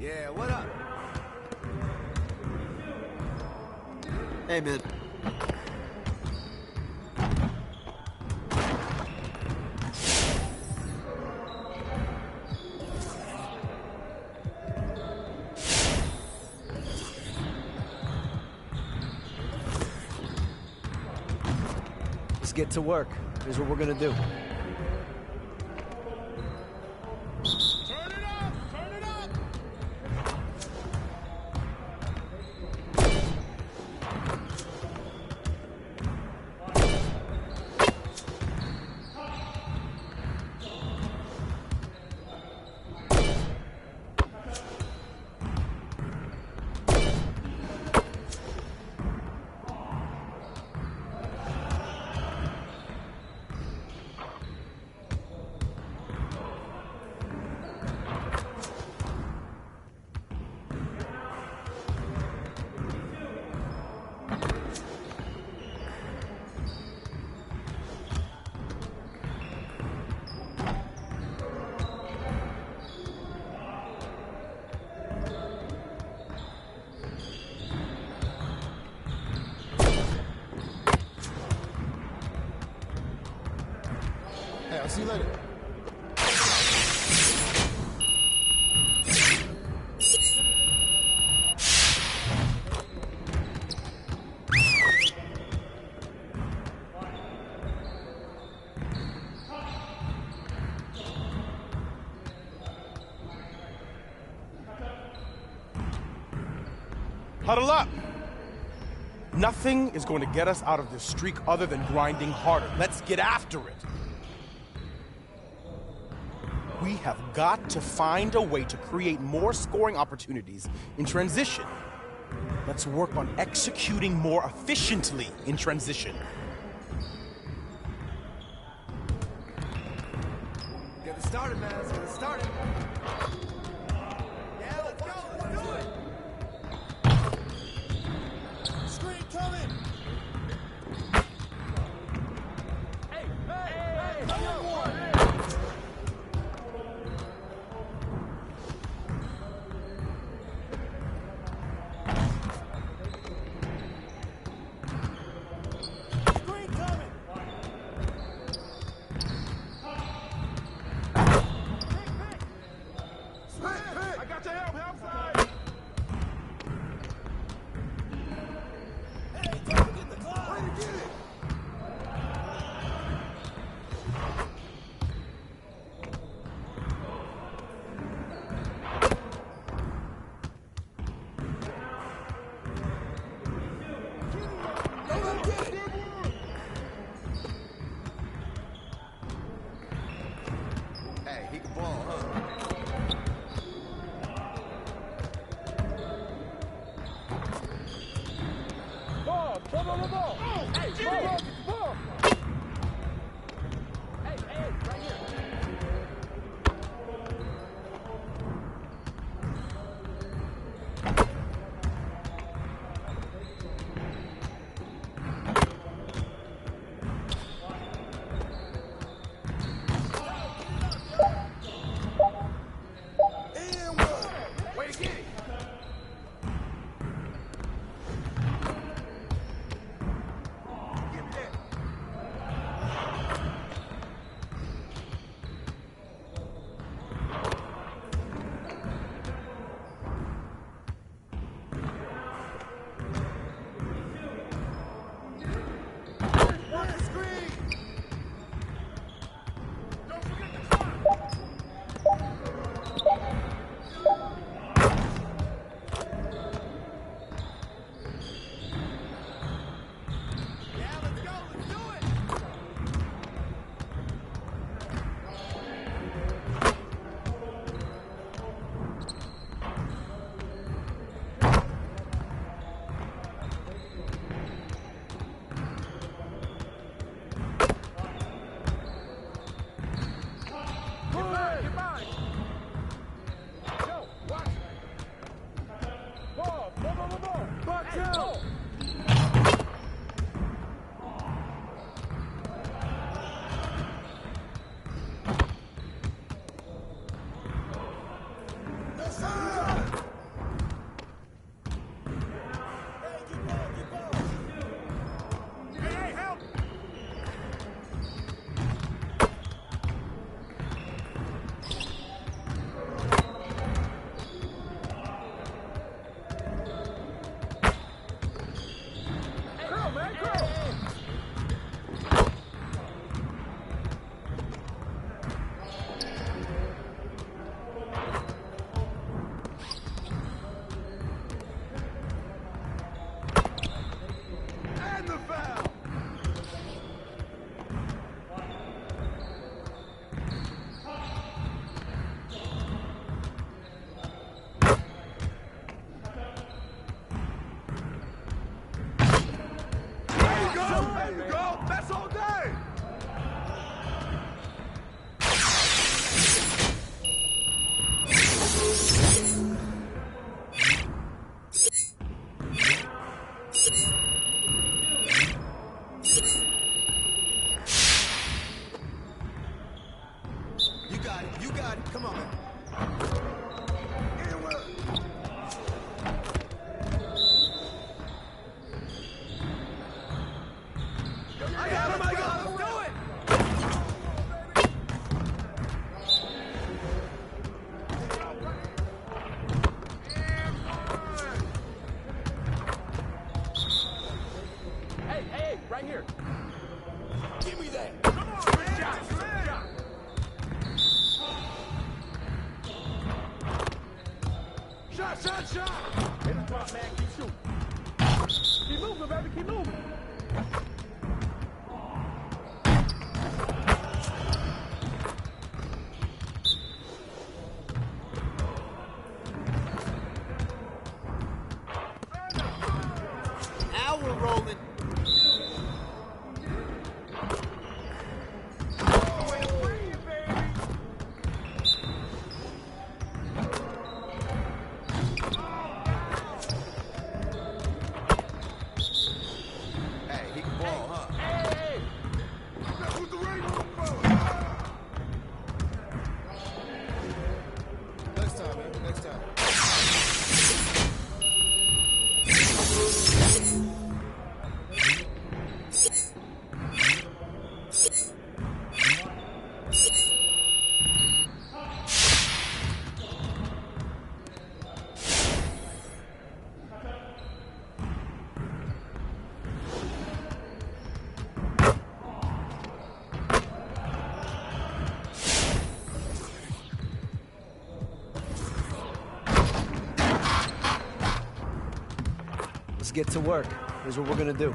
Yeah, what up? Hey, man. Let's get to work. Here's what we're gonna do. Turn it up! Turn it up! Hey, I'll see you later. Huddle up! Nothing is going to get us out of this streak other than grinding harder. Let's get after it. We have got to find a way to create more scoring opportunities in transition. Let's work on executing more efficiently in transition. Get it started, man. Let's get it started. Yeah, let's go. Let's do it. Screen coming! Hey! Screen coming! got it. Come on. I got him! I got him! Do it! Hey, right here. Give me that! Come on, man. Shot. Shot. Hit the drop, man. Keep shooting. Keep moving, baby. Keep moving. Now we're rolling. Hey, he can ball, huh? Hey. That's what the rainbow for. Next time, man. Next time. Let's get to work. Here's what we're gonna do.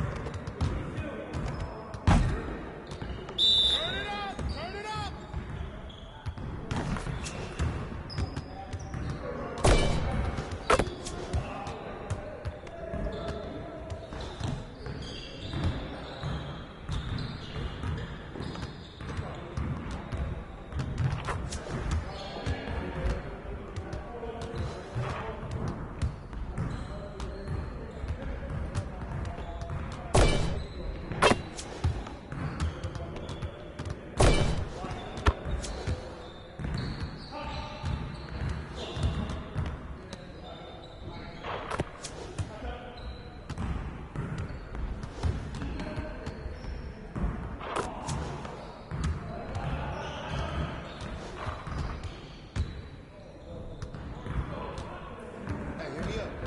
Hey, hit me up.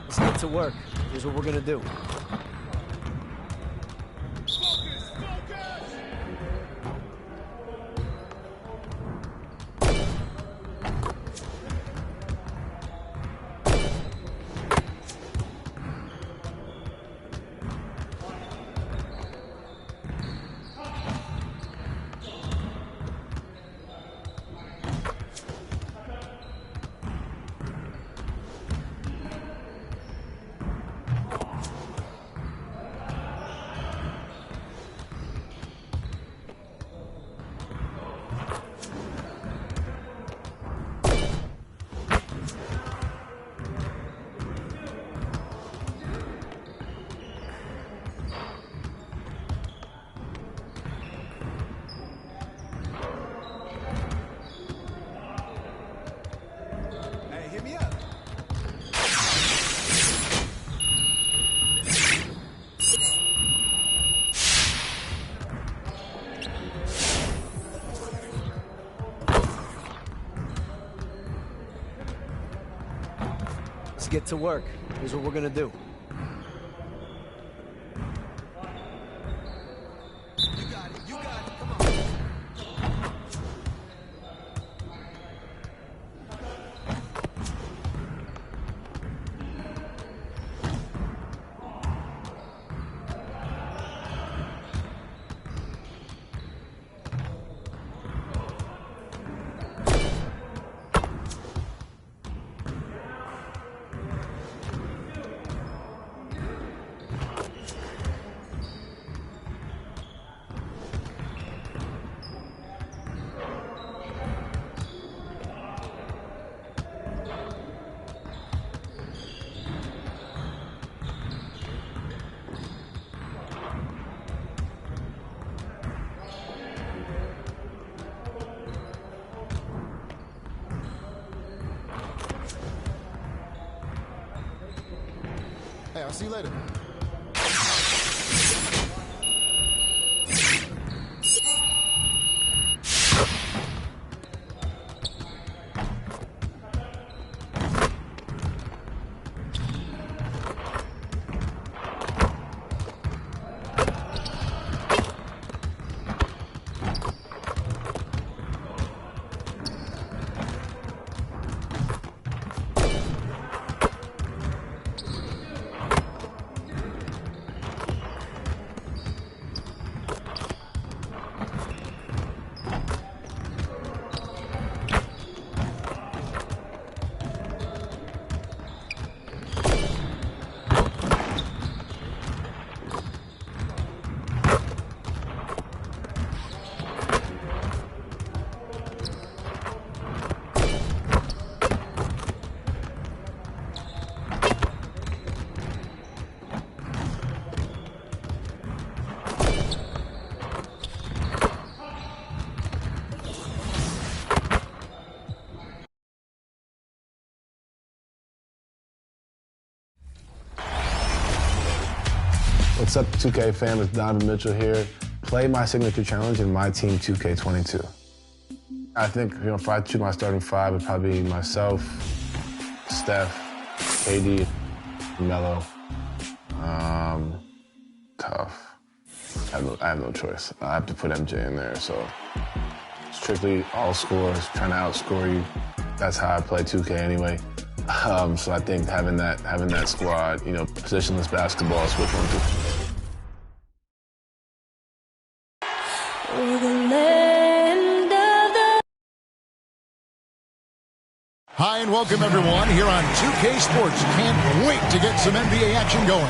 Let's get to work. Here's what we're gonna do. Hey, hit me up. Let's get to work. Here's what we're gonna do. You got it. You got it. Come on. Hey, I'll see you later. What's up, 2K fam? It's Donovan Mitchell here. Play my signature challenge in my team 2K22. I think, if I choose my starting five, it'd probably be myself, Steph, KD, Melo. Tough. I have no choice. I have to put MJ in there, so strictly all scores, trying to outscore you. That's how I play 2K anyway. So I think having that squad, positionless basketball, switch one to. Hi and welcome everyone here on 2K Sports. Can't wait to get some NBA action going.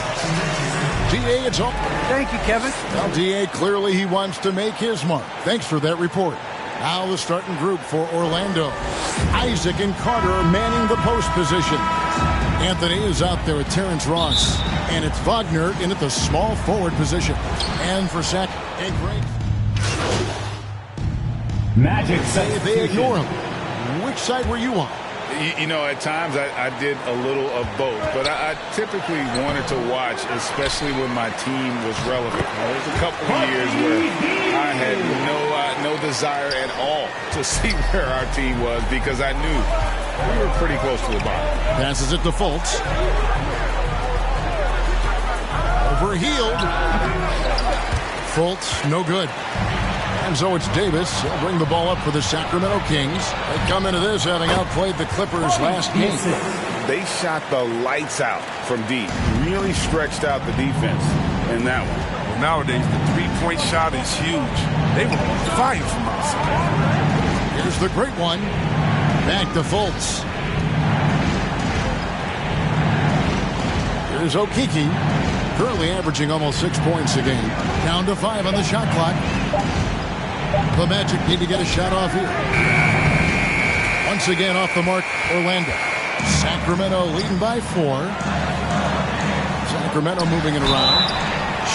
DA, it's all. Thank you, Kevin. Well, DA, clearly he wants to make his mark. Thanks for that report. Now the starting group for Orlando. Isaac and Carter are manning the post position. Anthony is out there with Terrence Ross. And it's Wagner in at the small forward position. And for Zach and Greg. Magic They ignore him. Which side were you on? At times I did a little of both, but I typically wanted to watch, especially when my team was relevant. There's a couple of years where I had no desire at all to see where our team was because I knew we were pretty close to the bottom. Passes it to Fultz. Overhealed. Fultz, no good. And so it's Davis. He'll bring the ball up for the Sacramento Kings. They come into this having outplayed the Clippers last game. They shot the lights out from deep. Really stretched out the defense in that one. Well, nowadays, the three-point shot is huge. They were fire from outside. Here's the great one. Back to Fultz. Here's Okeke. Currently averaging almost 6 points a game. Down to 5 on the shot clock. The Magic need to get a shot off here. Once again off the mark, Orlando. Sacramento leading by 4. Sacramento moving it around.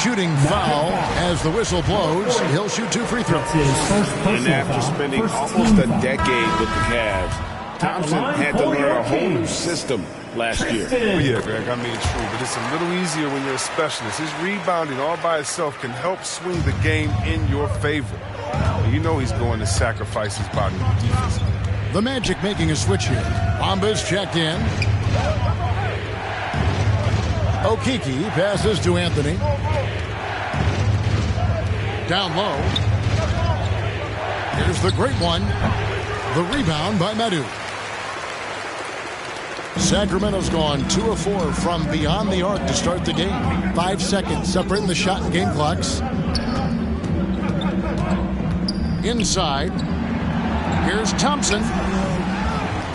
Shooting foul as the whistle blows. He'll shoot 2 free throws. And after spending almost a decade with the Cavs, Thompson had to learn a whole new system last year. Oh, yeah, Greg, true, but it's a little easier when you're a specialist. His rebounding all by itself can help swing the game in your favor. He's going to sacrifice his body defensively. The Magic making a switch here. Bamba's checked in. Okeke passes to Anthony. Down low. Here's the great one. The rebound by Madu. Sacramento's gone 2 of 4 from beyond the arc to start the game. 5 seconds separating the shot and game clocks. Inside. Here's Thompson.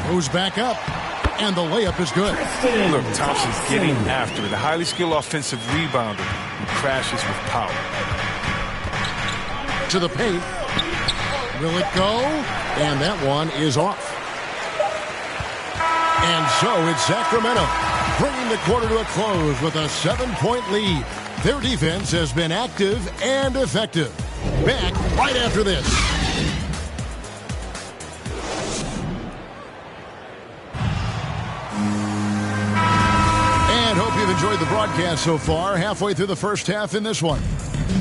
Goes back up. And the layup is good. Look, Thompson's getting after it. A highly skilled offensive rebounder who crashes with power. To the paint. Will it go? And that one is off. And so it's Sacramento bringing the quarter to a close with a 7-point lead. Their defense has been active and effective. Back right after this. And hope you we've enjoyed the broadcast so far, halfway through the first half in this one.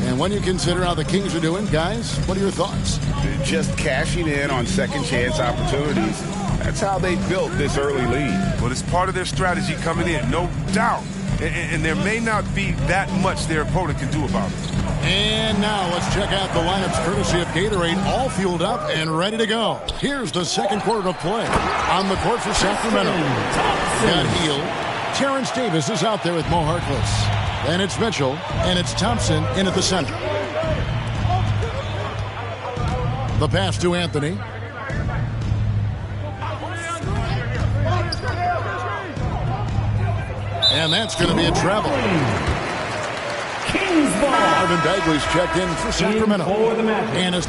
And when you consider how the Kings are doing, guys, what are your thoughts? Just cashing in on second chance opportunities. That's how they built this early lead. Well, it's part of their strategy coming in, no doubt. And there may not be that much their opponent can do about it. And now let's check out the lineups courtesy of Gatorade, all fueled up and ready to go. Here's the second quarter of play. On the court for Sacramento. Got Heel. Terrence Davis is out there with Mo Harkless. Then it's Mitchell, and it's Thompson in at the center. The pass to Anthony. And that's going to be a travel. Kings ball. Marvin Bagley's checked in for Sacramento. And a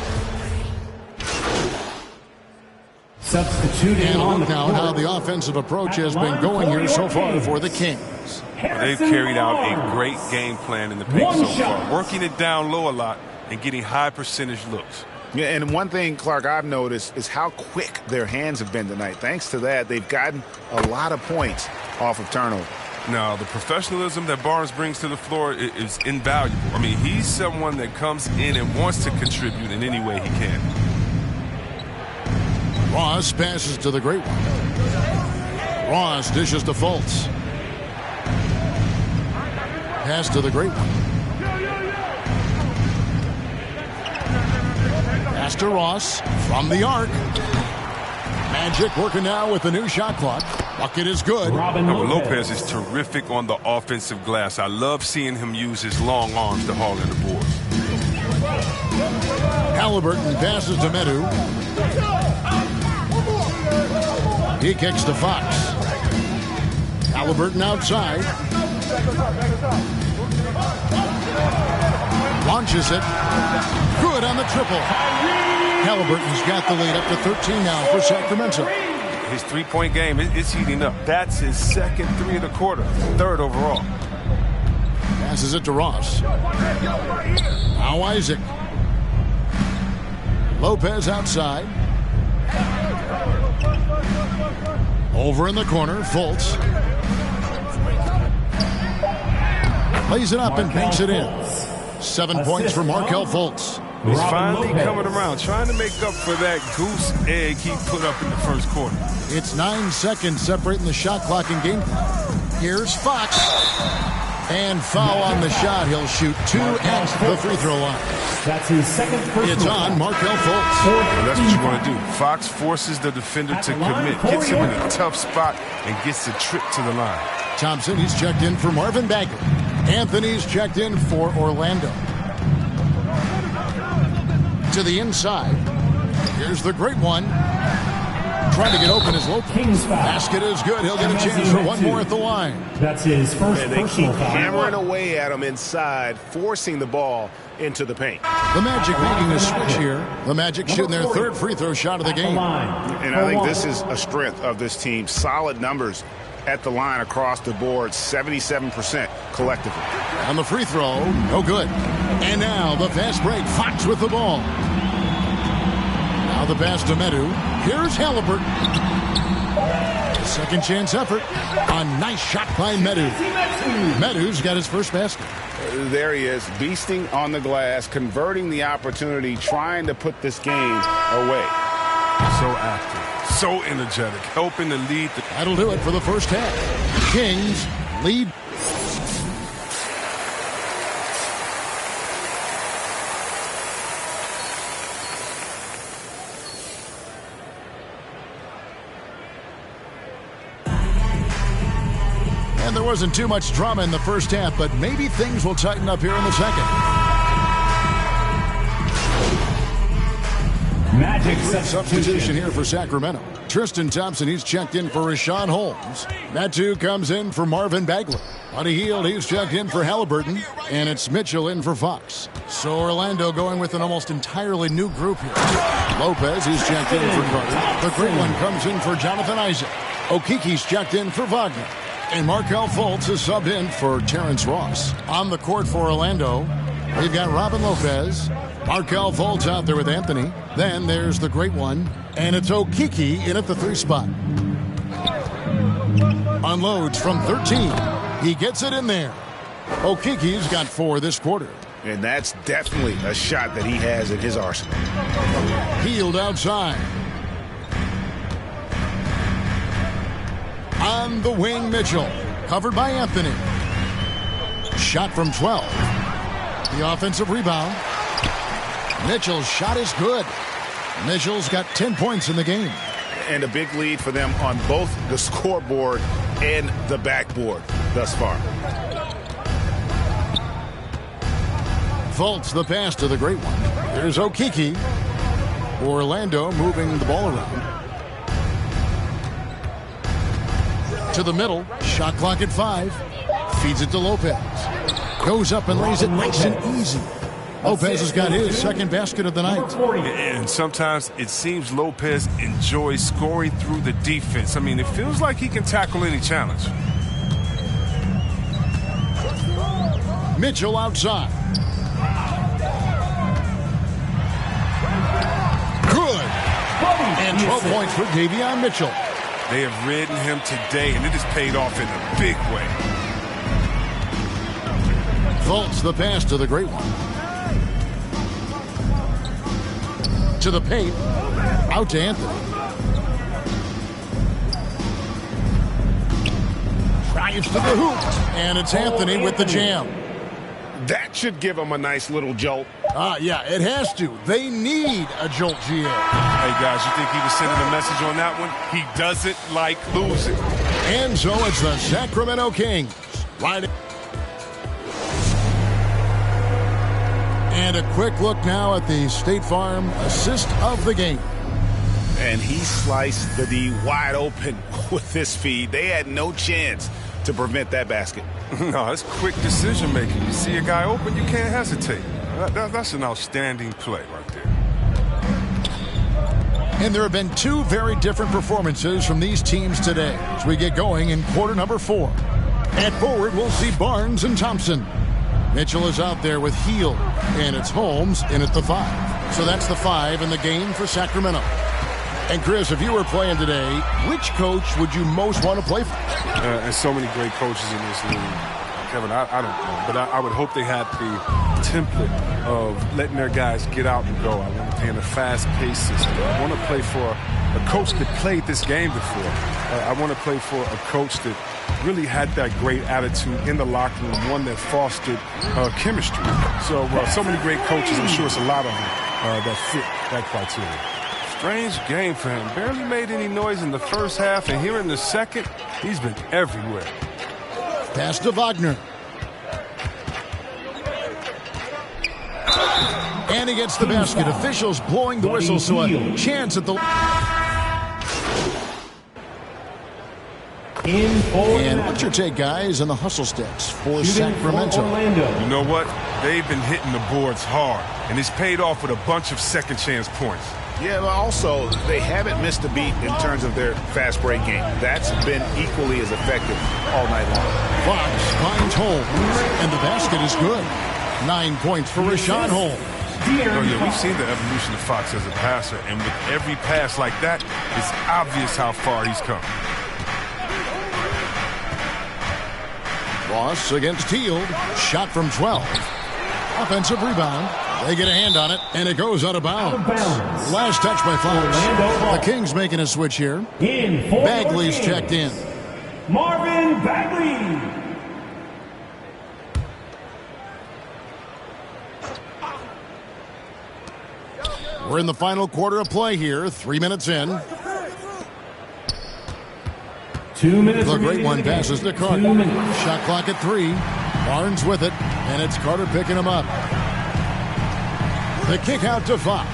substituting on the look now how the offensive approach has been going here so far for the Kings. Well, they've carried out a great game plan in the paint so far, working it down low a lot and getting high percentage looks. Yeah, and one thing, Clark, I've noticed is how quick their hands have been tonight. Thanks to that, they've gotten a lot of points off of turnover. Now, the professionalism that Barnes brings to the floor is invaluable. I mean, he's someone that comes in and wants to contribute in any way he can. Ross passes to the great one. Ross dishes to Fultz. Pass to the great one. Pass to Ross from the arc. Magic working now with the new shot clock. Bucket is good. Lopez is terrific on the offensive glass. I love seeing him use his long arms to haul in the boards. Halliburton passes to Medu. He kicks to Fox. Halliburton outside. Launches it. Good on the triple. Halliburton's got the lead up to 13 now for Sacramento. His three-point game is heating up. That's his second three of the quarter, third overall. Passes it to Ross. Now Isaac. Lopez outside. Over in the corner, Fultz. Lays it up and banks it in. 7 points for Markelle Fultz. He's finally coming around, trying to make up for that goose egg he put up in the first quarter. It's 9 seconds separating the shot clock and game clock. Here's Fox. And foul on the shot. He'll shoot 2 at the free throw line. That's his second personal. It's on Markelle Fultz. Well, that's what you want to do. Fox forces the defender to commit, gets him in a tough spot, and gets the trip to the line. Thompson, he's checked in for Marvin Bagley. Anthony's checked in for Orlando. To the inside. Here's the great one. Trying to get open is Lopez. Basket is good. He'll get a chance for one more at the line. That's his first personal foul. Hammering away at him inside, forcing the ball into the paint. The Magic making a switch here. The Magic shooting their third free throw shot of the game. And I think this is a strength of this team. Solid numbers at the line across the board, 77% collectively. On the free throw, no good. And now the fast break. Fox with the ball. Now the pass to Medu. Here's Halliburton. Second chance effort. A nice shot by Medu. Medu's got his first basket. There he is, beasting on the glass, converting the opportunity, trying to put this game away. So active, so energetic, helping to lead. That'll do it for the first half. Kings lead. And there wasn't too much drama in the first half, but maybe things will tighten up here in the second. Magic Substitution here for Sacramento. Tristan Thompson, he's checked in for Rashawn Holmes. Metu comes in for Marvin Bagley. Buddy Hield, he's checked in for Halliburton. And it's Mitchell in for Fox. So Orlando going with an almost entirely new group here. Lopez, he's checked in for Carter. The great one comes in for Jonathan Isaac. Okiki's checked in for Wagner. And Markelle Fultz is subbed in for Terrence Ross. On the court for Orlando, we've got Robin Lopez. Markelle Fultz out there with Anthony. Then there's the great one. And it's Okiki in at the 3 spot. Unloads from 13. He gets it in there. Okiki's got 4 this quarter. And that's definitely a shot that he has in his arsenal. Healed outside. On the wing, Mitchell. Covered by Anthony. Shot from 12. The offensive rebound. Mitchell's shot is good. Mitchell's got 10 points in the game. And a big lead for them on both the scoreboard and the backboard thus far. Fultz the pass to the great one. There's Okiki. Orlando moving the ball around. To the middle. Shot clock at 5. Feeds it to Lopez. Goes up and lays it nice and easy. Lopez has got his second basket of the night. And sometimes it seems Lopez enjoys scoring through the defense. I mean, it feels like he can tackle any challenge. Mitchell outside. Good. And 12 points for Davion Mitchell. They have ridden him today, and it has paid off in a big way. Fultz the pass to the great one. To the paint. Out to Anthony. Drives to the hoop. And it's Anthony with the jam. That should give them a nice little jolt. Yeah, it has to. They need a jolt, GA. Hey, guys, you think he was sending a message on that one? He doesn't like losing. And so it's the Sacramento Kings. Right. And a quick look now at the State Farm assist of the game. And he sliced the D wide open with this feed. They had no chance to prevent that basket. No, it's quick decision making. You see a guy open, you can't hesitate. That's an outstanding play right there. And there have been 2 very different performances from these teams today as we get going in quarter number 4. At forward, we'll see Barnes and Thompson. Mitchell is out there with Hield, and it's Holmes in at the 5. So that's the 5 in the game for Sacramento. And Chris, if you were playing today, which coach would you most want to play for? There's so many great coaches in this league. Kevin, I don't know, but I would hope they had the template of letting their guys get out and go. I want to play in a fast-paced system. I want to play for a coach that played this game before. I want to play for a coach that really had that great attitude in the locker room, one that fostered chemistry. So many great coaches. I'm sure it's a lot of them that fit that criteria. Strange game for him. Barely made any noise in the first half, and here in the second, he's been everywhere. Pass to Wagner. And he gets the basket. Officials blowing the whistle, so a chance at the... And what's your take, guys, on the hustle sticks for Sacramento? You know what? They've been hitting the boards hard, and it's paid off with a bunch of second chance points. Yeah, but also, they haven't missed a beat in terms of their fast break game. That's been equally as effective all night long. Fox finds Holmes, and the basket is good. 9 points for Rashawn Holmes. Oh, yeah, we've seen the evolution of Fox as a passer, and with every pass like that, it's obvious how far he's come. Ross against Hield. Shot from 12. Offensive rebound. They get a hand on it, and it goes out of bounds. Last touch by Fox. The Kings making a switch here. Bagley's checked in. Marvin Bagley. We're in the final quarter of play here. 3 minutes in. 2 minutes. The great one passes to Carter. Shot clock at 3. Barnes with it, and it's Carter picking him up. The kick out to Fox.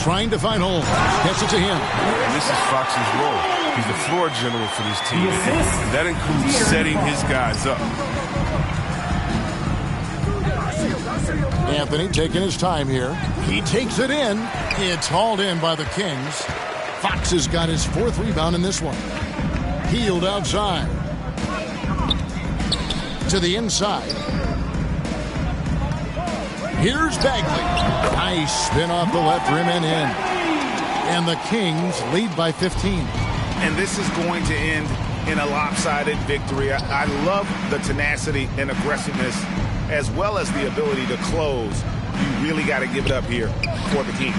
Trying to find Holmes. Gets it to him. And this is Fox's role. He's the floor general for this team. And that includes setting his guys up. Anthony taking his time here. He takes it in. It's hauled in by the Kings. Fox has got his 4th rebound in this one. Hield outside. To the inside. Here's Bagley. Nice spin off the left rim and in. And the Kings lead by 15. And this is going to end in a lopsided victory. I love the tenacity and aggressiveness as well as the ability to close. You really got to give it up here for the Kings.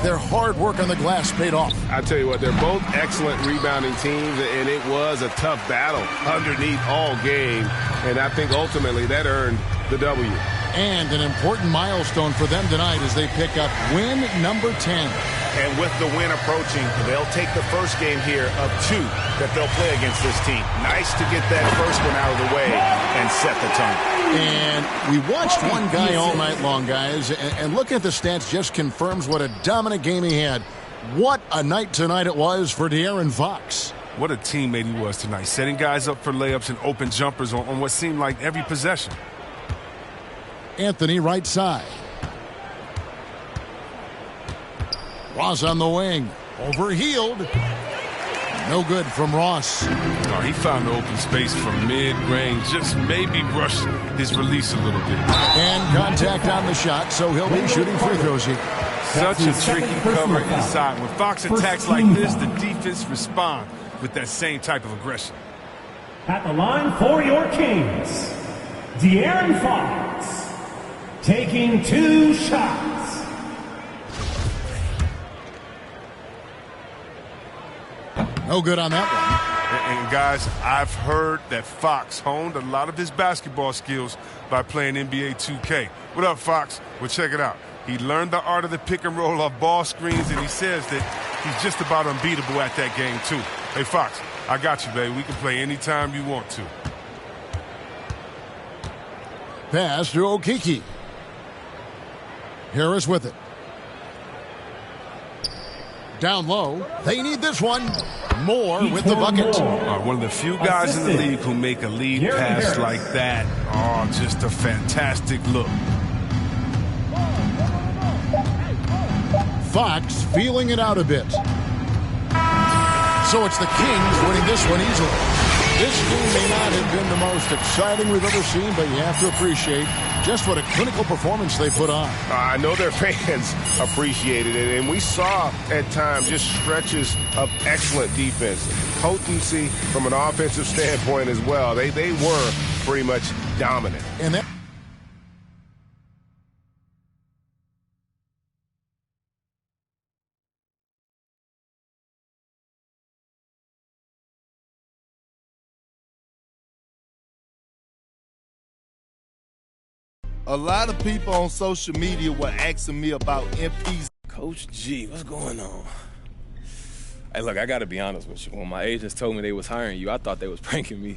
Their hard work on the glass paid off. I tell you what, they're both excellent rebounding teams, and it was a tough battle underneath all game, and I think ultimately that earned the W. And an important milestone for them tonight as they pick up win number 10. And with the win approaching, they'll take the first game here of 2 that they'll play against this team. Nice to get that first one out of the way and set the tone. And we watched one guy all night long, guys, and looking at the stats just confirms what a dominant game he had. What a night tonight it was for De'Aaron Fox. What a teammate he was tonight, setting guys up for layups and open jumpers on what seemed like every possession. Anthony right side. Ross on the wing. Overhealed. No good from Ross. Oh, he found the open space from mid-range. Just maybe rush his release a little bit. And contact on the shot, so he'll be shooting free throws here. Such a tricky cover inside. When Fox attacks like this, the defense responds with that same type of aggression. At the line for your Kings, De'Aaron Fox, taking 2 shots. No good on that one. And guys, I've heard that Fox honed a lot of his basketball skills by playing NBA 2K. What up, Fox? Well, check it out. He learned the art of the pick and roll off ball screens, and he says that he's just about unbeatable at that game, too. Hey, Fox, I got you, baby. We can play anytime you want to. Pass to Okeke. Harris with it. Down low. They need this one. Moore with the bucket. One of the few guys in the league who make a lead pass like that. Oh, just a fantastic look. Fox feeling it out a bit. So it's the Kings winning this one easily. This game may not have been the most exciting we've ever seen, but you have to appreciate just what a clinical performance they put on. I know their fans appreciated it, and we saw at times just stretches of excellent defense. Potency from an offensive standpoint as well. They were pretty much dominant. And that a lot of people on social media were asking me about MP's. Coach G, what's going on? Hey, look, I got to be honest with you. When my agents told me they was hiring you, I thought they was pranking me.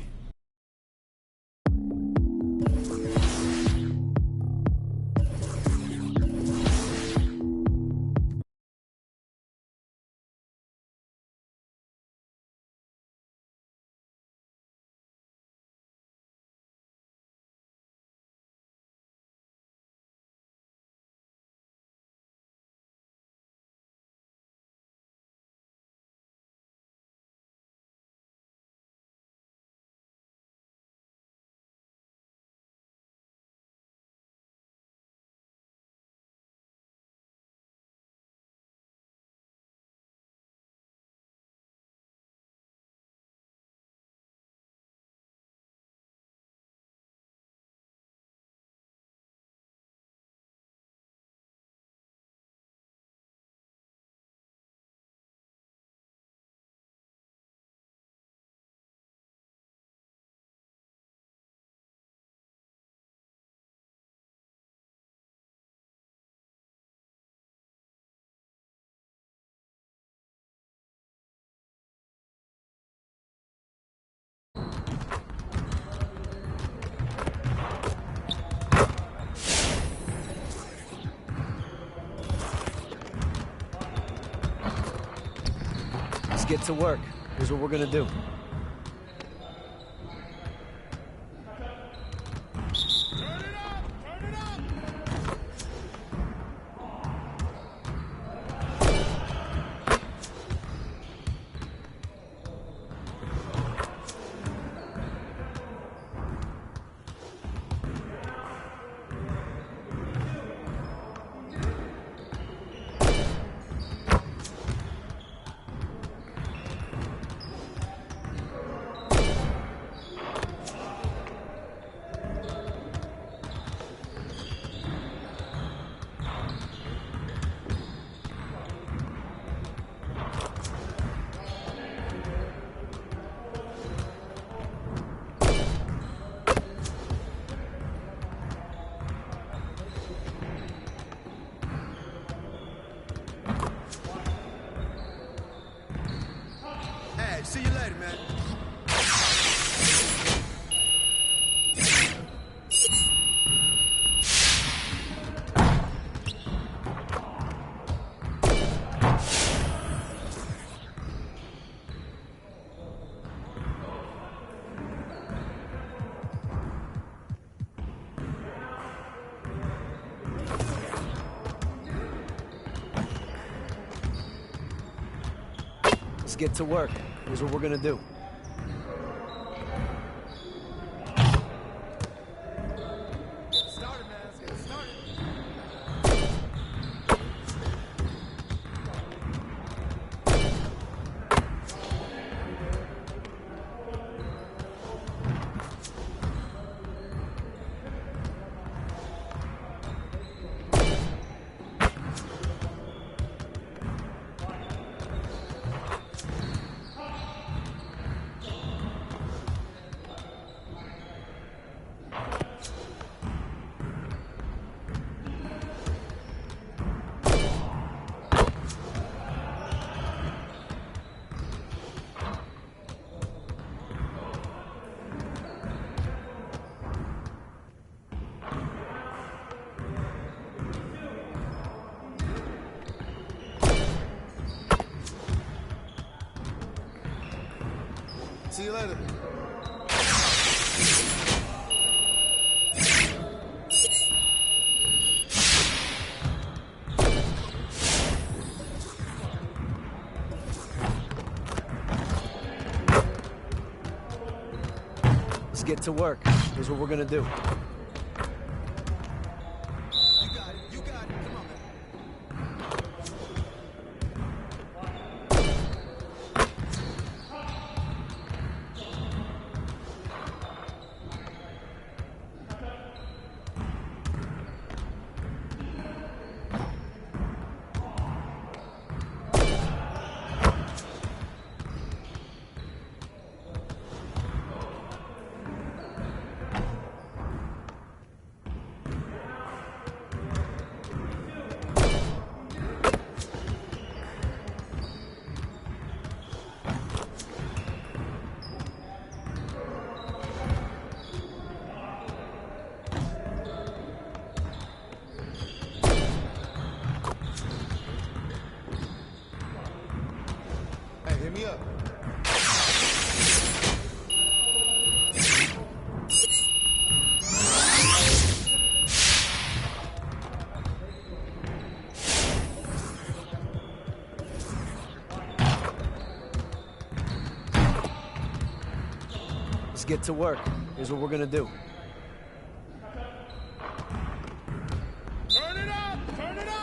Let's get to work. Here's what we're gonna do. man. Let's get to work. Here's what we're gonna do. Get started, man. Let's get started. See you later. Let's get to work. Here's what we're gonna do. You got it. You got it. Come on, man. Hey, hit me up. Let's get to work. Here's what we're gonna do. Turn it up! Turn it up!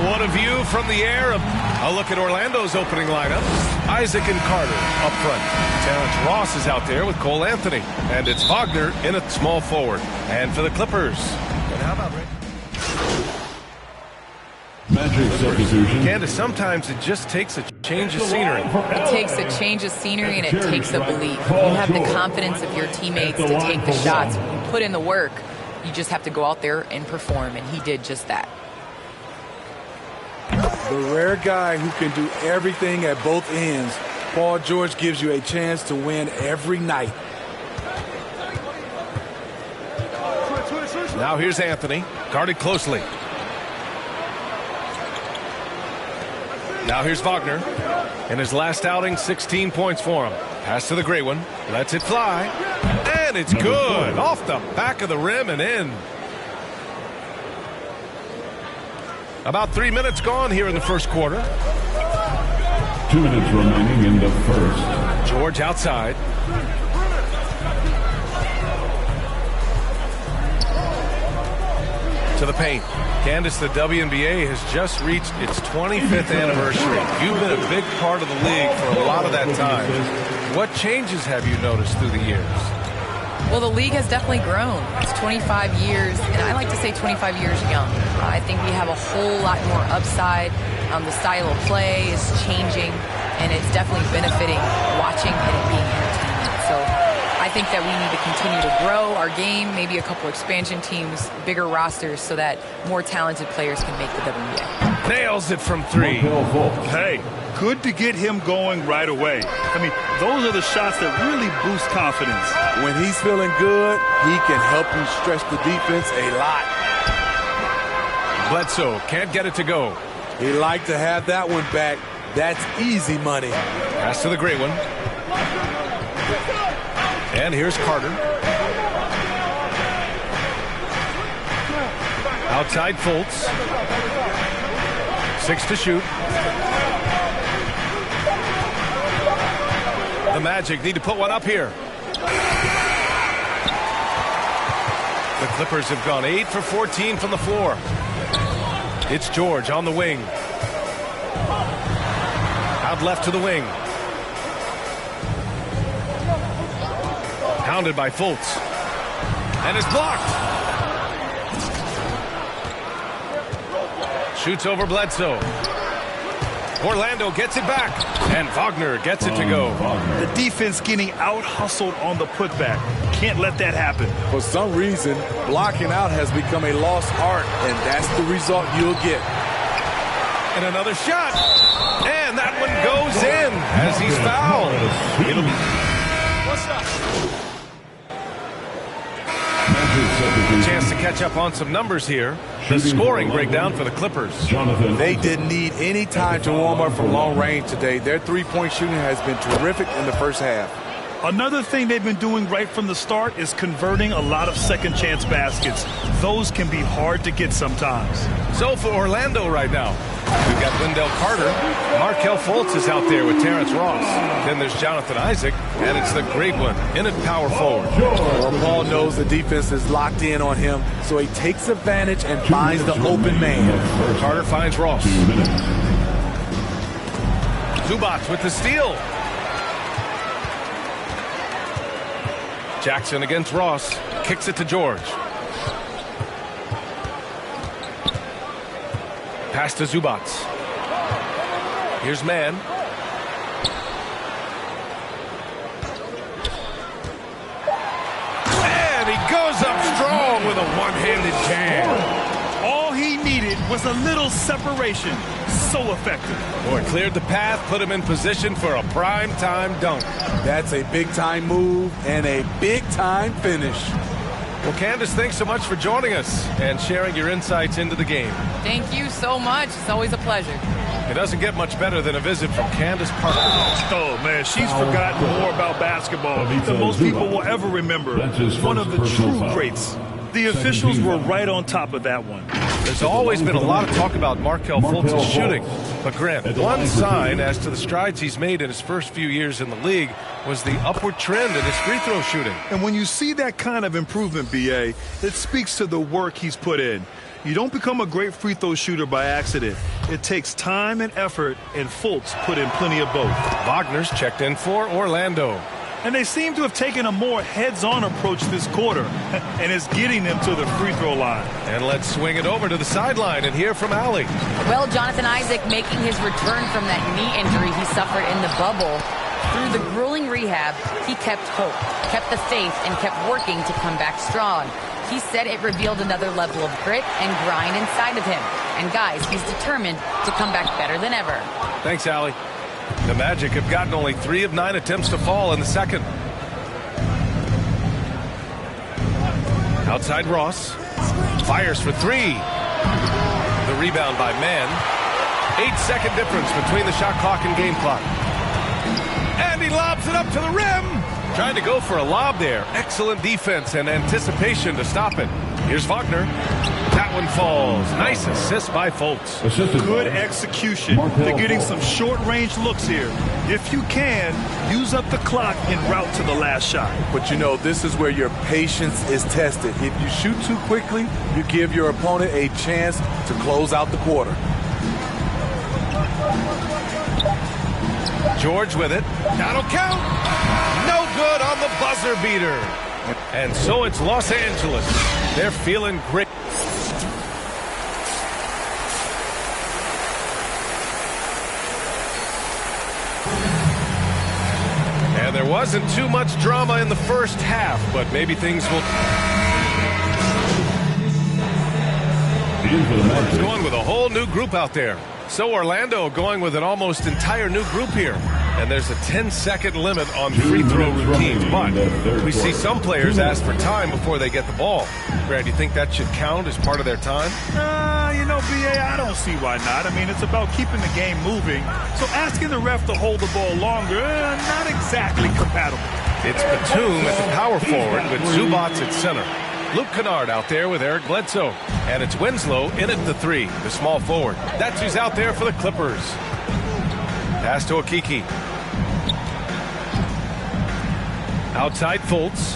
What a view from the air. A look at Orlando's opening lineup. Isaac and Carter up front. Terrence Ross is out there with Cole Anthony. And it's Wagner in a small forward. And for the Clippers. And how about Rick? Magic substitution. Candace, sometimes it just takes a change of scenery. It takes a change of scenery and it takes a belief. You have the confidence of your teammates to take the shots. When you put in the work, you just have to go out there and perform, and he did just that. The rare guy who can do everything at both ends. Paul George gives you a chance to win every night. Now here's Anthony, guarded closely. Now here's Wagner. In his last outing, 16 points for him. Pass to the great one. Lets it fly. And it's good. Off the back of the rim and in. About 3 minutes gone here in the first quarter. 2 minutes remaining in the first. George outside. To the paint. Candace, the WNBA has just reached its 25th anniversary. You've been a big part of the league for a lot of that time. What changes have you noticed through the years? Well, the league has definitely grown. It's 25 years, and I like to say 25 years young. I think we have a whole lot more upside. The style of play is changing, and it's definitely benefiting watching and it being entertainment. So I think that we need to continue to grow our game, maybe a couple expansion teams, bigger rosters, so that more talented players can make the WNBA. Nails it from three. Hey, good to get him going right away. I mean, those are the shots that really boost confidence. When he's feeling good, he can help you stretch the defense a lot. Bledsoe can't get it to go. He liked to have that one back. That's easy money. Pass to the great one. And here's Carter. Outside Fultz. 6 to shoot. The Magic need to put one up here. The Clippers have gone 8 for 14 from the floor. It's George on the wing. Out left to the wing. Pounded by Fultz. And is blocked. Shoots over Bledsoe. Orlando gets it back. And Wagner gets it to go. The defense getting out-hustled on the putback. Can't let that happen. For some reason, blocking out has become a lost art, and that's the result you'll get. And another shot. And that one goes in as he's fouled. It'll be... What's up? A chance to catch up on some numbers here. The scoring breakdown for the Clippers. They didn't need any time to warm up from long range today. Their three-point shooting has been terrific in the first half. Another thing they've been doing right from the start is converting a lot of second-chance baskets. Those can be hard to get sometimes. So for Orlando right now, we've got Wendell Carter. Markelle Fultz is out there with Terrence Ross. Then there's Jonathan Isaac, and it's the great one in at power forward. Well, Paul knows the defense is locked in on him, so he takes advantage and finds the open man. Carter finds Ross. Zubac with the steal. Jackson against Ross. Kicks it to George. Pass to Zubac. Here's Mann. And he goes up strong with a one-handed jam. All he needed was a little separation. So effective. Boy, cleared the path, put him in position for a prime-time dunk. That's a big-time move and a big-time finish. Well, Candace, thanks so much for joining us and sharing your insights into the game. Thank you so much. It's always a pleasure. It doesn't get much better than a visit from Candace Parker. Oh, man, she's forgotten more about basketball than most people will ever remember. One of the true greats. The officials were right on top of that one. There's always been a lot of talk about Markelle Fultz's shooting. But Grant, one sign as to the strides he's made in his first few years in the league was the upward trend in his free throw shooting. And when you see that kind of improvement, B.A., it speaks to the work he's put in. You don't become a great free throw shooter by accident. It takes time and effort, and Fultz put in plenty of both. Wagner's checked in for Orlando. And they seem to have taken a more heads-on approach this quarter, and it's getting them to the free throw line. And let's swing it over to the sideline and hear from Allie. Well, Jonathan Isaac making his return from that knee injury he suffered in the bubble. Through the grueling rehab, he kept hope, kept the faith, and kept working to come back strong. He said it revealed another level of grit and grind inside of him. And guys, he's determined to come back better than ever. Thanks, Allie. The Magic have gotten only 3 of 9 attempts to fall in the second. Outside Ross. Fires for 3. The rebound by Mann. 8-second difference between the shot clock and game clock. And he lobs it up to the rim. Trying to go for a lob there. Excellent defense and anticipation to stop it. Here's Wagner. That one falls. Nice assist by Fultz. Good execution. They're getting some short-range looks here. If you can, use up the clock en route to the last shot. But you know, this is where your patience is tested. If you shoot too quickly, you give your opponent a chance to close out the quarter. George with it. That'll count. No good on the buzzer beater. And so it's Los Angeles. They're feeling great. And there wasn't too much drama in the first half, but maybe things will... Going with a whole new group out there. So Orlando going with an almost entire new group here. And there's a 10-second limit on free throw routines. But we see some players ask for time before they get the ball. Brad, do you think that should count as part of their time? You know, B.A., I don't see why not. I mean, it's about keeping the game moving. So asking the ref to hold the ball longer, not exactly compatible. It's Batum at the power forward with Zubats at center. Luke Kennard out there with Eric Bledsoe. And it's Winslow in at the 3, the small forward. That's who's out there for the Clippers. Pass to Okiki. Outside Fultz.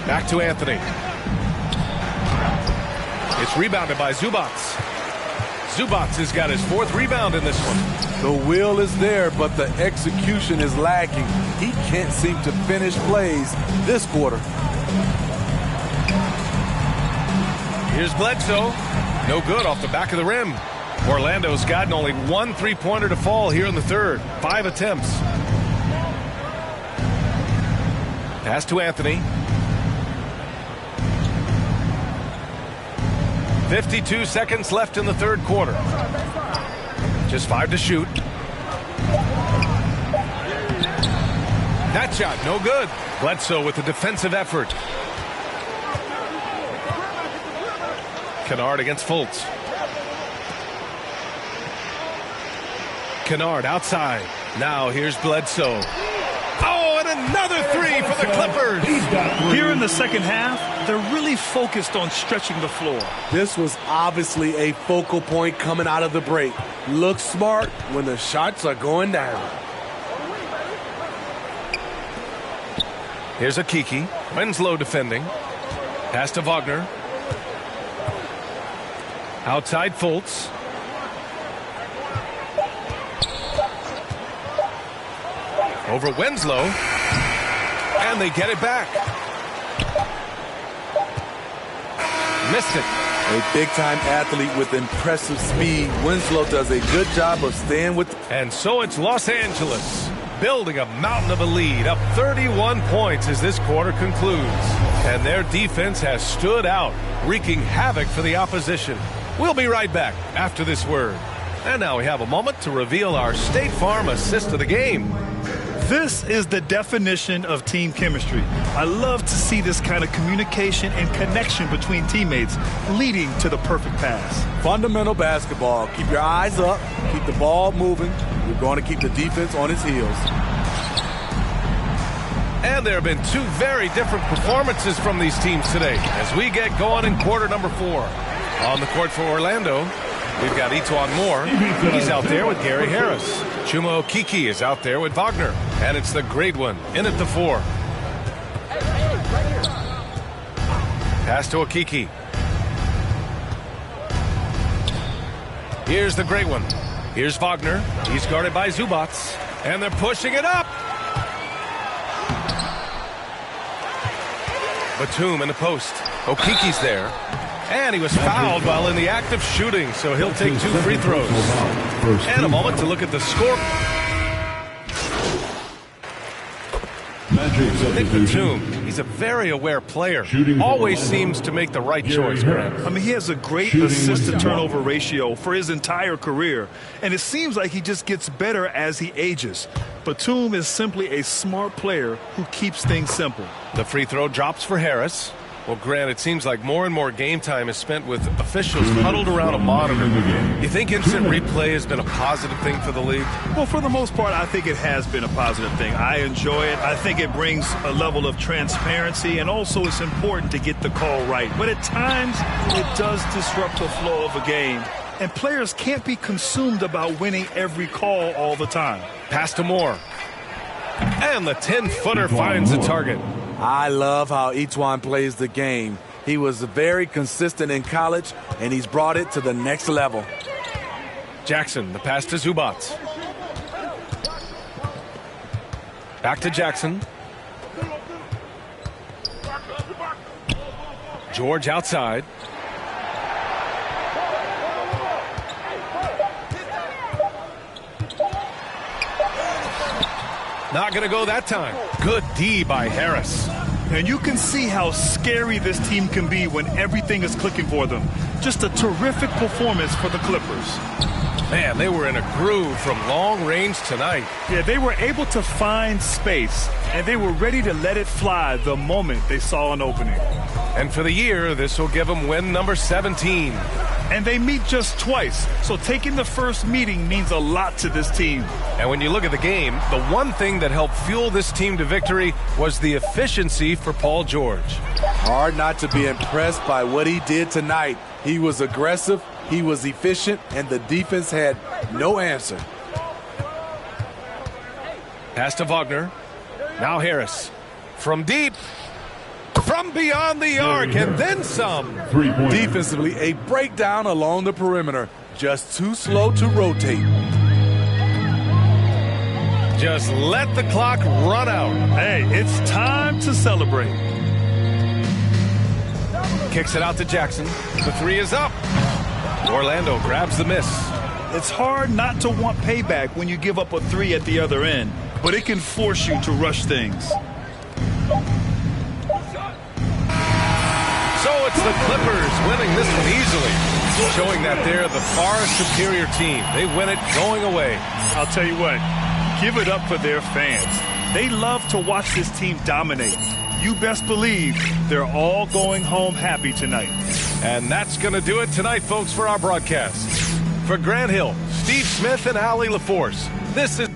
Back to Anthony. It's rebounded by Zubats. Zubats has got his 4th rebound in this one. The will is there, but the execution is lacking. He can't seem to finish plays this quarter. Here's Bledsoe. No good off the back of the rim. Orlando's gotten only 1 3-pointer to fall here in the third. 5 attempts. Pass to Anthony. 52 seconds left in the third quarter. Just 5 to shoot. That shot, no good. Bledsoe with the defensive effort. Kennard against Fultz. Kennard outside. Now here's Bledsoe. Oh, and another 3 for the Clippers. Here in the second half, they're really focused on stretching the floor. This was obviously a focal point coming out of the break. Look smart when the shots are going down. Here's Okiki. Winslow defending. Pass to Wagner. Outside Fultz. Over Winslow. And they get it back. Missed it. A big-time athlete with impressive speed. Winslow does a good job of staying with... And so it's Los Angeles building a mountain of a lead, up 31 points as this quarter concludes. And their defense has stood out, wreaking havoc for the opposition. We'll be right back after this word. And now we have a moment to reveal our State Farm assist of the game. This is the definition of team chemistry. I love to see this kind of communication and connection between teammates leading to the perfect pass. Fundamental basketball. Keep your eyes up. Keep the ball moving. You're going to keep the defense on its heels. And there have been 2 very different performances from these teams today as we get going in quarter number 4. On the court for Orlando, we've got Etuan Moore. He's out there with Gary Harris. Chuma Okiki is out there with Wagner. And it's the great one in at the 4. Pass to Okiki. Here's the great one. Here's Wagner. He's guarded by Zubac. And they're pushing it up. Batum in the post. Okiki's there. And he was fouled while in the act of shooting, so he'll take 2 free throws. And a moment to look at the score. Nick Batum, he's a very aware player. Always seems to make the right choice, Grant. I mean, he has a great assist-to-turnover ratio for his entire career, and it seems like he just gets better as he ages. Batum is simply a smart player who keeps things simple. The free throw drops for Harris. Well, Grant, it seems like more and more game time is spent with officials huddled around a monitor. You think instant replay has been a positive thing for the league? Well, for the most part, I think it has been a positive thing. I enjoy it. I think it brings a level of transparency, and also it's important to get the call right. But at times, it does disrupt the flow of a game, and players can't be consumed about winning every call all the time. Pass to Moore. And the 10-footer finds the target. I love how Etuan plays the game. He was very consistent in college, and he's brought it to the next level. Jackson, the pass to Zubac. Back to Jackson. George outside. Not going to go that time. Good D by Harris. And you can see how scary this team can be when everything is clicking for them. Just a terrific performance for the Clippers. Man, they were in a groove from long range tonight. Yeah, they were able to find space, and they were ready to let it fly the moment they saw an opening. And for the year, this will give them win number 17. And they meet just twice, so taking the first meeting means a lot to this team. And when you look at the game, the one thing that helped fuel this team to victory was the efficiency for Paul George. Hard not to be impressed by what he did tonight. He was aggressive, he was efficient, and the defense had no answer. Pass to Wagner. Now Harris. From deep. From beyond the arc, and then some. Defensively, a breakdown along the perimeter. Just too slow to rotate. Just let the clock run out. Hey, it's time to celebrate. Kicks it out to Jackson. The 3 is up. Orlando grabs the miss. It's hard not to want payback when you give up a 3 at the other end, but it can force you to rush things. So it's the Clippers winning this one easily, showing that they're the far superior team. They win it going away. I'll tell you what, give it up for their fans. They love to watch this team dominate. You best believe they're all going home happy tonight. And that's going to do it tonight, folks, for our broadcast. For Grant Hill, Steve Smith, and Allie LaForce, this is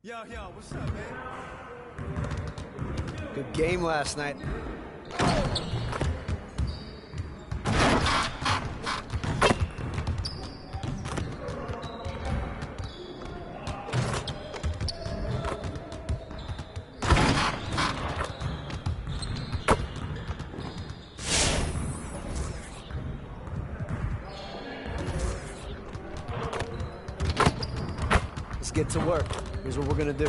Yo, what's up, man? Good game last night. Let's get to work. Here's what we're gonna do.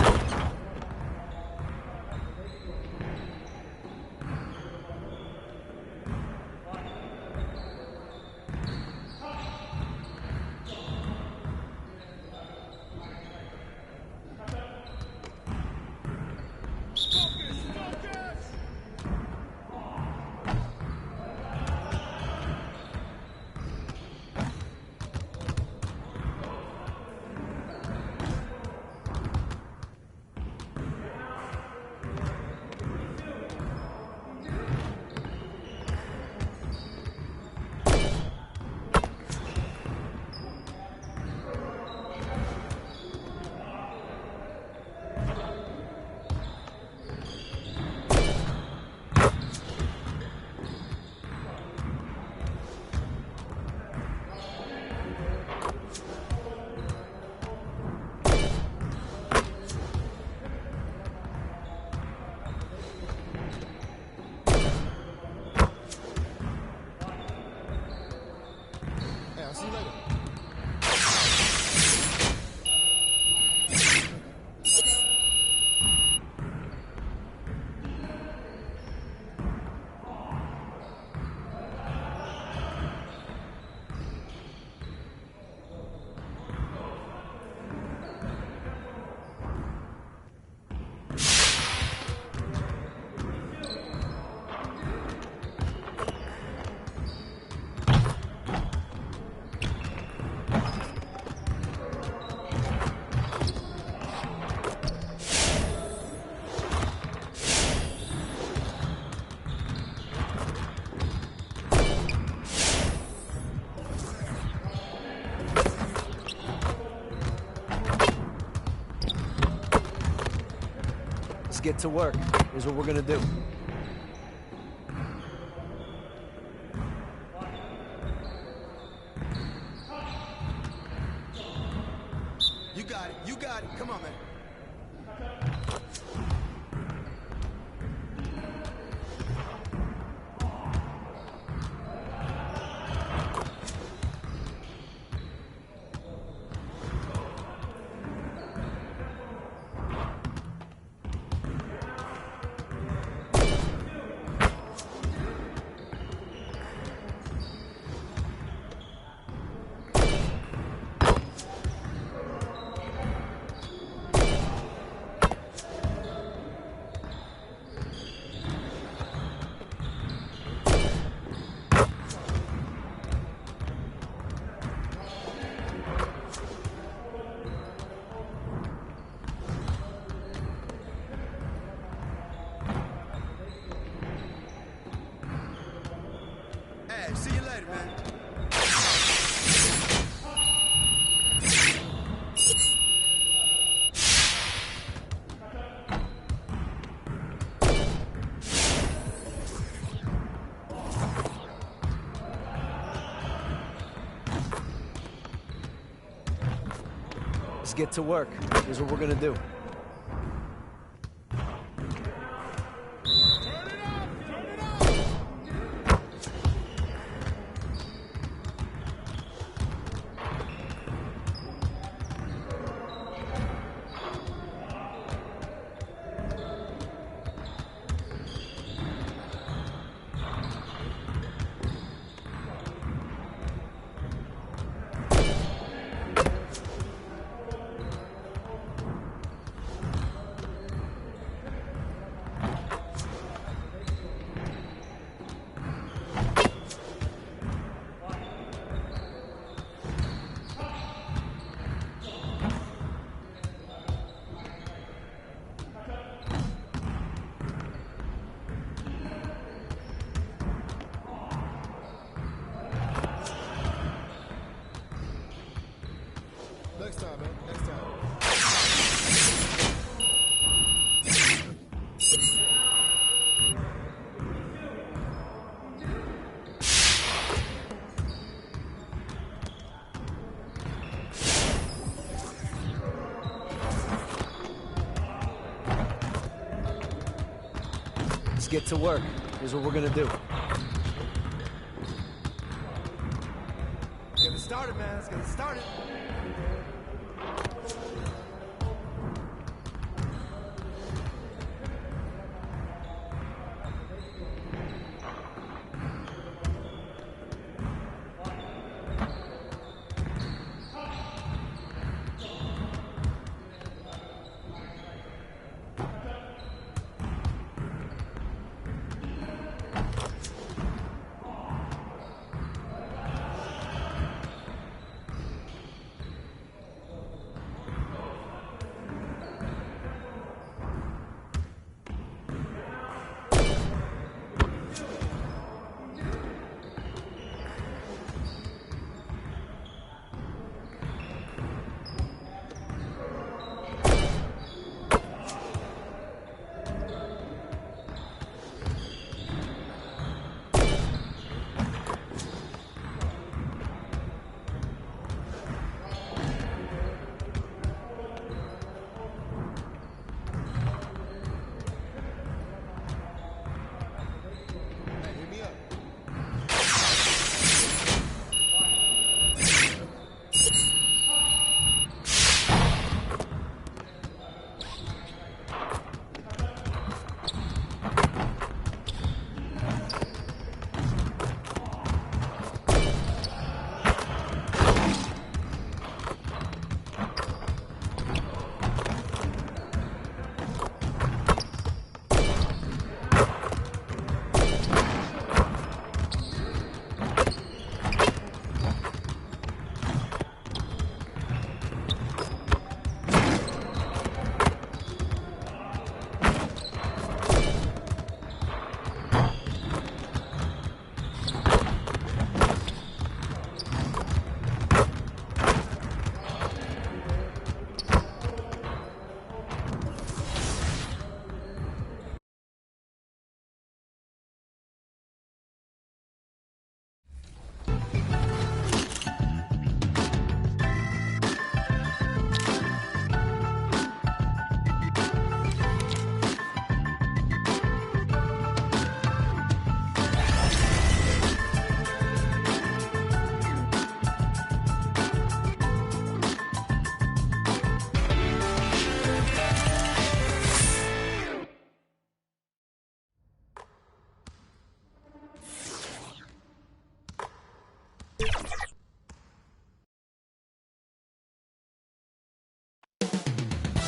I'll see you later. Let's get to work. Here's what we're gonna do. You got it. Come on, man. Hey, see you later, man. Let's get to work. Here's what we're gonna do. Let's get to work. Here's what we're gonna do. Get it started, man. Let's get it started.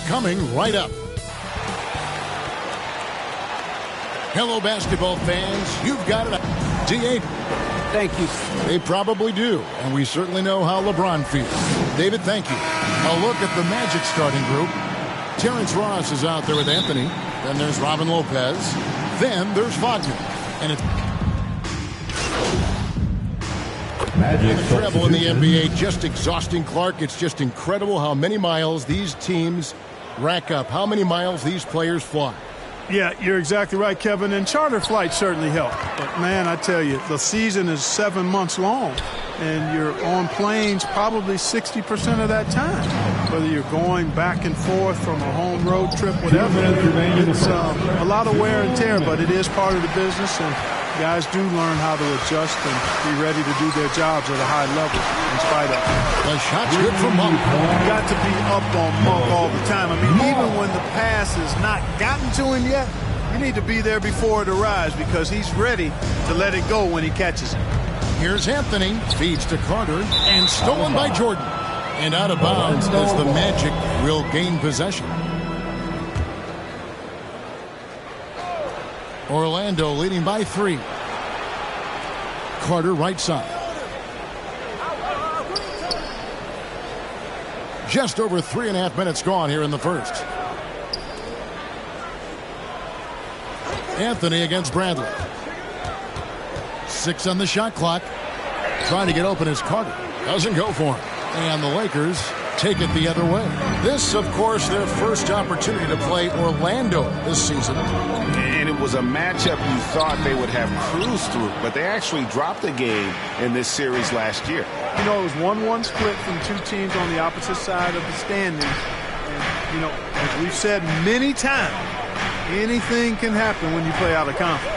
Coming right up. Hello, basketball fans. You've got it. D8. Thank you. They probably do, and we certainly know how LeBron feels. David, thank you. A look at the Magic starting group. Terrence Ross is out there with Anthony. Then there's Robin Lopez. Then there's Wagner. And it's Magic treble in the NBA, just exhausting, Clark. It's just incredible how many miles these teams rack up, how many miles these players fly. Yeah, you're exactly right, Kevin. And charter flights certainly help. But, man, I tell you, the season is 7 months long, and you're on planes probably 60% of that time. Whether you're going back and forth from a home road trip, whatever. It's a lot of wear and tear, but it is part of the business, and guys do learn how to adjust and be ready to do their jobs at a high level in spite of it. The shot's good from Monk. You got to be up on Monk all the time. I mean, even when the pass has not gotten to him yet, you need to be there before it arrives because he's ready to let it go when he catches it. Here's Anthony. Feeds to Carter. And stolen by Jordan. And out of bounds as the Magic will gain possession. Orlando leading by 3. Carter right side. Just over 3.5 minutes gone here in the first. Anthony against Bradley. 6 on the shot clock. Trying to get open is Carter. Doesn't go for him. And the Lakers take it the other way. This, of course, their first opportunity to play Orlando this season. And it was a matchup you thought they would have cruised through, but they actually dropped a game in this series last year. You know, it was 1-1 split from two teams on the opposite side of the standings. And, you know, as we've said many times, Anything can happen when you play out of confidence.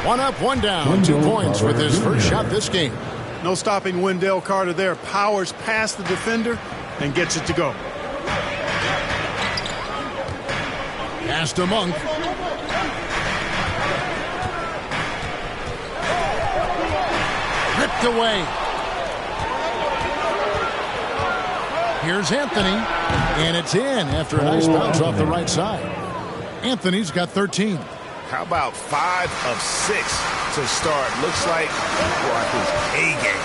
One up, one down. 2 points with his first shot this game. No stopping Wendell Carter there. Powers past the defender and gets it to go. Pass to Monk. Ripped away. Here's Anthony, and it's in after a nice bounce off the right side. Anthony's got 13. How about 5 of 6 to start? Looks like his A game.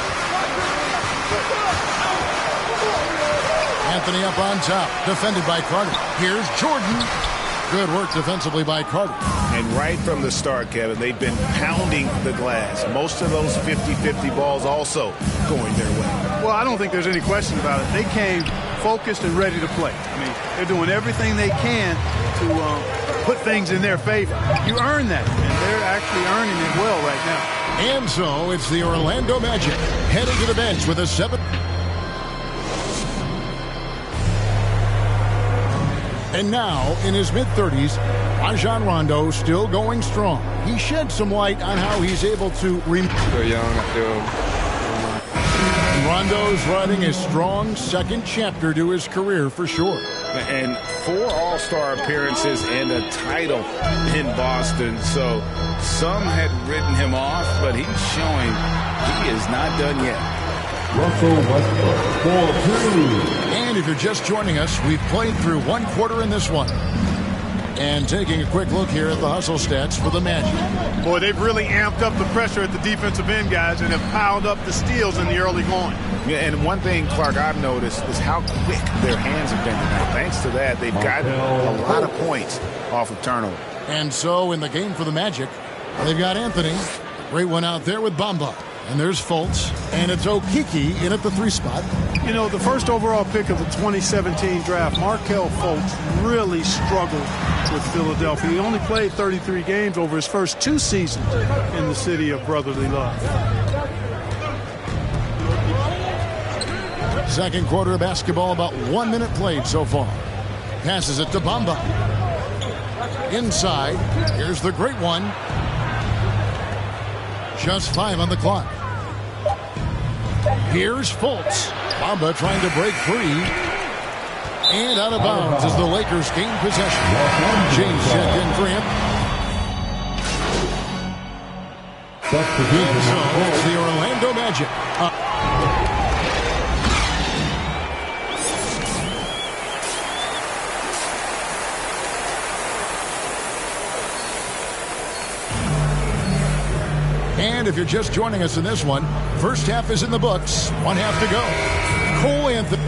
Anthony up on top, defended by Carter. Here's Jordan. Good work defensively by Carter. And right from the start, Kevin, they've been pounding the glass. Most of those 50-50 balls also going their way. Well, I don't think there's any question about it. They came focused and ready to play. I mean, they're doing everything they can to put things in their favor. You earn that, and they're actually earning it well right now. And so it's the Orlando Magic heading to the bench with a 7. And now, in his mid-30s, Rajon Rondo still going strong. He shed some light on how he's able to... Still young, I feel. Rondo's writing a strong second chapter to his career for sure. And 4 All-Star appearances and a title in Boston. So some had written him off, but he's showing he is not done yet. Russell Westbrook, 4-2. And if you're just joining us, we've played through 1 quarter in this one. And taking a quick look here at the hustle stats for the Magic. Boy, they've really amped up the pressure at the defensive end, guys, and have piled up the steals in the early going. Yeah, and one thing, Clark, I've noticed is how quick their hands have been tonight. Thanks to that, they've gotten a lot of points off of turnover. And so in the game for the Magic, they've got Anthony. Great one out there with Bamba. And there's Fultz. And it's Okeke in at the 3 spot. You know, the first overall pick of the 2017 draft, Markelle Fultz, really struggled with Philadelphia. He only played 33 games over his first 2 seasons in the city of brotherly love. Second quarter of basketball, about 1 minute played so far. Passes it to Bamba. Inside, here's the great one. Just 5 on the clock. Here's Fultz. Bamba trying to break free. And out of bounds as the Lakers gain possession. James checked in for him. And so it's the Orlando Magic. And if you're just joining us in this one, first half is in the books. 1 half to go. Cole Anthony.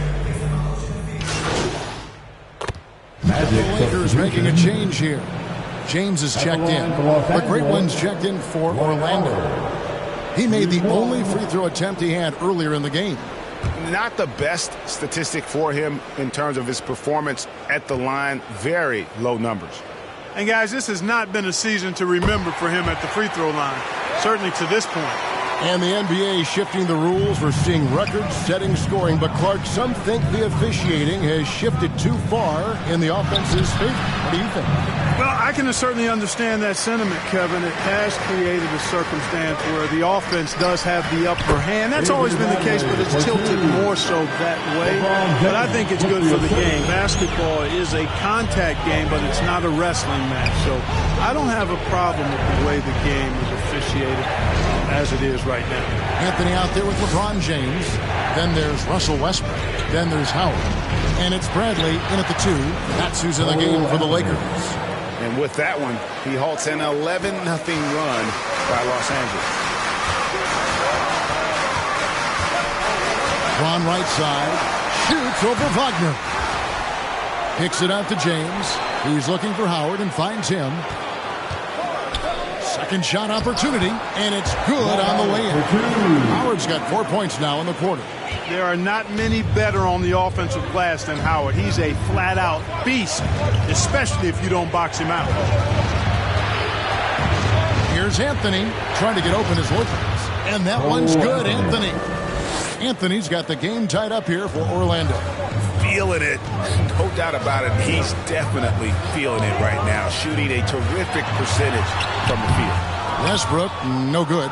The Lakers making a change here. James is checked in. The great one's checked in for Orlando. He made the only free throw attempt he had earlier in the game. Not the best statistic for him in terms of his performance at the line. Very low numbers. And guys, this has not been a season to remember for him at the free throw line. Certainly to this point. And the NBA shifting the rules. We're seeing record-setting scoring. But, Clark, some think the officiating has shifted too far in the offense's favor. What do you think? Well, I can certainly understand that sentiment, Kevin. It has created a circumstance where the offense does have the upper hand. That's always been the case, but it's tilted more so that way. But I think it's good for the game. Basketball is a contact game, but it's not a wrestling match. So I don't have a problem with the way the game is officiated as it is right now. Anthony out there with LeBron James. Then there's Russell Westbrook. Then there's Howard. And it's Bradley in at the 2. That's who's in the game for the Lakers. And with that one, he halts an 11-0 run by Los Angeles. Ron right side. Shoots over Wagner. Kicks it out to James. He's looking for Howard and finds him. Second shot opportunity, and it's good on the way in. Howard's got 4 points now in the quarter. There are not many better on the offensive glass than Howard. He's a flat-out beast, especially if you don't box him out. Here's Anthony trying to get open as Lakers. And that one's good, Anthony. Anthony's got the game tied up here for Orlando. feeling it. No doubt about it. He's definitely feeling it right now, shooting a terrific percentage from the field. Westbrook, no good.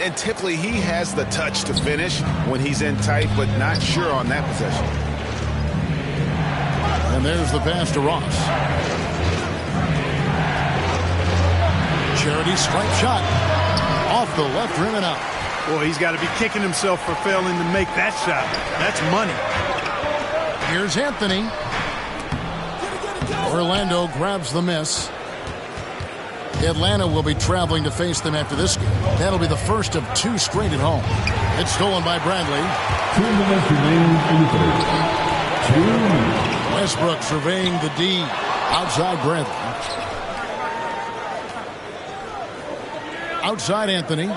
And typically he has the touch to finish when he's in tight, but not sure on that possession. And there's the pass to Ross. Charity stripe shot. Off the left rim and out. Boy, he's got to be kicking himself for failing to make that shot. That's money. Here's Anthony. Orlando grabs the miss. Atlanta will be traveling to face them after this game. That'll be the first of 2 straight at home. It's stolen by Bradley. 2 minutes remaining in the third. 2 minutes. Westbrook surveying the D. Outside Bradley. Outside Anthony.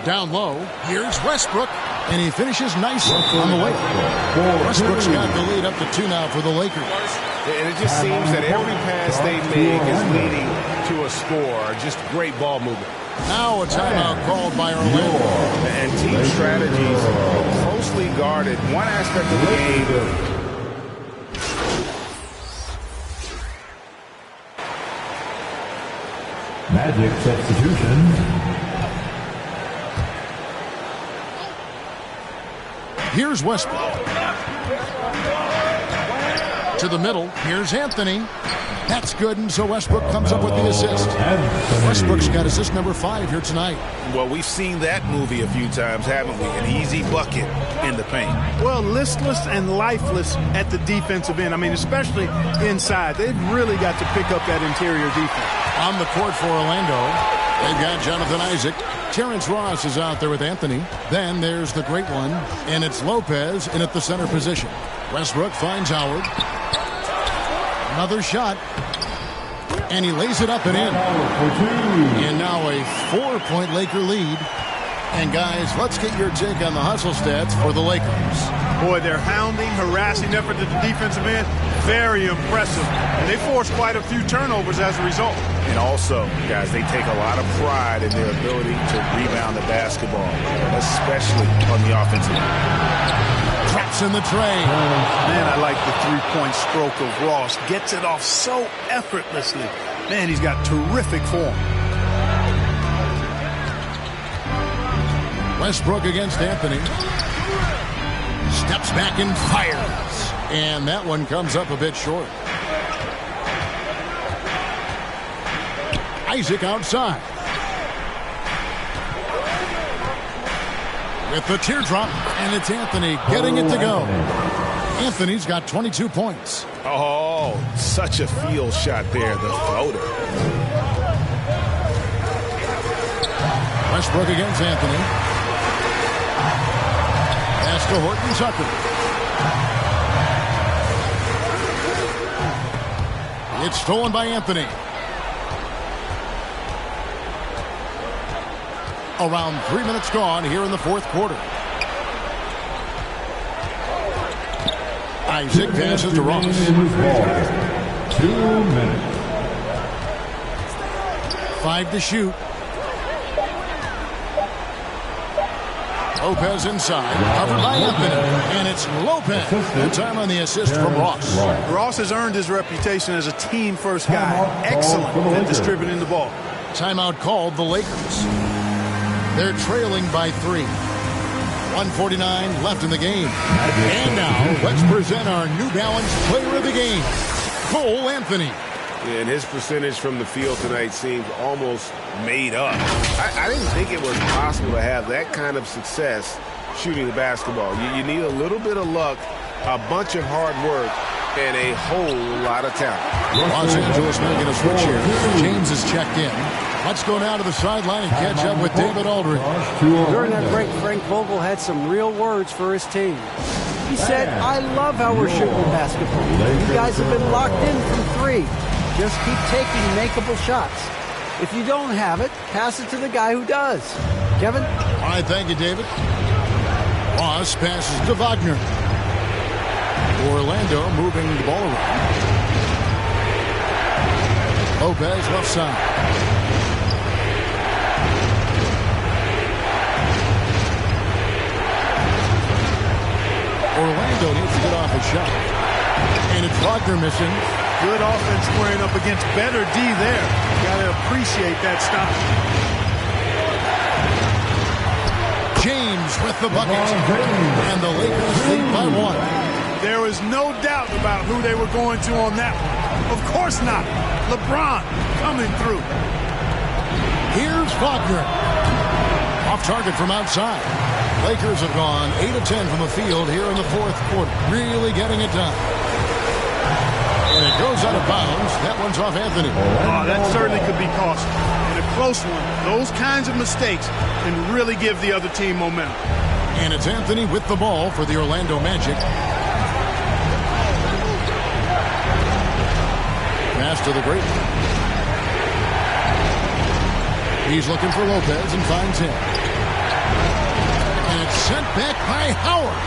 Down low. Here's Westbrook. And he finishes nicely on the way. Westbrook's got the lead up to 2 now for the Lakers. And it just seems that every pass they make is leading to a score. Just great ball movement. Now a timeout called by Orlando. And team strategies closely guarded. One aspect of the game. Magic substitution. Here's Westbrook. To the middle. Here's Anthony. That's good, and so Westbrook comes up with the assist. Westbrook's got assist number 5 here tonight. Well, we've seen that movie a few times, haven't we? An easy bucket in the paint. Well, listless and lifeless at the defensive end. I mean, especially inside. They've really got to pick up that interior defense. On the court for Orlando, they've got Jonathan Isaac. Terrence Ross is out there with Anthony. Then there's the great one, and it's Lopez in at the center position. Westbrook finds Howard. Another shot. And he lays it up and in. And now a 4-point Laker lead. And guys, let's get your take on the hustle stats for the Lakers. Boy, their hounding, harassing effort at the defensive end, very impressive. And they forced quite a few turnovers as a result. And also, guys, they take a lot of pride in their ability to rebound the basketball, especially on the offensive end. Traps in the tray. Man, I like the three-point stroke of Ross. Gets it off so effortlessly. Man, he's got terrific form. Westbrook against Anthony. Steps back and fires. And that one comes up a bit short. Isaac outside. With the teardrop, and it's Anthony getting it to go. Anthony's got 22 points. Oh, such a field shot there, the floater. Westbrook against Anthony. Pass to Horton Tucker. It's stolen by Anthony. Around 3 minutes gone here in the fourth quarter. Isaac passes to Ross. 2 minutes. 5 to shoot. Lopez inside, covered by Anthony, and it's Lopez. Good time on the assist from Ross. Ross has earned his reputation as a team-first guy. Excellent at distributing the ball. Timeout called the Lakers. They're trailing by 3. 1:49 left in the game. And now, let's present our New Balance player of the game, Cole Anthony. Yeah, and his percentage from the field tonight seems almost made up. I didn't think it was possible to have that kind of success shooting the basketball. You need a little bit of luck, a bunch of hard work, and a whole lot of talent. Los Angeles making a switch here. James is checked in. Let's go now to the sideline and catch up with David Aldridge. During that break, Frank Vogel had some real words for his team. He said, I love how we're shooting basketball. You guys have been locked in from 3. Just keep taking makeable shots. If you don't have it, pass it to the guy who does. Kevin? All right, thank you, David. Ross passes to Wagner. Orlando moving the ball around. Lopez left side. Orlando needs get off a shot. And it's Wagner missing. Good offense squaring up against better D there. Got to appreciate that stop. James with the bucket. And the Lakers lead by 1. There was no doubt about who they were going to on that one. Of course not. LeBron coming through. Here's Wagner. Off target from outside. Lakers have gone 8 of 10 from the field here in the fourth quarter. Really getting it done. And it goes out of bounds. That one's off Anthony. Oh, that certainly could be costly. In a close one, those kinds of mistakes can really give the other team momentum. And it's Anthony with the ball for the Orlando Magic. Pass to the great. He's looking for Lopez and finds him. And it's sent back by Howard.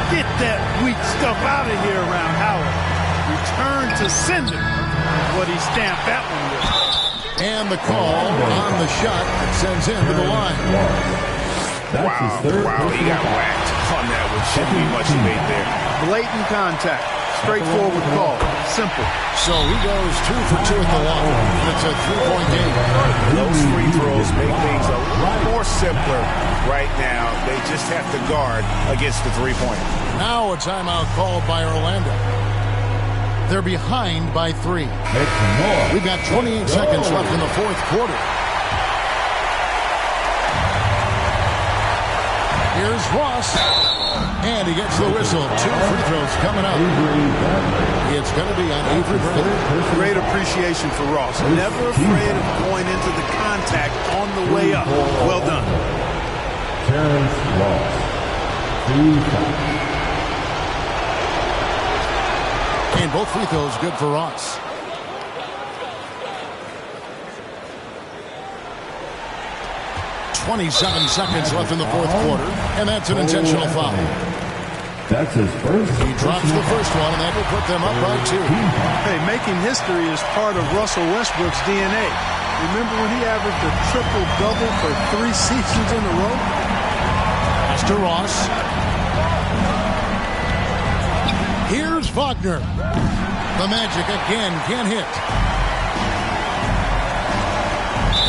Get that weak stuff out of here around Howard. Return to sender. What he stamped that one with. And the call on the shot that sends him to the line. Wow, he got whacked on that one. Shouldn't be much debate there. Blatant contact. Straightforward call. Simple. So he goes 2 for 2 at the line. It's a 3-point game. Those free throws make things a lot more simpler right now. They just have to guard against the three-pointer. Now a timeout called by Orlando. They're behind by 3. We've got 28 seconds left in the fourth quarter. Here's Ross. And he gets the whistle. 2 free throws coming up. It's going to be on Avery Bradley. Great appreciation for Ross. Never afraid of going into the contact on the way up. Well done. Terrence Ross. And both free throws good for Ross. .27 seconds left in the fourth quarter, and that's an intentional foul. That's his first. He drops the first one, and that will put them up by 2. Hey, making history is part of Russell Westbrook's DNA. Remember when he averaged a triple-double for 3 seasons in a row? Pass to Ross. Here's Wagner. The Magic again can't hit.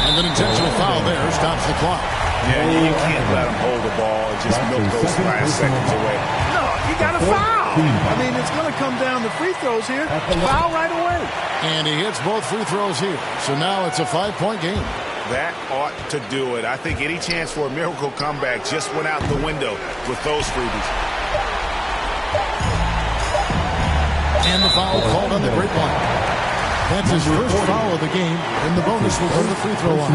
And an intentional foul there stops the clock. Yeah, you can't let him hold the ball and just milk those last seconds away. No, you got to foul. I mean, it's going to come down to free throws here. Foul right away. And he hits both free throws here. So now it's a 5-point game. That ought to do it. I think any chance for a miracle comeback just went out the window with those freebies. And the foul called on the great one. That's his first foul of the game, and the bonus will go to the free throw line.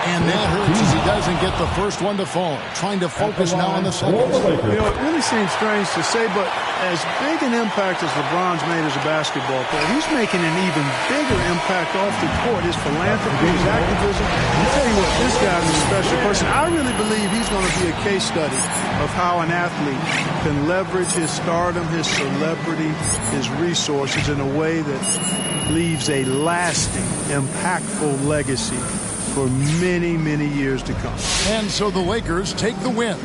And that hurts as he doesn't get the first one to fall. Trying to focus now on the second. You know, it really seems strange to say, but as big an impact as LeBron's made as a basketball player, he's making an even bigger impact off the court. His philanthropy, his activism. I'll tell you what, this guy's a special person. I really believe he's going to be a case study of how an athlete can leverage his stardom, his celebrity, his resources in a way that leaves a lasting, impactful legacy for many, many years to come. And so the Lakers take the win.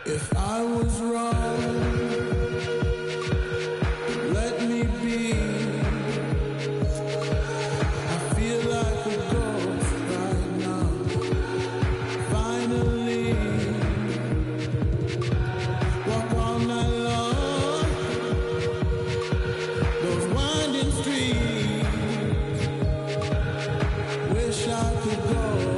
If I was wrong, let me be. I feel like a ghost right now. Finally, walk all night long. Those winding streets. Wish I could go.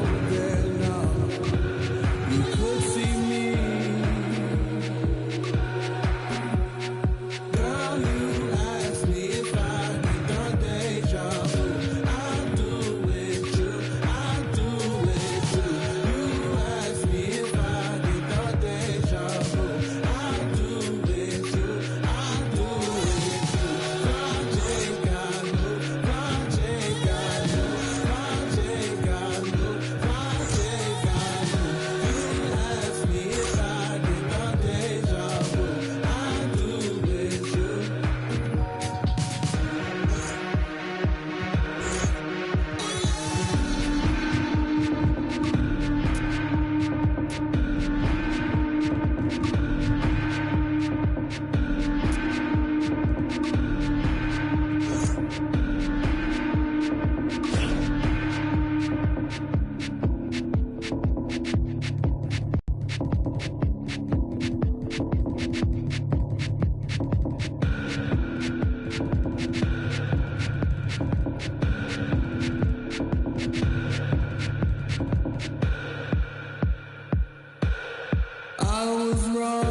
I was wrong.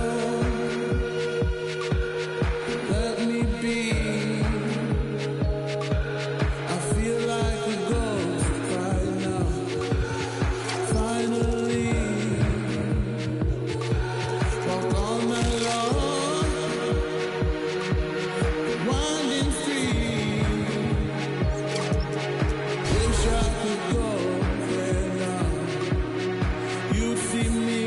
Let me be. I feel like a ghost right now. Finally, walk all night long, winding street. Wish I could go there now. You'd see me.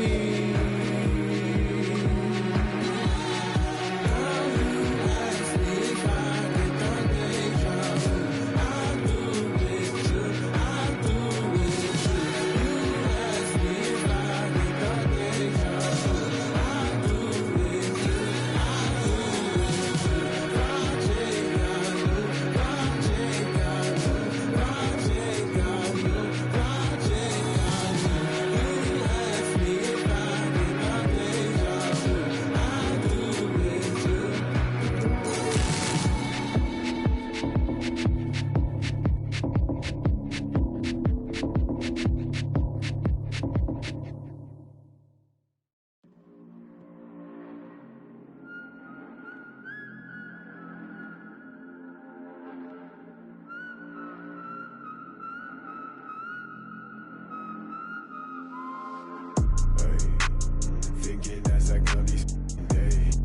Thinking as I count these days.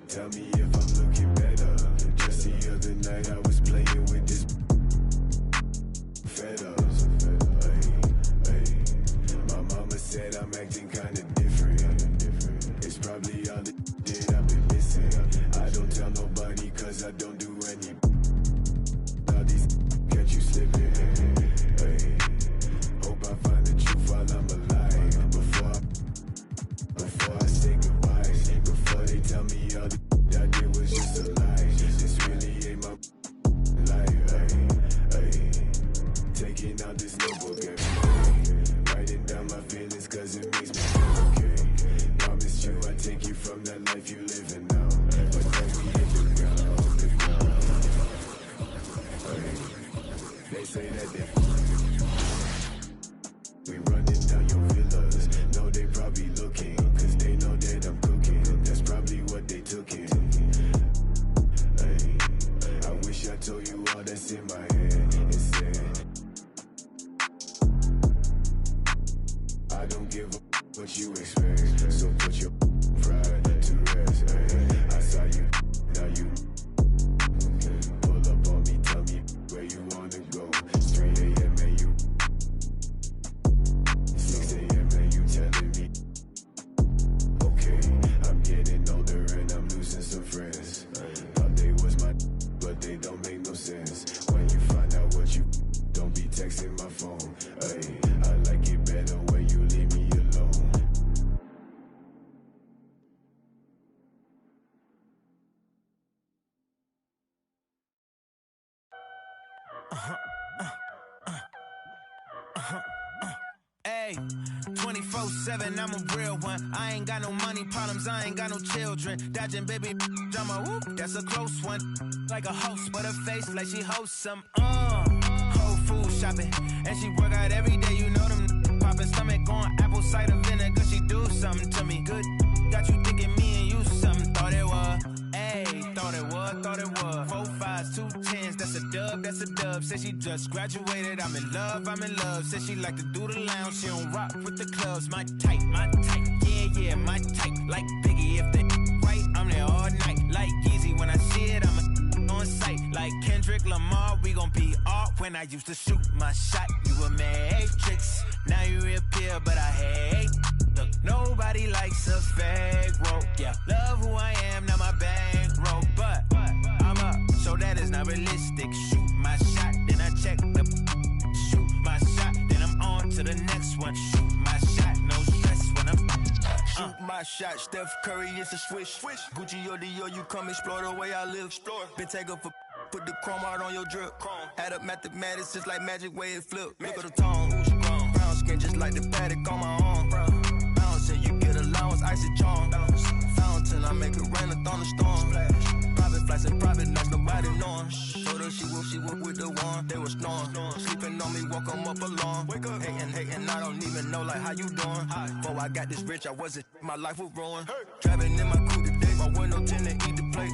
Tell me if I'm looking better. Just the other night I was playing with this fed up. My mama said I'm acting kinda different. It's probably all the that I've been missing. I don't tell nobody cause I don't do any. All these catch you slipping. Hope I find the truth while I'm alive. Before I say goodbye, before they tell me all the I did was just a lie. This really ain't my life. Taking out this notebook every day, writing down my feelings cause it makes me feel okay. Promised you I'd take you from that life you living now, but then we hit the ground. They say that we running down your villas. No, they probably looking, cause they know that I'm cooking. That's probably what they took in. I wish I told you all that's in my head instead. I don't give a what you expect, so put your pride to rest. I saw you, now you pull up on me, tell me where you wanna go. It's 3 a.m. and you 6 a.m. and you telling me okay, I'm getting older and I'm losing some friends. Thought they was my but they don't make no sense. When you find out what you don't be texting my phone. I like it better when you leave me alone. Hey, 24/7, I'm a real one. I ain't got no money problems, I ain't got no children. Dodging baby, I'm a whoop, that's a close one. Like a host, but her face like she hosts some. Whole food shopping, and she work out every day. You know them popping stomach on apple cider vinegar. She do something to me good. Got you thinking me and you something. Thought it was. Ayy, thought it was. 4 5s, 2 10s, that's a dub, that's a dub. Said she just graduated, I'm in love. Said she like to do the lounge, she don't rock with the clubs. My type, yeah, my type. Like Biggie, if they right, I'm there all night. Like Yeezy, when I see it, I'm on sight. Like Kendrick Lamar, we gon' be off. When I used to shoot my shot, you a matrix. Now you reappear, but I hate. Look, nobody likes a fake rope. Yeah, love who I am, not my bankroll. But I'm up, so that is not realistic. Shoot my shot, then I check the. Shoot my shot, then I'm on to the next one. Shoot my shot, no stress when I'm. Shoot my shot, Steph Curry, it's a swish. Gucci or Dior, you come explore the way I live. Explore. Been taken for. Put the chrome out on your drip. Add up mathematics just like magic way it flip. Look at the tone. skin just like the paddock on my arm. Bouncing, you get allowance, icy charm. Found she was with the one, they was snoring. Sleeping on me, woke them up alone. Wake up, hating, I don't even know, like, how you doing? Before I got this rich, I wasn't, my life was ruined. Driving in my coupe today, my window tint to eat the plate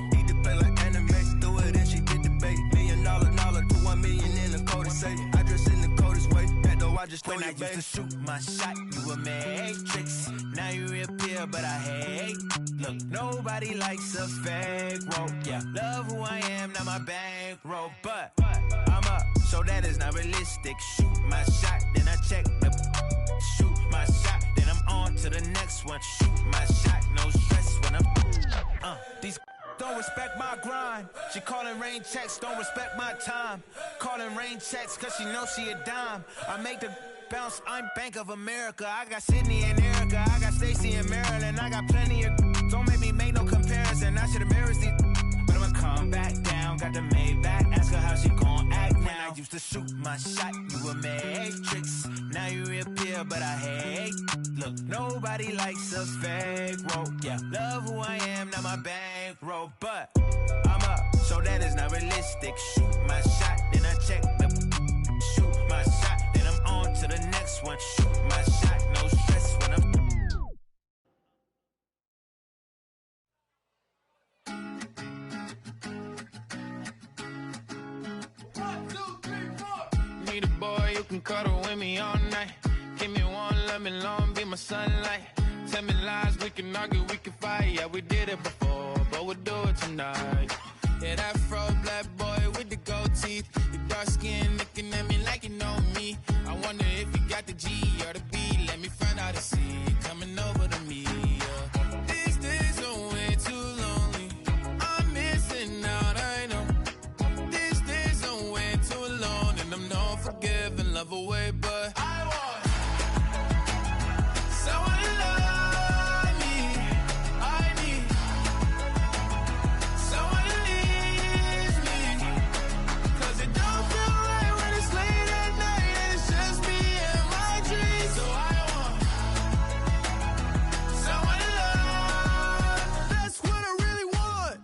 like anime. Threw it and she did the bait. $1 million, to 1 million in the code to say. I dress in the coldest way, that though I just throw you, babe. When I used to shoot my shot, you a matrix. Now you reappear, but I hate. Look, nobody likes a fake rope. Yeah, love who I am, not my bankroll. But I'm up, so that is not realistic. Shoot my shot, then I check the. Shoot my shot, then I'm on to the next one. Shoot my shot, no stress when I'm. These don't respect my grind. She calling rain checks, don't respect my time. Calling rain checks, cause she knows she a dime. I make the bounce, I'm Bank of America. I got Sydney and Erica, I got Stacy and Maryland. I got plenty of. Don't make me make no comparison. I should embarrass these. But I'ma come back down. Got the Maybach, ask her how she gon' act now. When I used to shoot my shot, you a matrix. Now you reappear, but I hate. Look, nobody likes a fake rope. Yeah, love who I am, not my bankroll. But I'm up, so that is not realistic. Shoot my shot, then I check the. Shoot my shot, then I'm on to the next one. Shoot my shot, no stress when I'm. Need a boy who can cuddle with me all night. Give me one, let me long, be my sunlight. Tell me lies, we can argue, we can fight. Yeah, we did it before, but we'll do it tonight. Yeah, that fro black boy with the gold teeth. Your dark skin looking at me like you know me. I wonder if you got the G or the B. Let me find out and see you coming over to me. Yeah. These days are way too lonely. I'm missing out, I know. These days are way too alone, and I'm not forgiving, love away, but I want someone to love me. I need someone to leave me, 'cause it don't feel right when it's late at night and it's just me and my dreams. So I want someone to love. That's what I really want.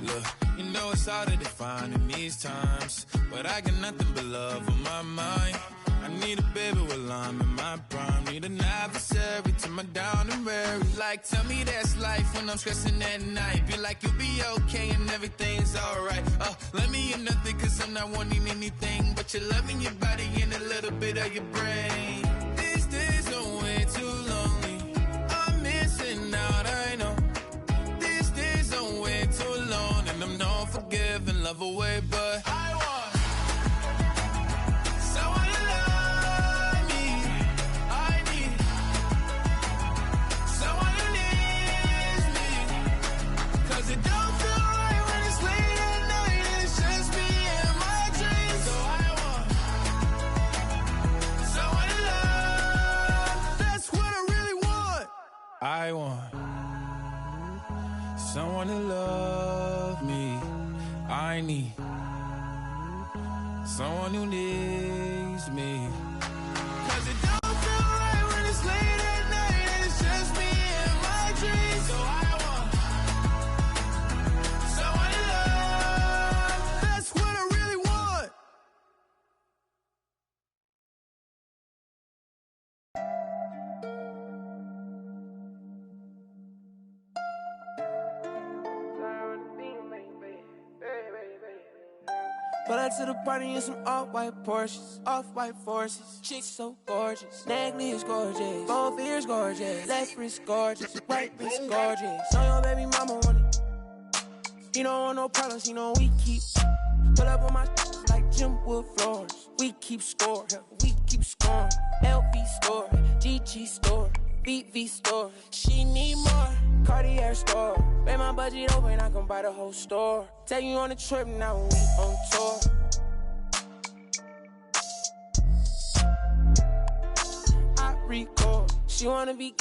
Look, you know it's hard to define in these times, but I got nothing but love on my mind. I need a baby while I'm in my prime. Need an adversary to my down and weary. Like, tell me that's life when I'm stressing at night. Be like, you'll be okay and everything's alright. Let me in nothing, 'cause I'm not wanting anything but your love in your body and a little bit of your brain. These days are way too lonely. I'm missing out, I know. These days are way too alone, and I'm not forgiving, love away, but I want someone to love me. I need someone who needs me, 'cause it don't feel right when it's late at night and it's just me and my dreams. So I want someone to love. That's what I really want. I want someone to love me. I need someone who needs me, 'cause it don't feel right when it's late at night and it's just me and my dreams. So I want someone to love. That's what I really want. Pull up to the party in some off-white Porsches, off-white forces. Chicks so gorgeous, necklace gorgeous, both ears gorgeous, left wrist gorgeous, right wrist gorgeous. So your baby mama want it. He don't want no problems, he know we keep. Pull up on my like Jim Wood floors. We keep score, we keep scoring. LV store, GG store, BV store. She need more, Cartier store. Pay my budget open, I can buy the whole store. Take you on a trip now when we on tour. I record. She wanna be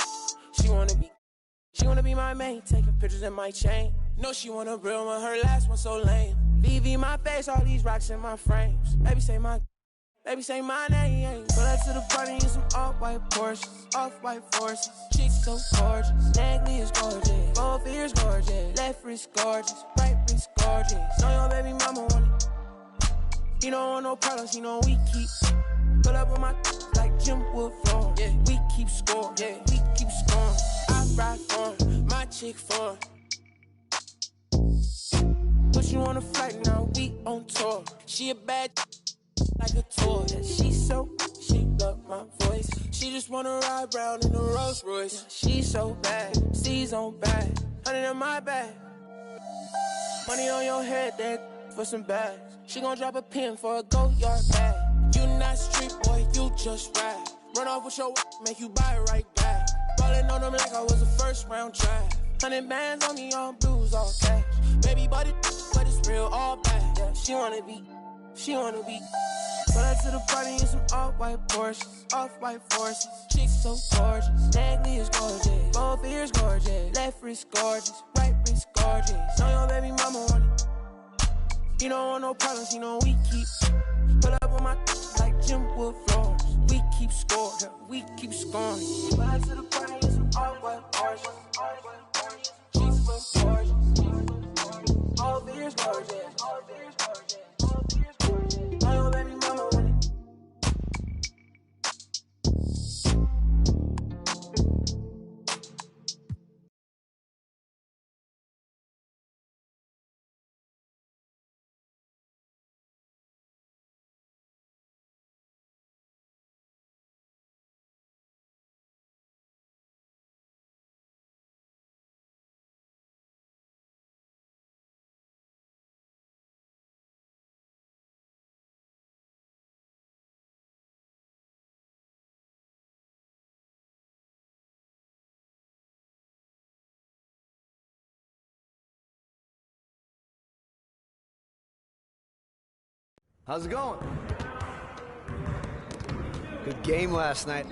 my main. Taking pictures in my chain. No, she want a real one, her last one so lame. VV my face, all these rocks in my frames. Baby say my name. Pull up to the party in some off-white Porsches, off-white forces. Chicks so gorgeous, necklace gorgeous, both Both ears gorgeous, left wrist gorgeous, right wrist gorgeous. Know your baby mama want it. He don't want no problems, he know we keep. Pull up on my like Jim Wood floor. Yeah, we keep scoring. Yeah, we keep scoring. I ride for him, my chick for him. Put you on a flight now, we on tour. She a bad like a toy. Yeah, she love my voice. She just wanna ride round in a Rolls Royce. Yeah, she so bad, C's on bag, 100 in my bag. Money on your head, that for some bags. She gon' drop a pin for a go-yard bag. You not street boy, you just ride. Run off with your make you buy it right back. Ballin' on them like I was a first round draft. 100 bands on me, all blues, all cash. Baby, but it's real, all bad. Yeah, she wanna be. Pull up to the party in some all-white Porsches, off-white forces. Chicks so gorgeous, neckly is gorgeous. Both ears gorgeous, left wrist gorgeous, right wrist gorgeous. Know your baby mama want it. He don't want no problems, he know we keep. Pull up on my like Jim Wood floors. We keep scoring, we keep scoring. Pull up to the party in some all-white Porsches, chicks so gorgeous. Both ears gorgeous, know your baby mama want it. How's it going? Good game last night.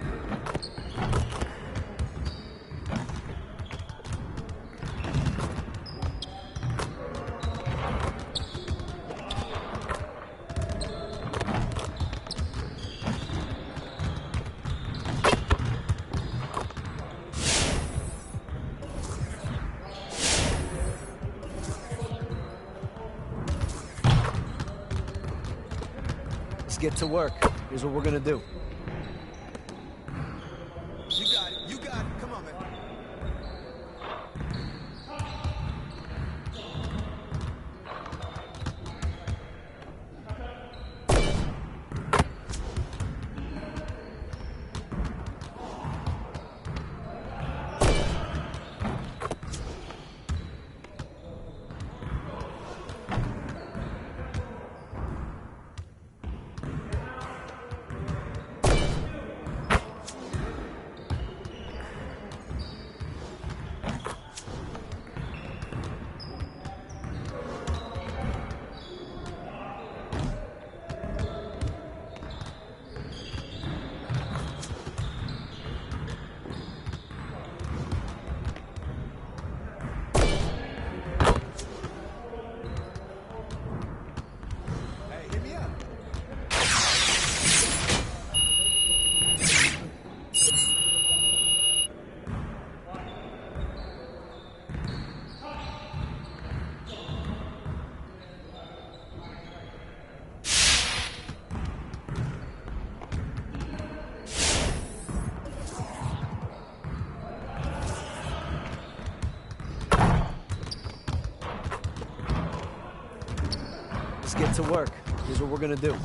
Let's get to work. Here's what we're gonna do. You got it. You got it. Come on, man. Let's get to work. Here's what we're gonna do.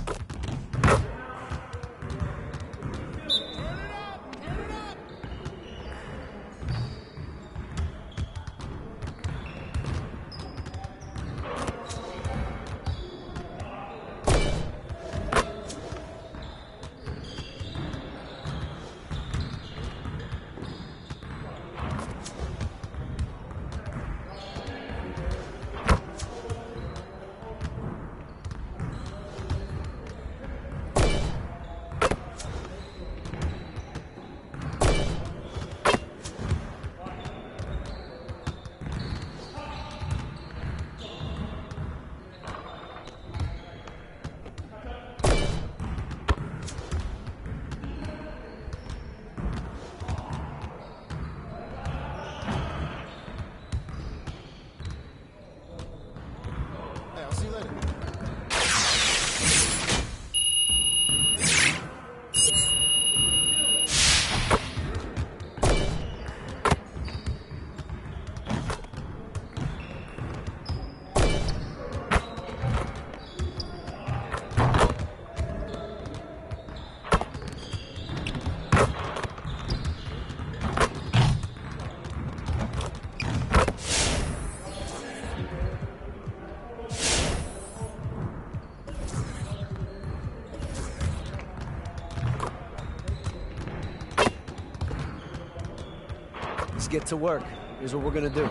get to work. Here's what we're gonna do.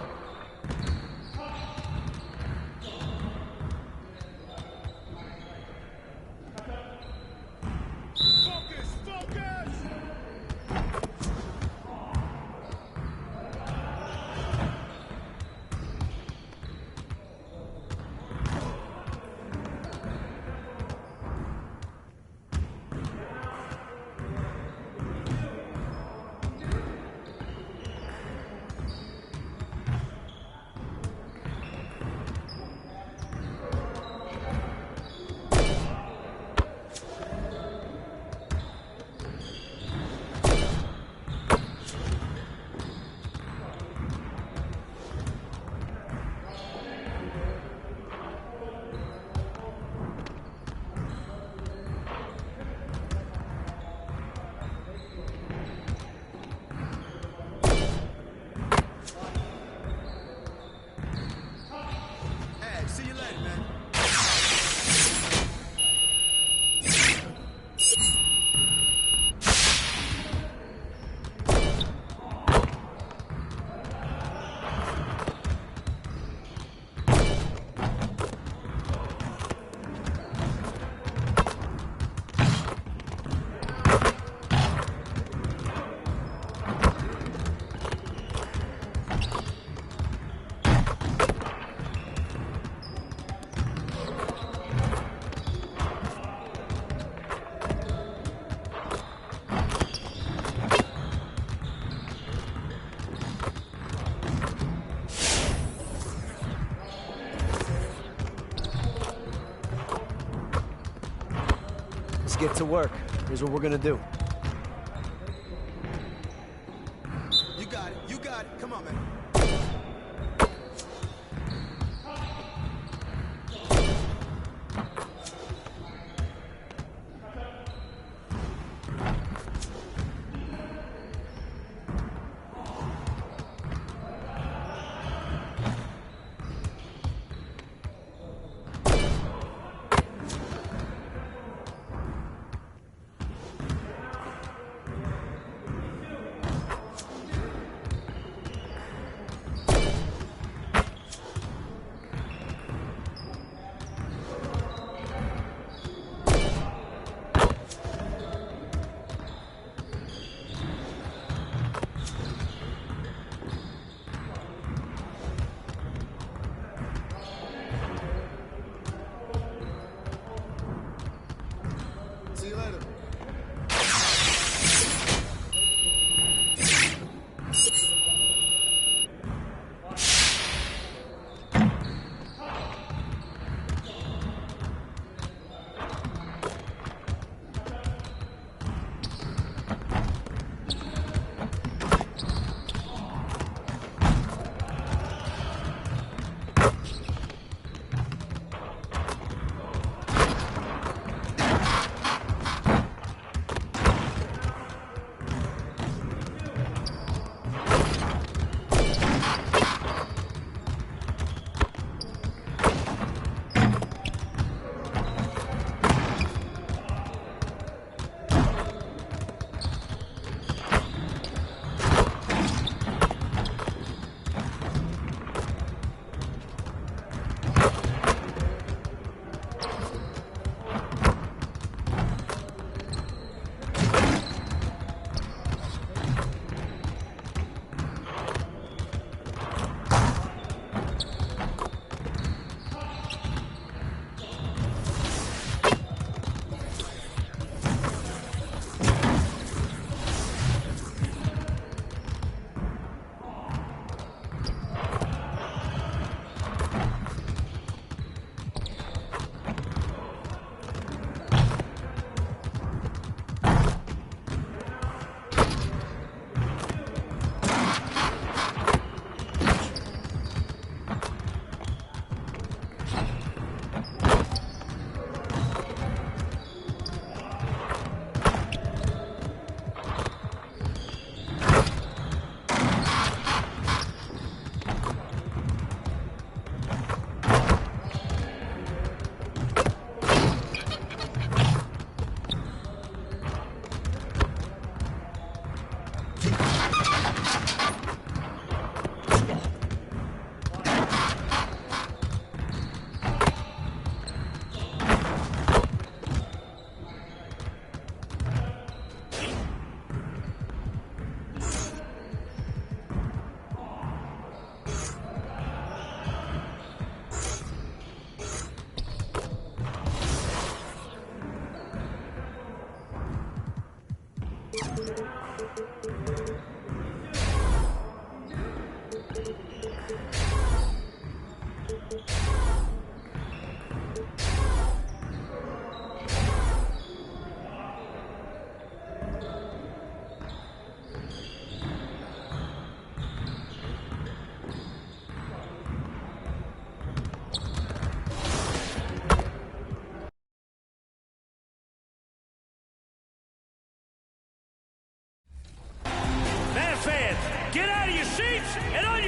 Get to work. Here's what we're gonna do. You got it. You got it. Come on, man.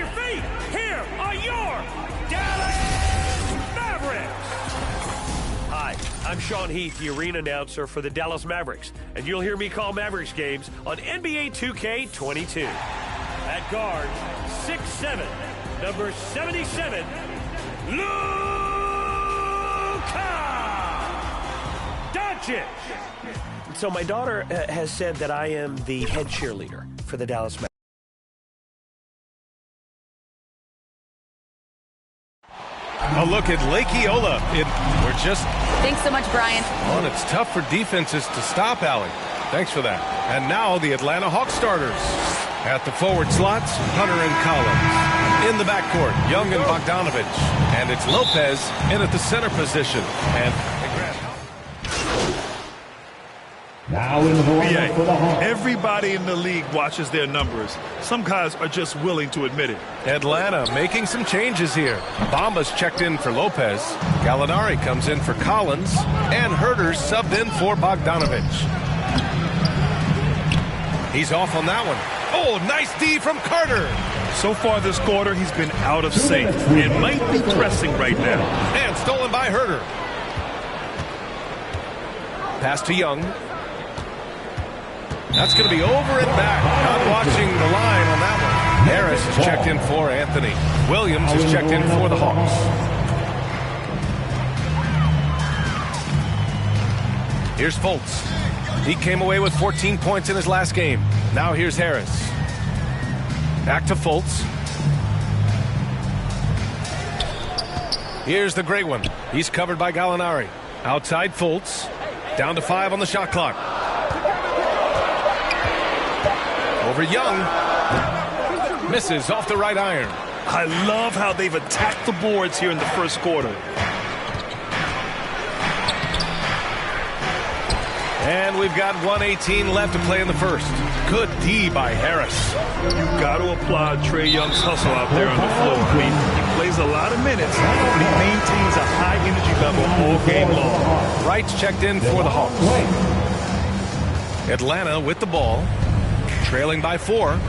your feet. Here are your Dallas Mavericks. Hi, I'm Sean Heath, the arena announcer for the Dallas Mavericks, and you'll hear me call Mavericks games on NBA 2K22. At guard, 6'7", number 77, Luka Doncic. So my daughter has said that I am the head cheerleader for the Dallas Mavericks. A look at Lake Eola. We're just... Thanks so much, Brian. Well, it's tough for defenses to stop, Allie. Thanks for that. And now the Atlanta Hawks starters. At the forward slots, Hunter and Collins. In the backcourt, Young and Bogdanovich. And it's Lopez in at the center position. And now in the lineup for the Hawks. Everybody in the league watches their numbers. Some guys are just willing to admit it. Atlanta making some changes here. Bamba's checked in for Lopez. Gallinari comes in for Collins. And Herter's subbed in for Bogdanovich. He's off on that one. Oh, nice D from Carter. So far this quarter, he's been out of sync and might be pressing right now. And stolen by Herter. Pass to Young. That's going to be over and back. Not watching the line on that one. Harris is checked in for Anthony. Williams is checked in for the Hawks. Here's Fultz. He came away with 14 points in his last game. Now here's Harris. Back to Fultz. Here's the great one. He's covered by Gallinari. Outside Fultz. Down to 5 on the shot clock. Over Young. Misses off the right iron. I love how they've attacked the boards here in the first quarter. And we've got 1:18 left to play in the first. Good D by Harris. You've got to applaud Trae Young's hustle out there on the floor. I mean, he plays a lot of minutes, but he maintains a high energy level all game long. Wright's checked in for the Hawks. Atlanta with the ball, trailing by 4.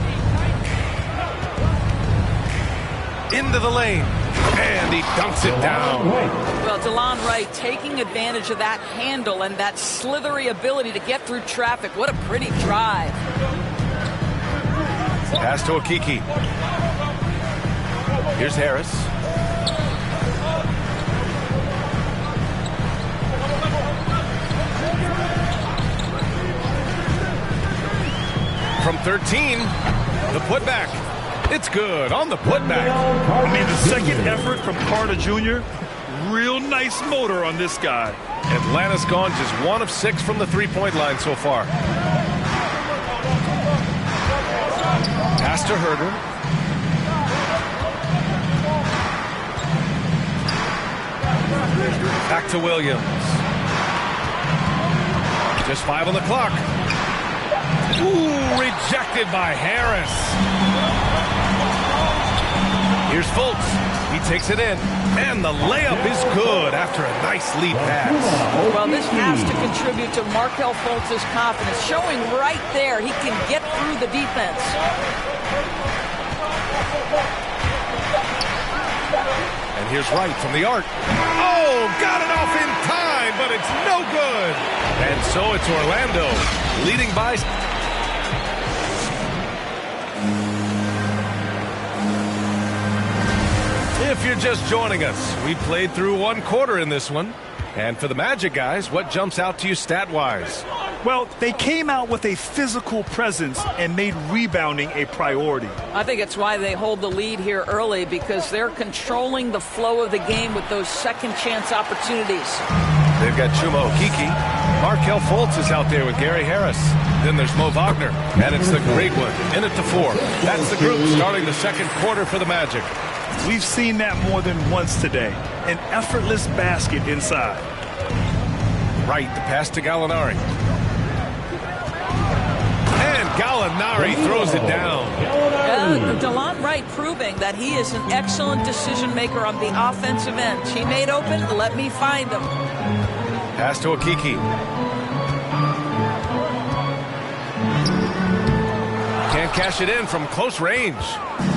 Into the lane, and he dunks it down. Well, DeLon Wright taking advantage of that handle and that slithery ability to get through traffic. What a pretty drive. Pass to Okiki. Here's Harris. From 13, the putback. It's good on the putback. I mean, the second effort from Carter Jr., real nice motor on this guy. Atlanta's gone just 1 of 6 from the three-point line so far. Pass to Herter. Back to Williams. Just 5 on the clock. Ooh, rejected by Harris. Here's Fultz. He takes it in, and the layup is good after a nice lead pass. Well, this has to contribute to Markelle Fultz's confidence, showing right there he can get through the defense. And here's Wright from the arc. Oh, got it off in time, but it's no good. And so it's Orlando leading by... If you're just joining us, we played through 1 quarter in this one. And for the Magic guys, what jumps out to you stat-wise? Well, they came out with a physical presence and made rebounding a priority. I think it's why they hold the lead here early, because they're controlling the flow of the game with those second chance opportunities. They've got Chuma Okiki. Markelle Fultz is out there with Gary Harris. Then there's Mo Wagner, and it's the great one in at the 4. That's the group starting the second quarter for the Magic. We've seen that more than once today. An effortless basket inside. Wright, the pass to Gallinari. And Gallinari throws it down. DeLon Wright proving that he is an excellent decision maker on the offensive end. He made open, let me find him. Pass to Okiki. Can't cash it in from close range.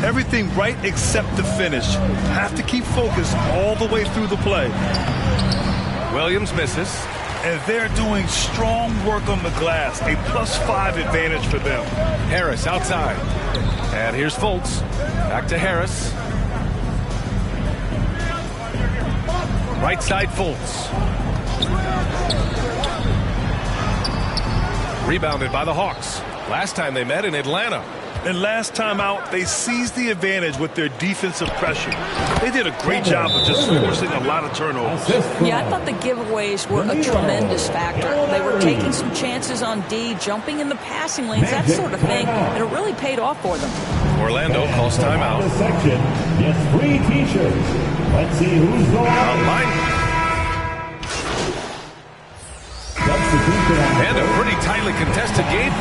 Everything right except the finish. Have to keep focused all the way through the play. Williams misses. And they're doing strong work on the glass. A +5 advantage for them. Harris outside. And here's Fultz. Back to Harris. Right side Fultz. Rebounded by the Hawks. Last time they met in Atlanta. And last time out, they seized the advantage with their defensive pressure. They did a great job of just forcing a lot of turnovers. Yeah, I thought the giveaways were a tremendous factor. They were taking some chances on D, jumping in the passing lanes, that sort of thing, and it really paid off for them. Orlando calls timeout. The section gets 3 T-shirts. Let's see who's going online. And a pretty tightly contested game.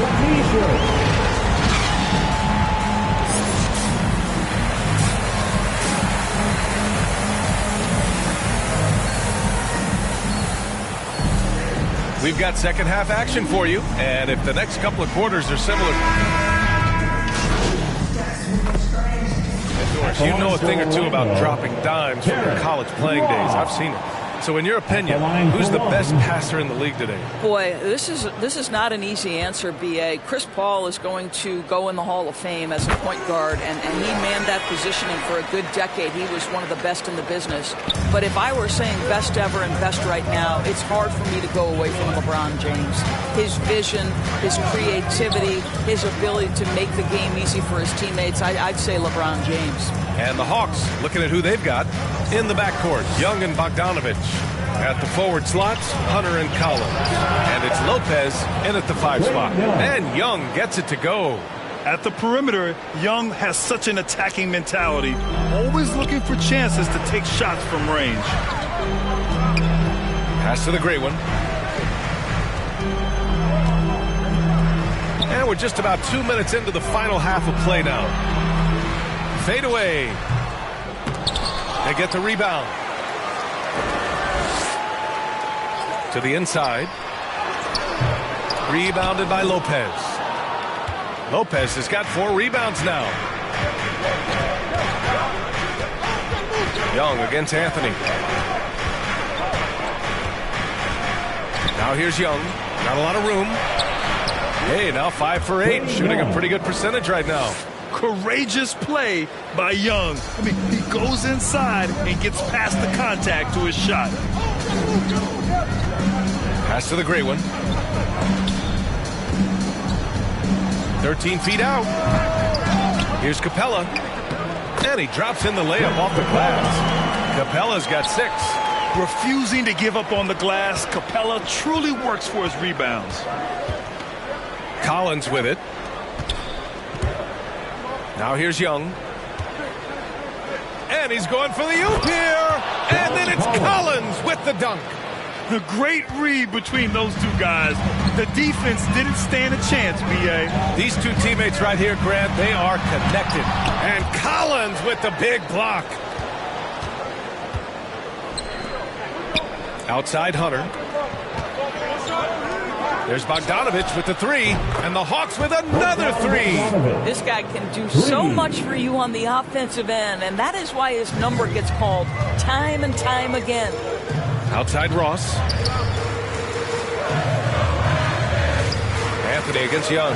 We've got second half action for you, and if the next couple of quarters are similar, you know a thing or two about dropping dimes from your college playing days. I've seen it. So in your opinion, who's the best passer in the league today? Boy, this is not an easy answer, B.A. Chris Paul is going to go in the Hall of Fame as a point guard, and he manned that position, and for a good decade, he was one of the best in the business. But if I were saying best ever and best right now, it's hard for me to go away from LeBron James. His vision, his creativity, his ability to make the game easy for his teammates, I'd say LeBron James. And the Hawks, looking at who they've got in the backcourt, Young and Bogdanovich. At the forward slots, Hunter and Collins. And it's Lopez in at the 5 spot. And Young gets it to go. At the perimeter, Young has such an attacking mentality, always looking for chances to take shots from range. Pass to the great one. And we're just about 2 minutes into the final half of play now. Fade away. They get the rebound. To the inside. Rebounded by Lopez. Lopez has got 4 rebounds now. Young against Anthony. Now here's Young. Not a lot of room. Hey, now 5 for 8. Shooting a pretty good percentage right now. Courageous play by Young. I mean, he goes inside and gets past the contact to his shot. Pass to the great one. 13 feet out. Here's Capella. And he drops in the layup off the glass. Capella's got 6. Refusing to give up on the glass, Capella truly works for his rebounds. Collins with it. Now here's Young. And he's going for the oop here. And then it's Collins with the dunk. The great read between those two guys. The defense didn't stand a chance, B.A. These two teammates right here, Grant, they are connected. And Collins with the big block. Outside Hunter. There's Bogdanovich with the 3, and the Hawks with another 3. This guy can do so much for you on the offensive end, and that is why his number gets called time and time again. Outside Ross. Anthony against Young.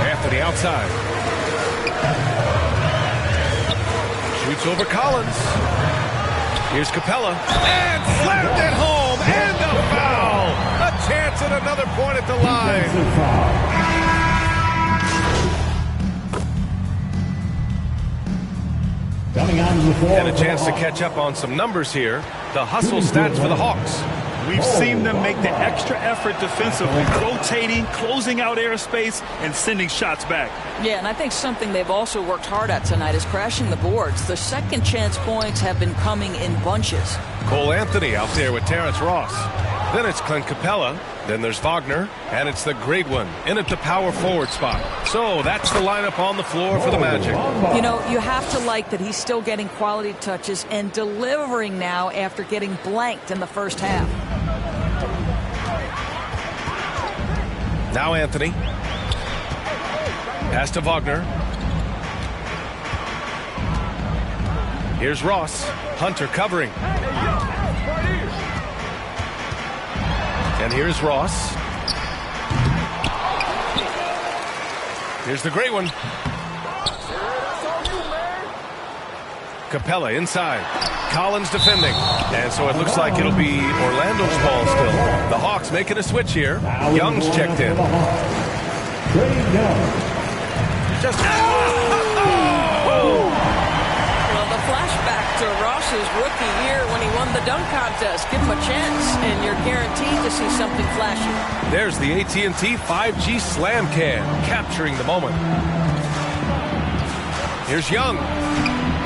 Anthony outside. Shoots over Collins. Here's Capella. And slammed it home. And a foul. A chance at another point at the line. And a chance to catch up on some numbers here. The hustle stats for the Hawks. We've seen them make the extra effort defensively, rotating, closing out airspace, and sending shots back. Yeah, and I think something they've also worked hard at tonight is crashing the boards. The second chance points have been coming in bunches. Cole Anthony out there with Terrence Ross. Then it's Clint Capella. Then there's Wagner. And it's the great one in at the power forward spot. So that's the lineup on the floor for the Magic. You know, you have to like that he's still getting quality touches and delivering now after getting blanked in the first half. Now Anthony. Pass to Wagner. Here's Ross. Hunter covering. And here's Ross. Here's the great one. Capella inside. Collins defending. And so it looks like it'll be Orlando's ball still. The Hawks making a switch here. Young's checked in. Just Well, the flashback to Ross's rookie year when he won the dunk contest. Give him a chance, and you're guaranteed to see something flashy. There's the AT&T 5G Slam Cam, capturing the moment. Here's Young.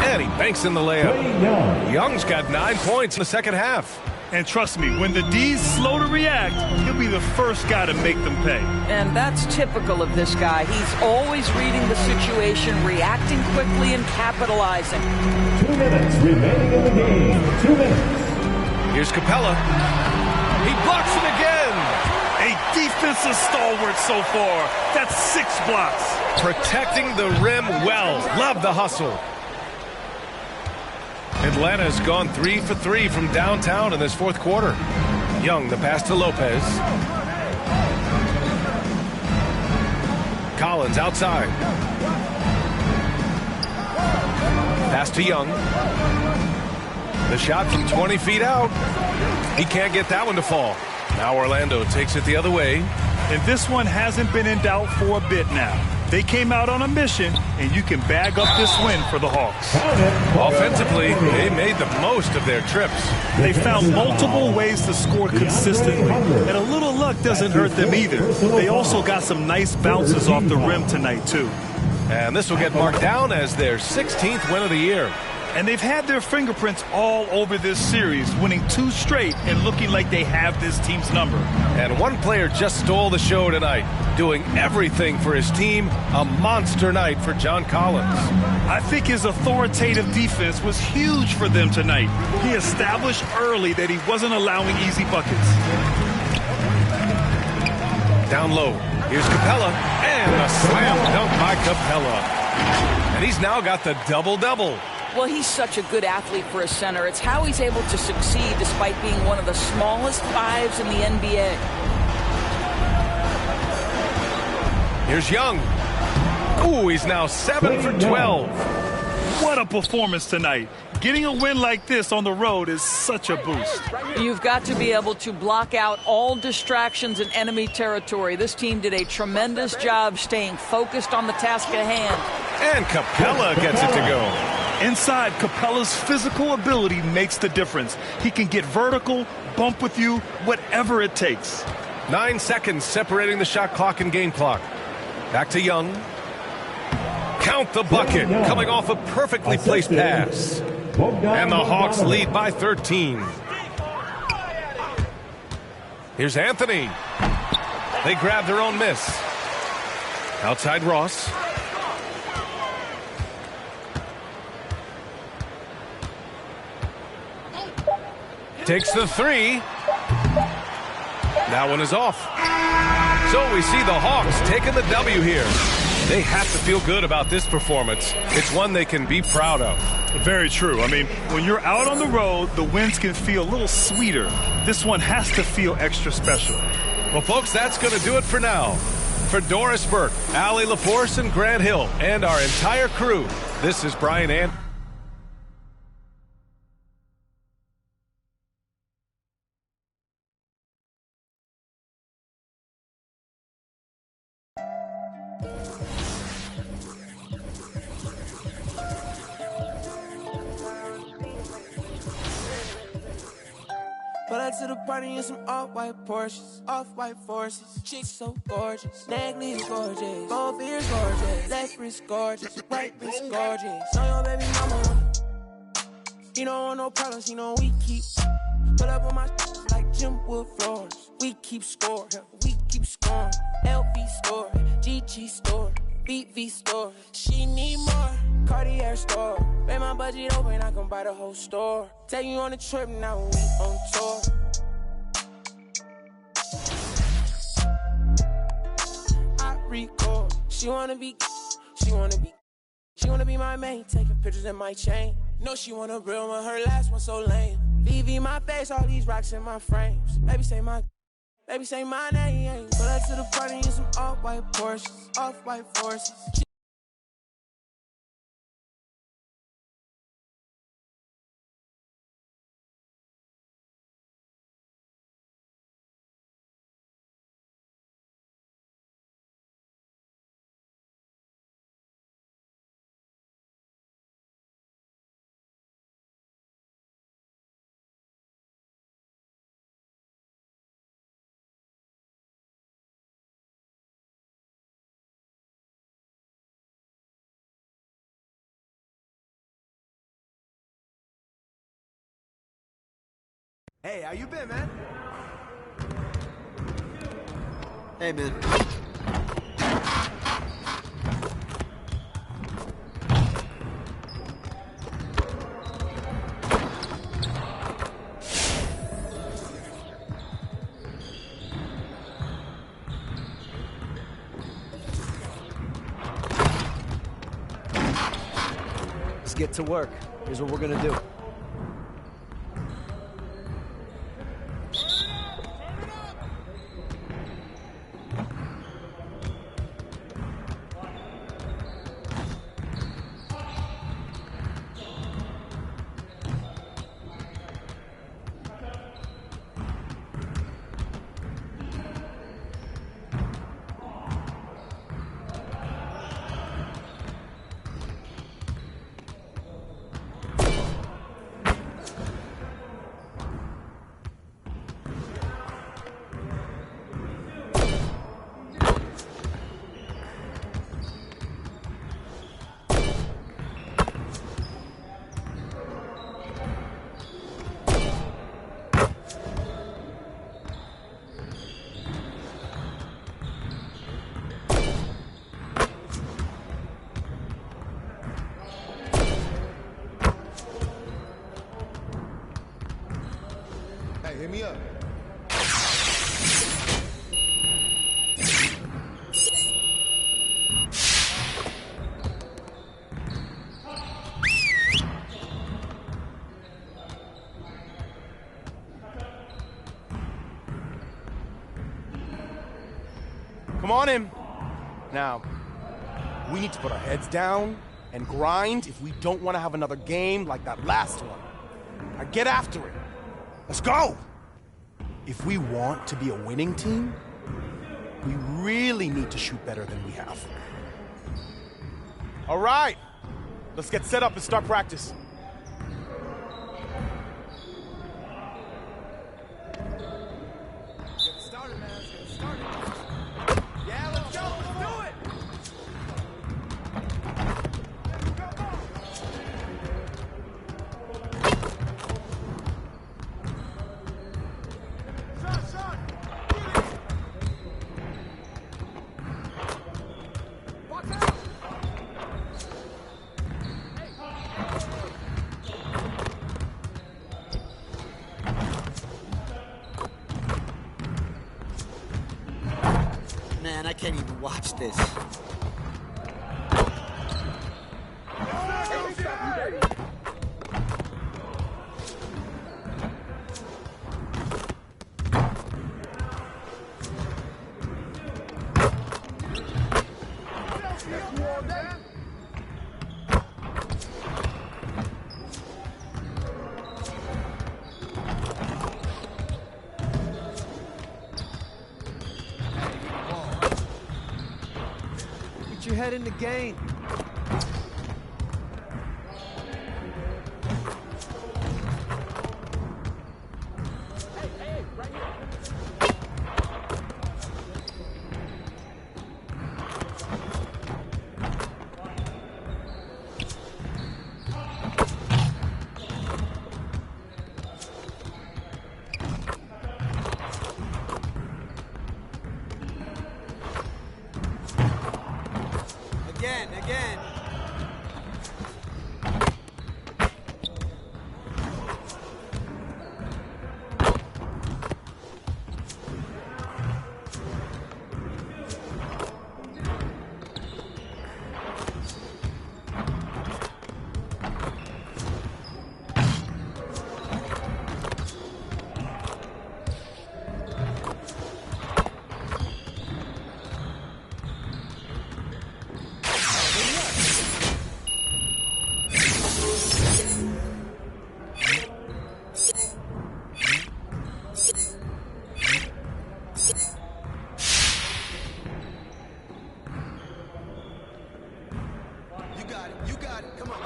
And he banks in the layup. Young's got 9 points in the second half. And trust me, when the D's slow to react, he'll be the first guy to make them pay. And that's typical of this guy. He's always reading the situation, reacting quickly, and capitalizing. 2 minutes remaining in the game. 2 minutes. Here's Capella. He blocks it again. A defensive stalwart so far. That's 6 blocks. Protecting the rim well. Love the hustle. Atlanta's gone 3 for 3 from downtown in this fourth quarter. Young, the pass to Lopez. Collins outside. Pass to Young. The shot from 20 feet out. He can't get that one to fall. Now Orlando takes it the other way. And this one hasn't been in doubt for a bit now. They came out on a mission, and you can bag up this win for the Hawks. Offensively, they made the most of their trips. They found multiple ways to score consistently, and a little luck doesn't hurt them either. They also got some nice bounces off the rim tonight, too. And this will get marked down as their 16th win of the year. And they've had their fingerprints all over this series, winning 2 straight and looking like they have this team's number. And one player just stole the show tonight, doing everything for his team. A monster night for John Collins. I think his authoritative defense was huge for them tonight. He established early that he wasn't allowing easy buckets. Down low. Here's Capella. And a slam dunk by Capella. And he's now got the double-double. Well, he's such a good athlete for a center. It's how he's able to succeed despite being one of the smallest 5s in the NBA. Here's Young. Ooh, he's now 7 for 12. What a performance tonight. Getting a win like this on the road is such a boost. You've got to be able to block out all distractions in enemy territory. This team did a tremendous job staying focused on the task at hand. And Capella gets it to go. Inside, Capella's physical ability makes the difference. He can get vertical, bump with you, whatever it takes. 9 seconds separating the shot clock and game clock. Back to Young. Count the bucket, coming off a perfectly placed pass. And the Hawks lead by 13. Here's Anthony. They grab their own miss. Outside Ross. Takes the 3. That one is off. So we see the Hawks taking the W here. They have to feel good about this performance. It's one they can be proud of. Very true. I mean, when you're out on the road, the wins can feel a little sweeter. This one has to feel extra special. Well, folks, that's going to do it for now. For Doris Burke, Allie LaForce, and Grant Hill, and our entire crew, this is Brian Anderson. Pull up to the party in some off-white Porsches, off-white forces. Chicks so gorgeous, necklace gorgeous, both ears gorgeous, left wrist gorgeous, right wrist gorgeous. Know your baby mama, he don't want no problems, he know we keep. Pull up on my like Jim Wood floors. We keep score, we keep scoring. LV store, GG store, BV store. She need more, Cartier store. Make my budget open, I can buy the whole store. Take you on a trip, now we on tour. record. She wanna be my main, taking pictures in my chain. No, she want a real one, her last one so lame. VV my face, all these rocks in my frames. Baby say my name. Pull up to the party in some off-white Porsches, off-white forces. Hey, how you been, man? Hey, man. Let's get to work. Here's what we're gonna do. Hit me up. Come on in. Now, we need to put our heads down and grind if we don't want to have another game like that last one. Now get after it. Let's go! If we want to be a winning team, we really need to shoot better than we have. All right, let's get set up and start practice. Get started, man. Let's get started. Yeah, let's go. Let's do it. Man, I can't even watch this. Get your head in the game. Again. got it. You got it. Come on.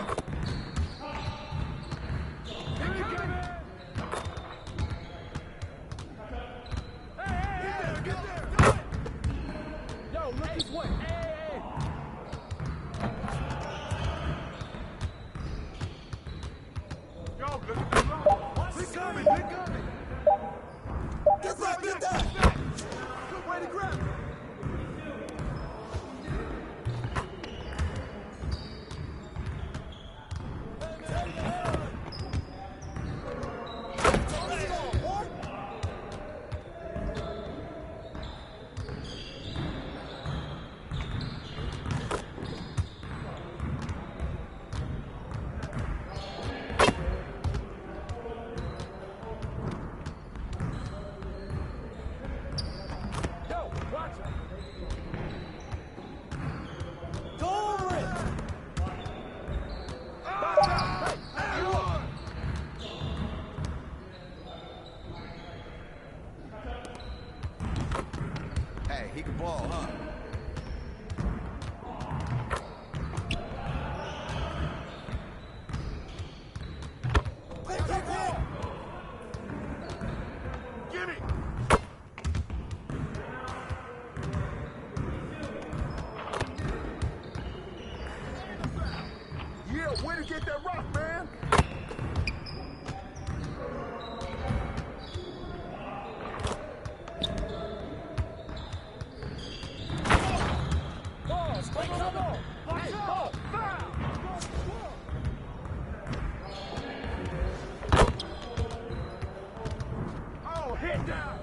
Yo, look this way. Hey. Yo, look at this line. Big coming. Get that. Good way to grab it. Hey, he can ball, huh? Gimme. Yeah, way to get that rock, man. Oh, hit down.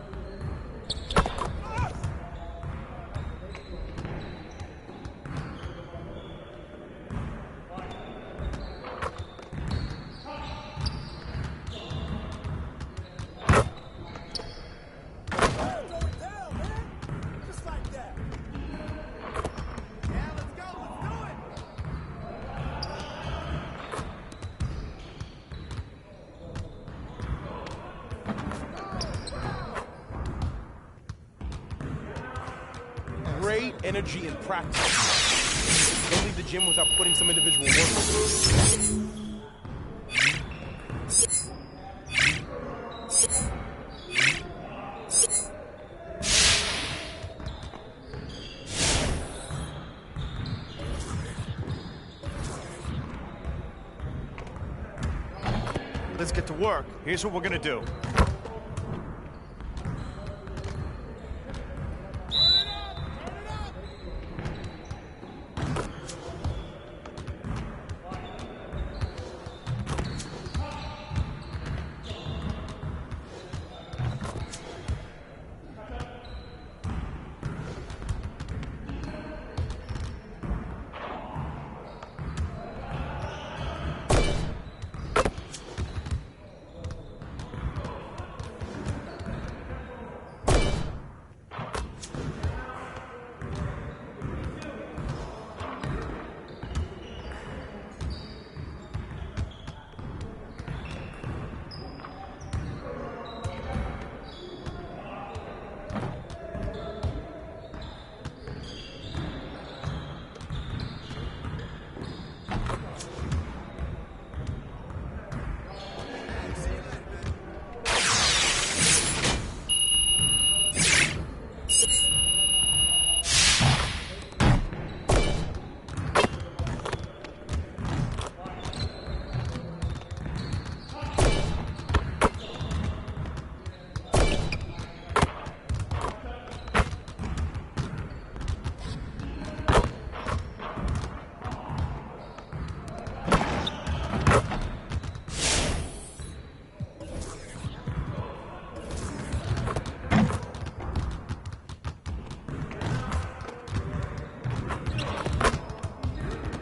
Great energy in practice. Don't leave the gym without putting some individual work. Let's get to work. Here's what we're gonna do.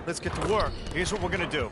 Let's get to work. Here's what we're gonna do.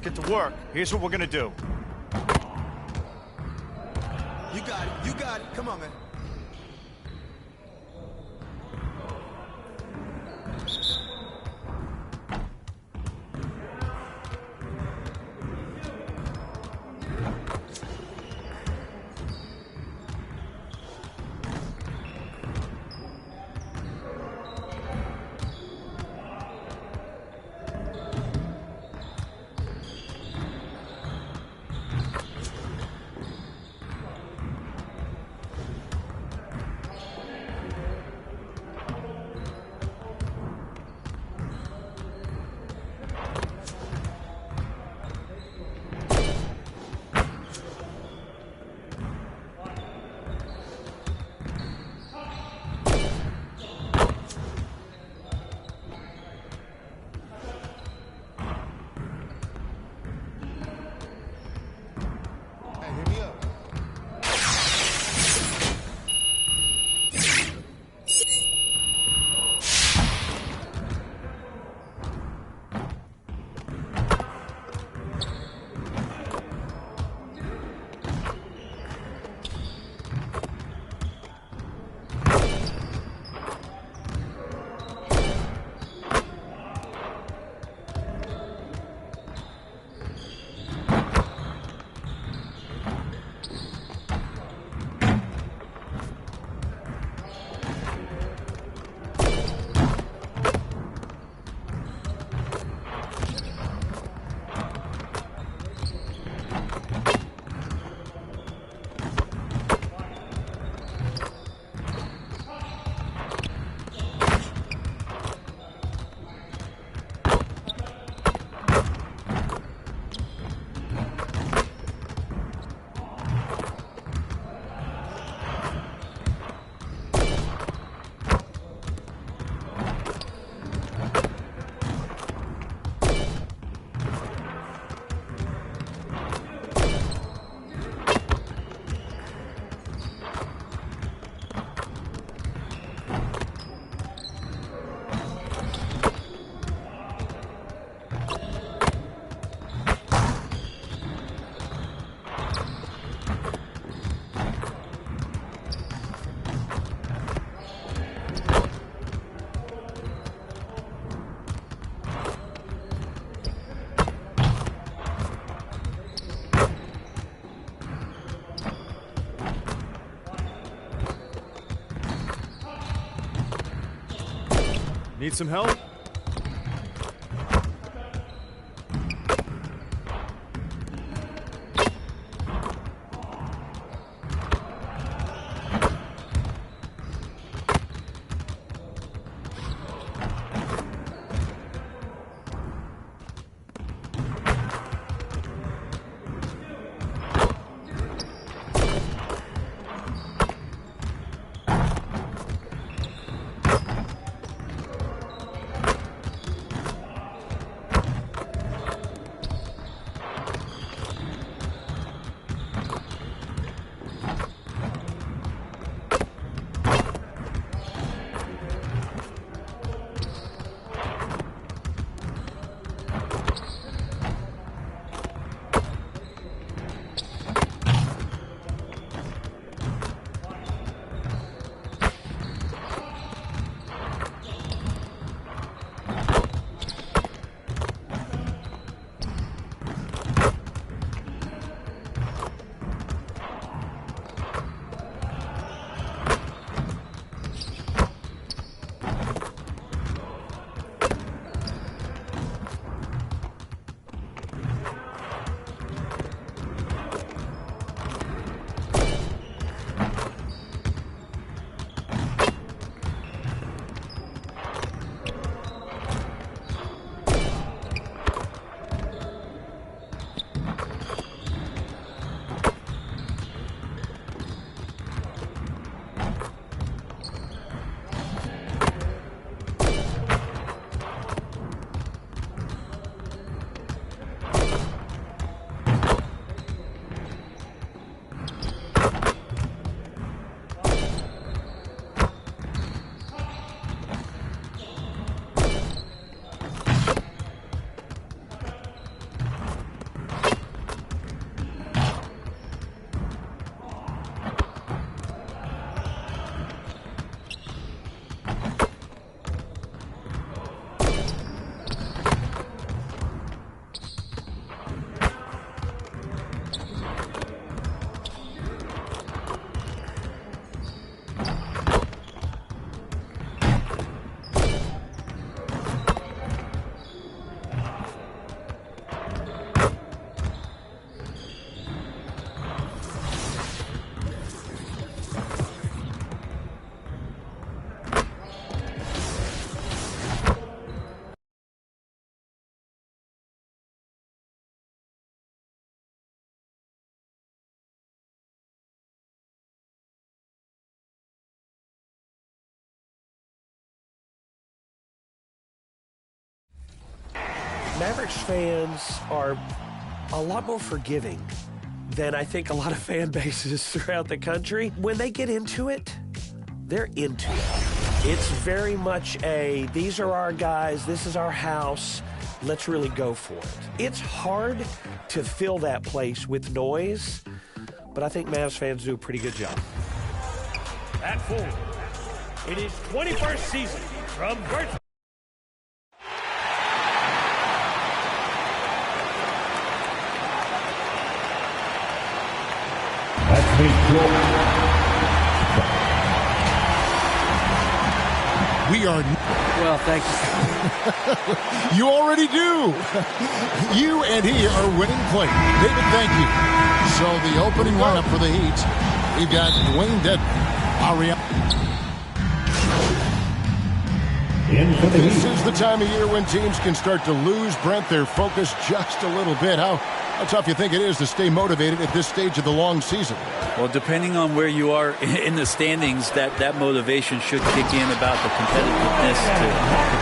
Let's get to work. Here's what we're going to do. You got it. You got it. Come on, man. Need some help? Mavericks fans are a lot more forgiving than I think a lot of fan bases throughout the country. When they get into it, they're into it. It's very much these are our guys, this is our house, let's really go for it. It's hard to fill that place with noise, but I think Mavs fans do a pretty good job. At 4, in his 21st season from birth. We are... Well, thank you. You already do. You and he are winning play. David, thank you. So the opening lineup for the Heat, we've got Dwayne Dedmon, This is the time of year when teams can start to lose, Brent, their focus just a little bit. How tough you think it is to stay motivated at this stage of the long season? Well, depending on where you are in the standings, that motivation should kick in about the competitiveness to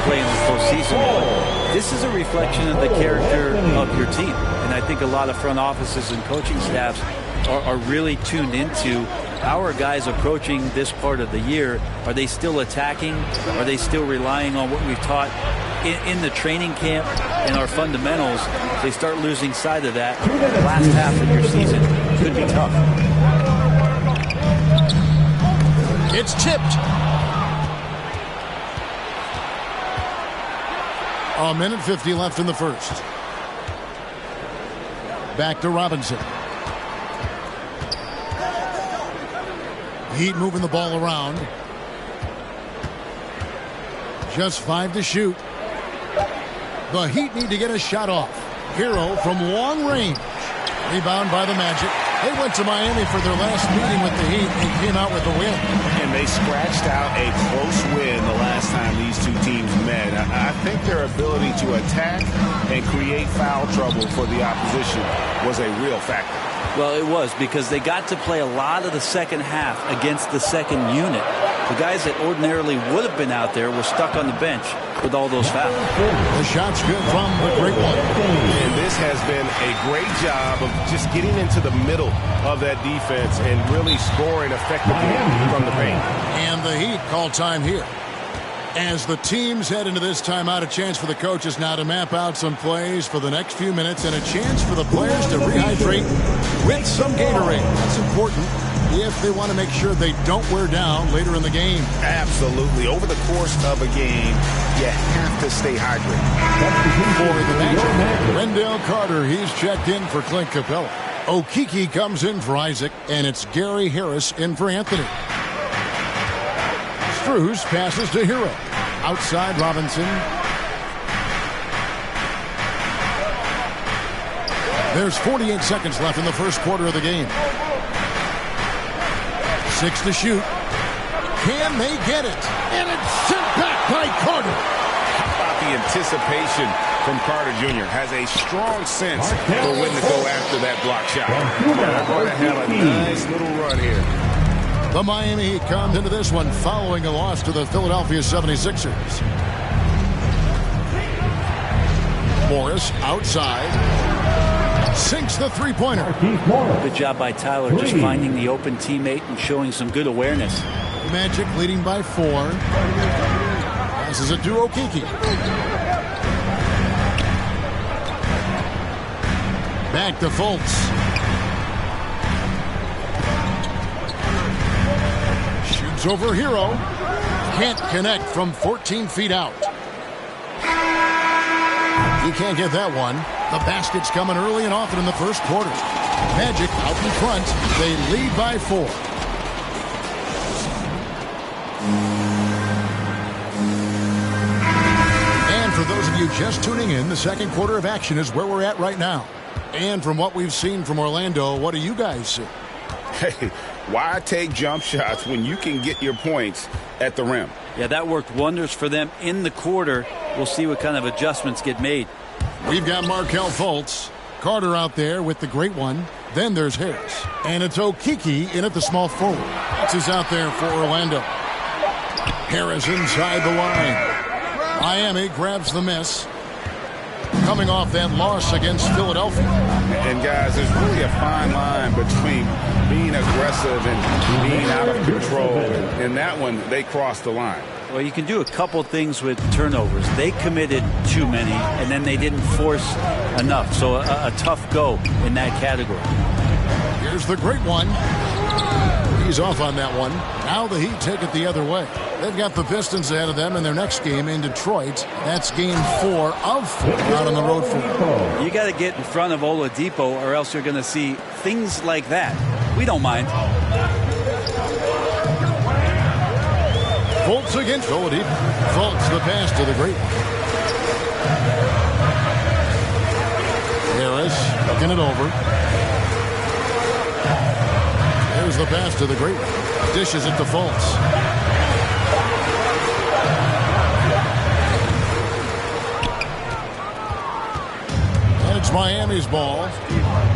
play in the postseason. But this is a reflection of the character of your team. And I think a lot of front offices and coaching staffs are really tuned into our guys approaching this part of the year. Are they still attacking? Are they still relying on what we've taught in the training camp and our fundamentals? If they start losing sight of that, the last half of your season could be tough. It's tipped. A minute 50 left in the first. Back to Robinson. Heat moving the ball around. Just 5 to shoot. The Heat need to get a shot off. Hero from long range. Rebound by the Magic. They went to Miami for their last meeting with the Heat and came out with a win. And they scratched out a close win the last time these two teams met. I think their ability to attack and create foul trouble for the opposition was a real factor. Well, it was, because they got to play a lot of the second half against the second unit. The guys that ordinarily would have been out there were stuck on the bench with all those fouls. The shot's good from the great one. And this has been a great job of just getting into the middle of that defense and really scoring effectively from the paint. And the Heat call time here. As the teams head into this timeout, a chance for the coaches now to map out some plays for the next few minutes and a chance for the players to rehydrate with some Gatorade. That's important if they want to make sure they don't wear down later in the game. Absolutely. Over the course of a game, you have to stay hydrated. For the Magic, Wendell Carter, he's checked in for Clint Capella. Okeke comes in for Isaac, and it's Gary Harris in for Anthony. Struz passes to Hero. Outside Robinson. There's 48 seconds left in the first quarter of the game. 6 to shoot. Can they get it? And it's sent back by Carter. How about the anticipation from Carter Jr. Has a strong sense for when to go after that block shot. They're going to have a nice little run here. The Miami Heat comes into this one following a loss to the Philadelphia 76ers. Morris outside. Sinks the three-pointer. Good job by Tyler just finding the open teammate and showing some good awareness. Magic leading by 4. Passes it to Okeke. Back to Fultz. Shoots over Hero. Can't connect from 14 feet out. He can't get that one. The basket's coming early and often in the first quarter. Magic out in front. They lead by 4. And for those of you just tuning in, the second quarter of action is where we're at right now. And from what we've seen from Orlando, what do you guys see? Hey, why take jump shots when you can get your points at the rim? Yeah, that worked wonders for them in the quarter. We'll see what kind of adjustments get made. We've got Markelle Fultz. Carter out there with the great one. Then there's Harris. And it's Okeke in at the small forward. This is out there for Orlando. Harris inside the line. Miami grabs the miss. coming off that loss against Philadelphia. And guys, there's really a fine line between being aggressive and being out of control. In that one, they crossed the line. Well, you can do a couple things with turnovers. They committed too many, and then they didn't force enough. So a tough go in that category. Here's the great one. He's off on that one. Now the Heat take it the other way. They've got the Pistons ahead of them in their next game in Detroit. That's game 4 of 4 out on the road for them. You got to get in front of Oladipo, or else you're going to see things like that. We don't mind. Fultz against Oladipo. Fultz the pass to the great one. Harris looking it over. There's the pass to the great one. Dishes it to Fultz. It's Miami's ball.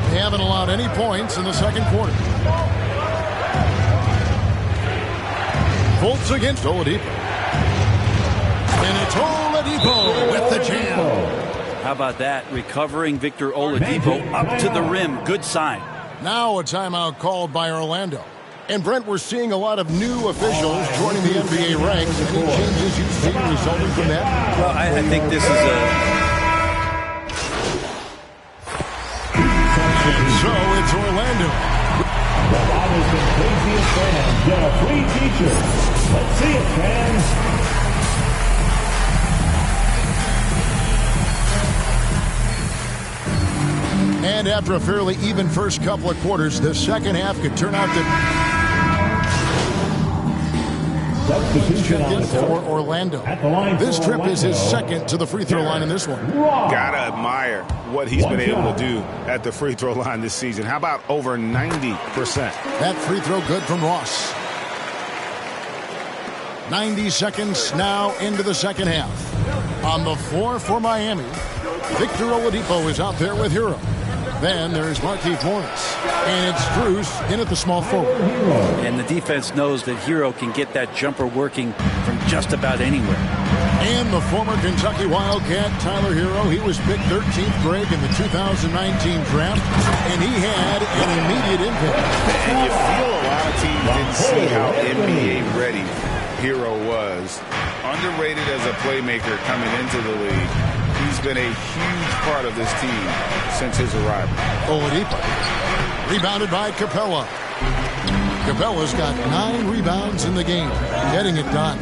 They haven't allowed any points in the second quarter. Fultz against Oladipo. And it's Oladipo with the jam. How about that? Recovering Victor Oladipo up to the rim. Good sign. Now a timeout called by Orlando. And Brent, we're seeing a lot of new officials joining the NBA ranks. Any changes you've seen resulting from that? Well, I think this is a... And so it's Orlando. The loudest and craziest fans get a free t-shirt. Let's see it, fans. And after a fairly even first couple of quarters, the second half could turn out to for Orlando. This trip is his second to the free throw line in this one. Gotta admire what he's been able to do at the free throw line this season. How about over 90%? That free throw good from Ross. 90 seconds now into the second half. On the floor for Miami, Victor Oladipo is out there with Hero. Then there's Markieff Morris. And it's Strus in at the small forward. And the defense knows that Hero can get that jumper working from just about anywhere. And the former Kentucky Wildcat, Tyler Hero, he was picked 13th grade in the 2019 draft, and he had an immediate impact. And you feel a lot of teams didn't see how NBA ready Hero was. Underrated as a playmaker coming into the league. He's been a huge part of this team since his arrival. Oladipo. Rebounded by Capella. Capella's got 9 rebounds in the game. Getting it done.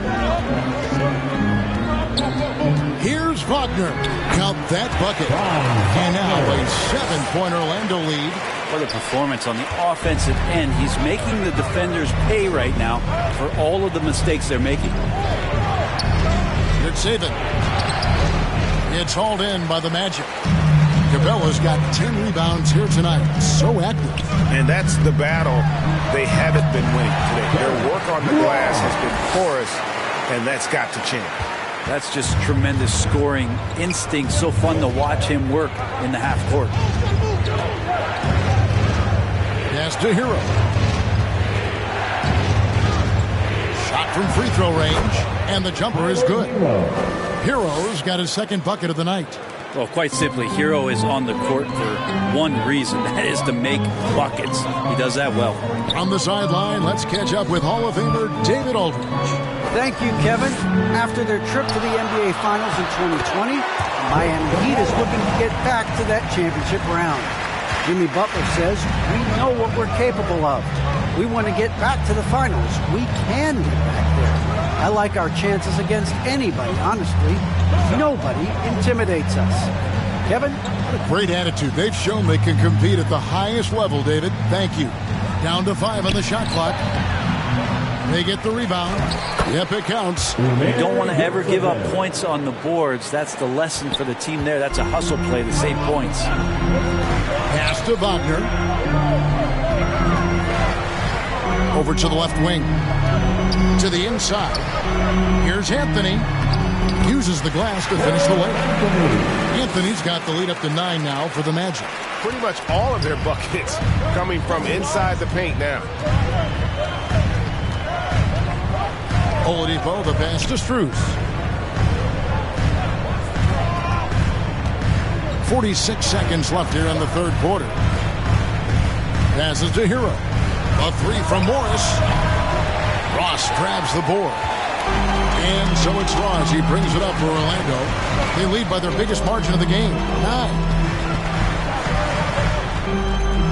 Here's Wagner. Count that bucket. And now a 7-point Orlando lead. What a performance on the offensive end. He's making the defenders pay right now for all of the mistakes they're making. It's Saban. It's hauled in by the Magic. Capella's got 10 rebounds here tonight. So active. And that's the battle they haven't been winning today. Their work on the glass has been porous, and that's got to change. That's just tremendous scoring instinct. So fun to watch him work in the half court. Pass to Hero. Shot from free throw range, and the jumper is good. Hero's got his second bucket of the night. Well, quite simply, Hero is on the court for one reason. That is to make buckets. He does that well. On the sideline, let's catch up with Hall of Famer David Aldridge. Thank you, Kevin. After their trip to the NBA Finals in 2020, Miami Heat is looking to get back to that championship round. Jimmy Butler says, we know what we're capable of. We want to get back to the finals. We can get back there. I like our chances against anybody, honestly. Nobody intimidates us. Kevin? What a great attitude. They've shown they can compete at the highest level, David. Thank you. Down to 5 on the shot clock. They get the rebound. Yep, it counts. You don't want to ever give up points on the boards. That's the lesson for the team there. That's a hustle play to save points. Pass to Wagner. Over to the left wing. To the inside. Here's Anthony. Uses the glass to finish the layup. Anthony's got the lead up to 9 now for the Magic. Pretty much all of their buckets coming from inside the paint now. Oladipo, the pass to Strus. 46 seconds left here in the third quarter. Passes to Hero. A three from Morris. Ross grabs the board. And so it's Ross. He brings it up for Orlando. They lead by their biggest margin of the game, 9.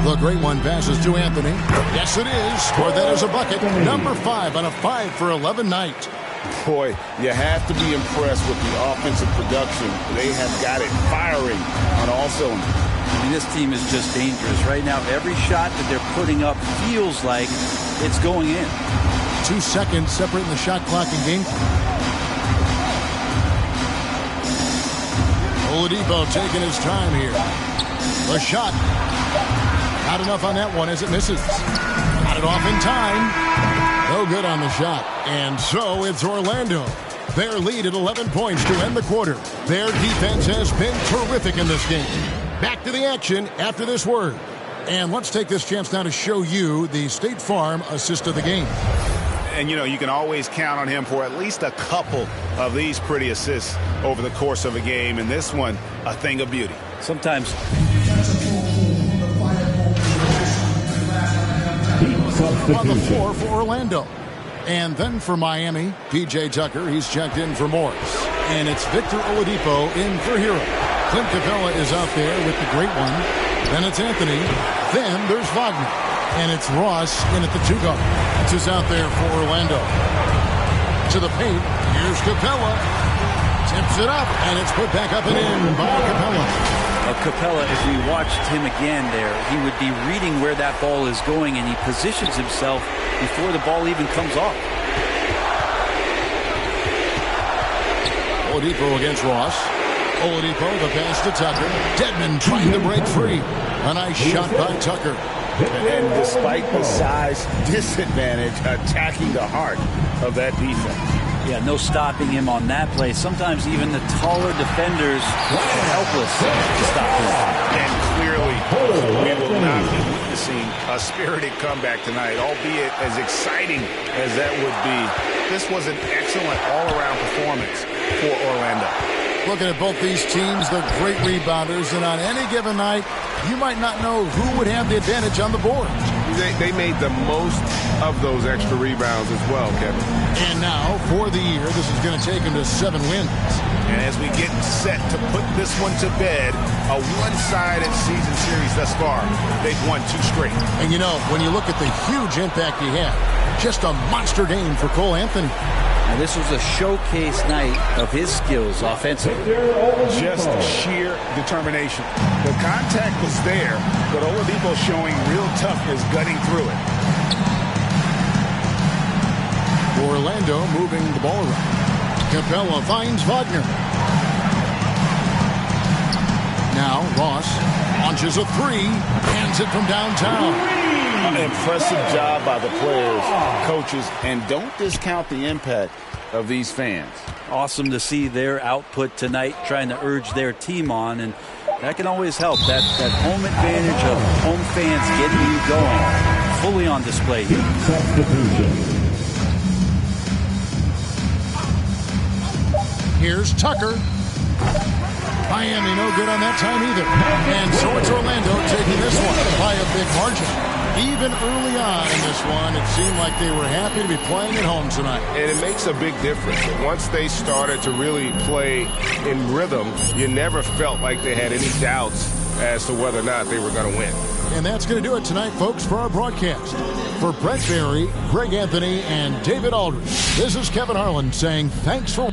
The great one passes to Anthony. Yes, it is. Scored that as a bucket. Number 5 on a 5 for 11 night. Boy, you have to be impressed with the offensive production. They have got it firing on all cylinders. I mean, this team is just dangerous. Right now, every shot that they're putting up feels like it's going in. 2 seconds separating the shot clock and game clock. Oladipo taking his time here. A shot. Not enough on that one as it misses. Got it off in time. No good on the shot. And so it's Orlando. Their lead at 11 points to end the quarter. Their defense has been terrific in this game. Back to the action after this word. And let's take this chance now to show you the State Farm assist of the game. And, you know, you can always count on him for at least a couple of these pretty assists over the course of a game. And this one, a thing of beauty. Sometimes. On the floor for Orlando. And then for Miami, P.J. Tucker, he's checked in for Morris. And it's Victor Oladipo in for Hero. Clint Capella is out there with the great one. Then it's Anthony. Then there's Wagner. And it's Ross in at the 2 guard. This is out there for Orlando. To the paint. Here's Capella. Tips it up. And it's put back up and in by Capella. Capella, if we watched him again there, he would be reading where that ball is going, and he positions himself before the ball even comes off. Oladipo against Ross. Oladipo, the pass to Tucker. Dedmon trying to break free. A nice shot by Tucker. And despite the size disadvantage, attacking the heart of that defense. Yeah, no stopping him on that play. Sometimes even the taller defenders are helpless to stop him. And clearly, we will not be witnessing a spirited comeback tonight, albeit as exciting as that would be. This was an excellent all-around performance for Orlando. Looking at both these teams, they're great rebounders, and on any given night, you might not know who would have the advantage on the board. They made the most of those extra rebounds as well, Kevin. And now, for the year, this is going to take them to 7 wins. And as we get set to put this one to bed, a one-sided season series thus far, they've won 2 straight. And you know, when you look at the huge impact he had, just a monster game for Cole Anthony. And this was a showcase night of his skills offensively. Just sheer determination. The contact was there, but Oladipo showing real toughness gutting through it. Orlando moving the ball around. Capella finds Wagner. Now Ross launches a 3, hands it from downtown. An impressive job by the players, coaches, and don't discount the impact of these fans. Awesome to see their output tonight, trying to urge their team on, and that can always help. That home advantage of home fans getting you going, fully on display here. Here's Tucker. Miami no good on that time either. And so it's Orlando taking this one by a big margin. Even early on in this one, it seemed like they were happy to be playing at home tonight. And it makes a big difference. Once they started to really play in rhythm, you never felt like they had any doubts as to whether or not they were going to win. And that's going to do it tonight, folks, for our broadcast. For Brett Berry, Greg Anthony, and David Aldridge, this is Kevin Harlan saying thanks for...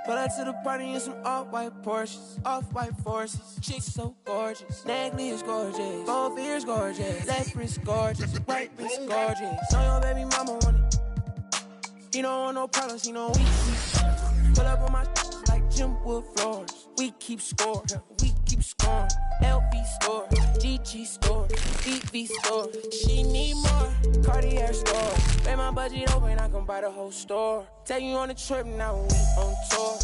Pull up to the party in some off-white Porsches, off-white forces. Chicks so gorgeous, necklace gorgeous, both ears gorgeous, left wrist gorgeous, right wrist gorgeous. Know your baby mama want it. He don't want no problems, he know we keep. Pull up on my like Jim Wood floors. We keep score, we keep scoring. LV store, GG store. DV store. She need more. Cartier store. Pay my budget open, I can buy the whole store. Take you on a trip, now we on tour.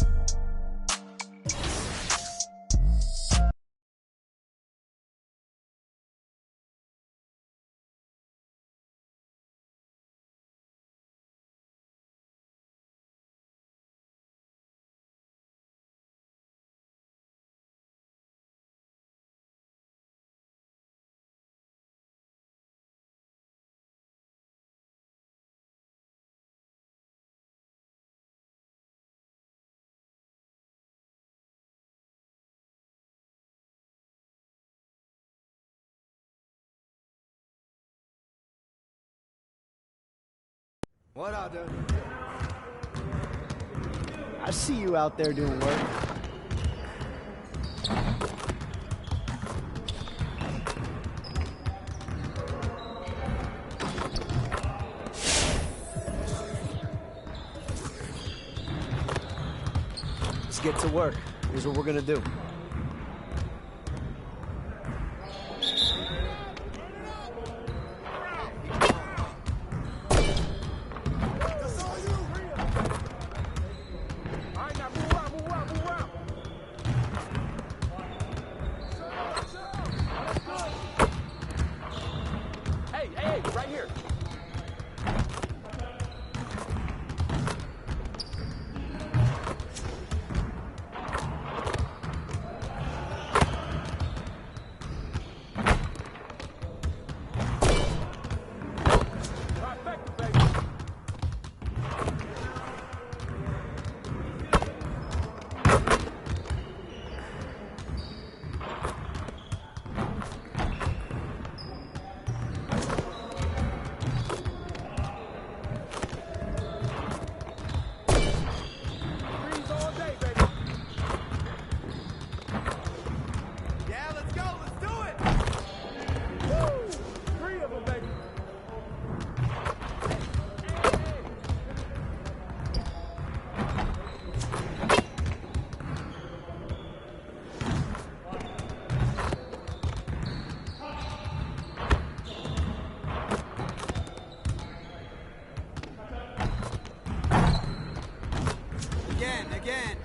What up, dude? I see you out there doing work. Let's get to work. Here's what we're gonna do. Again.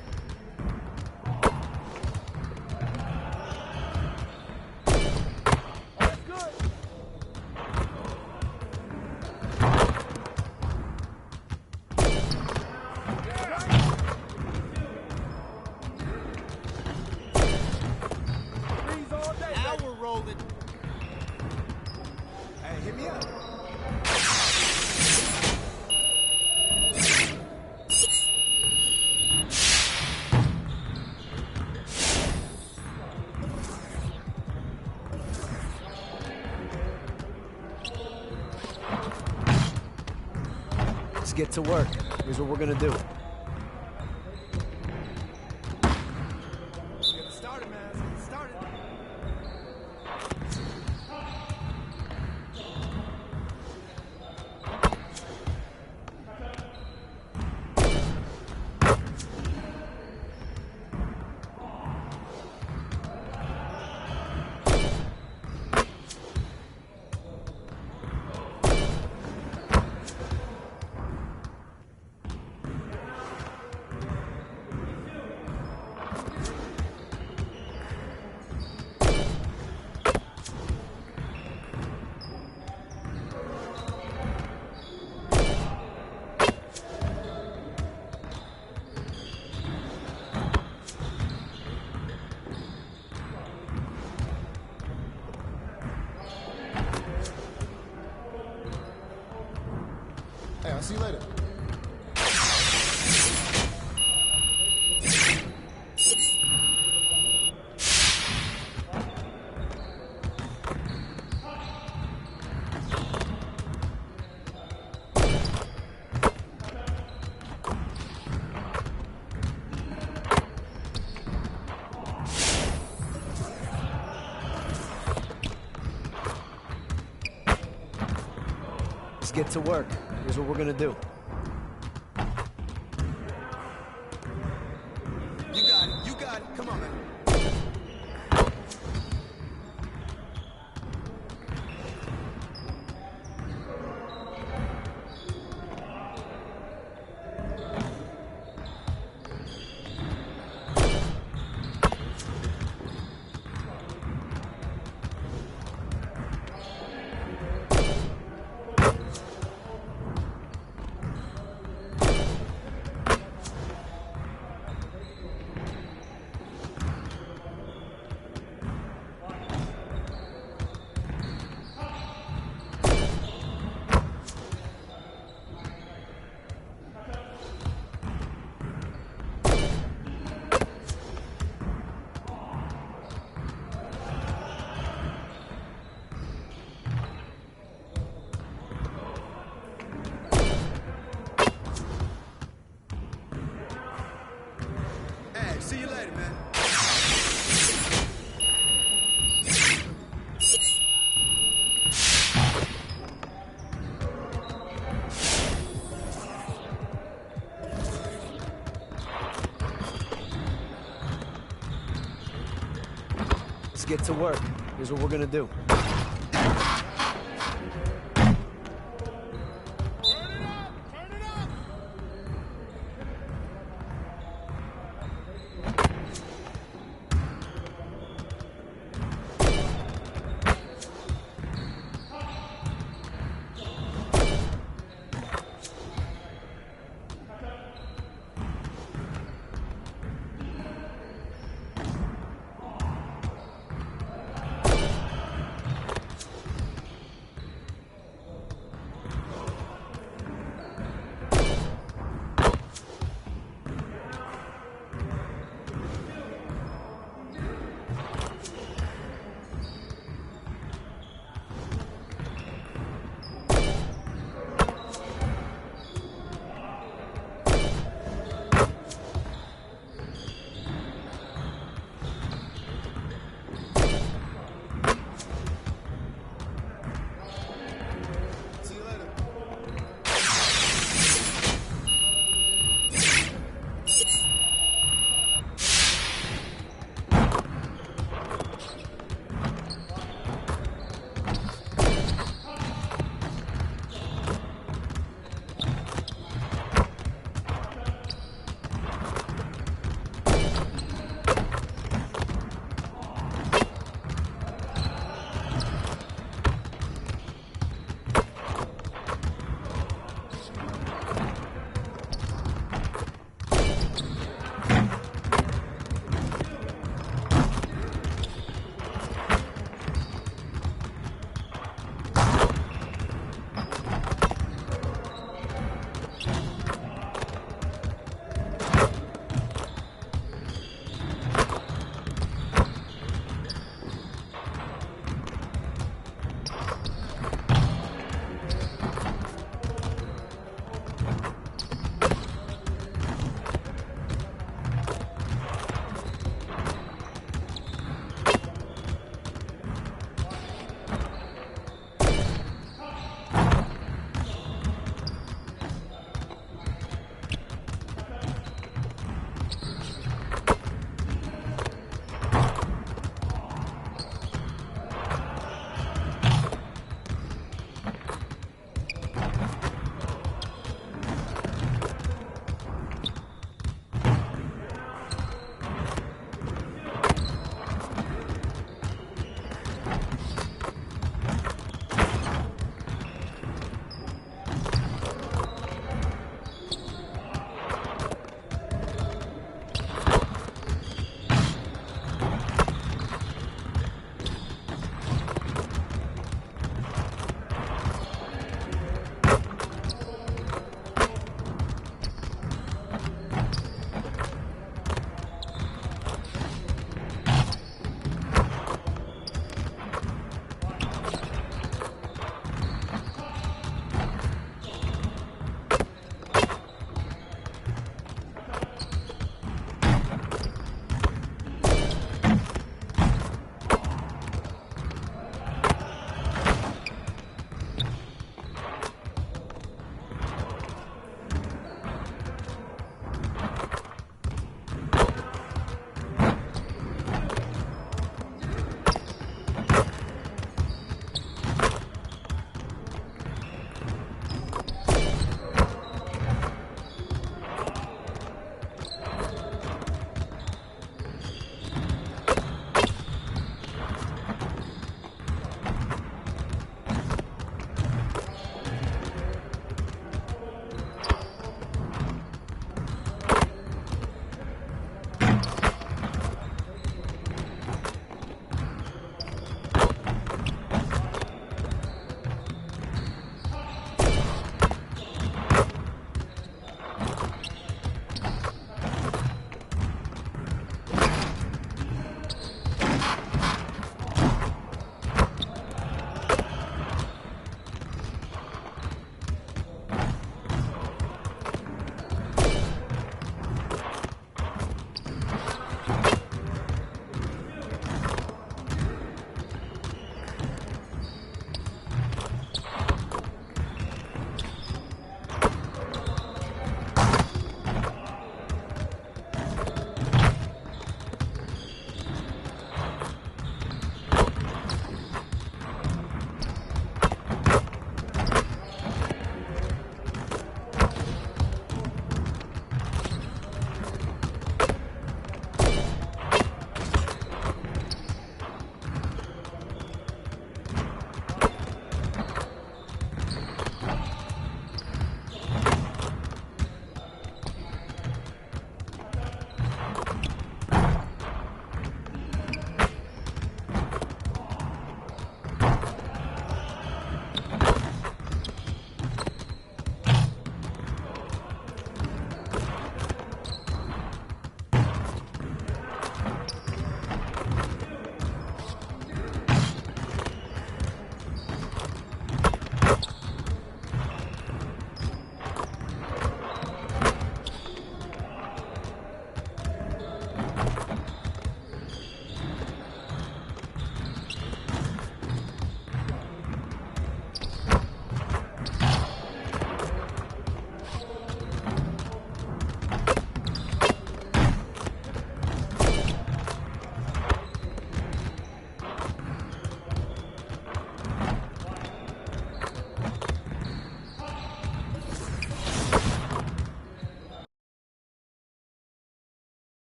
Now we're rolling. Hey, hit me up. Let's get to work. Here's what we're gonna do. Hey, I'll see you later. Let's get to work. Here's what we're gonna do. You got it. Come on, man. Let's get to work. Here's what we're gonna do.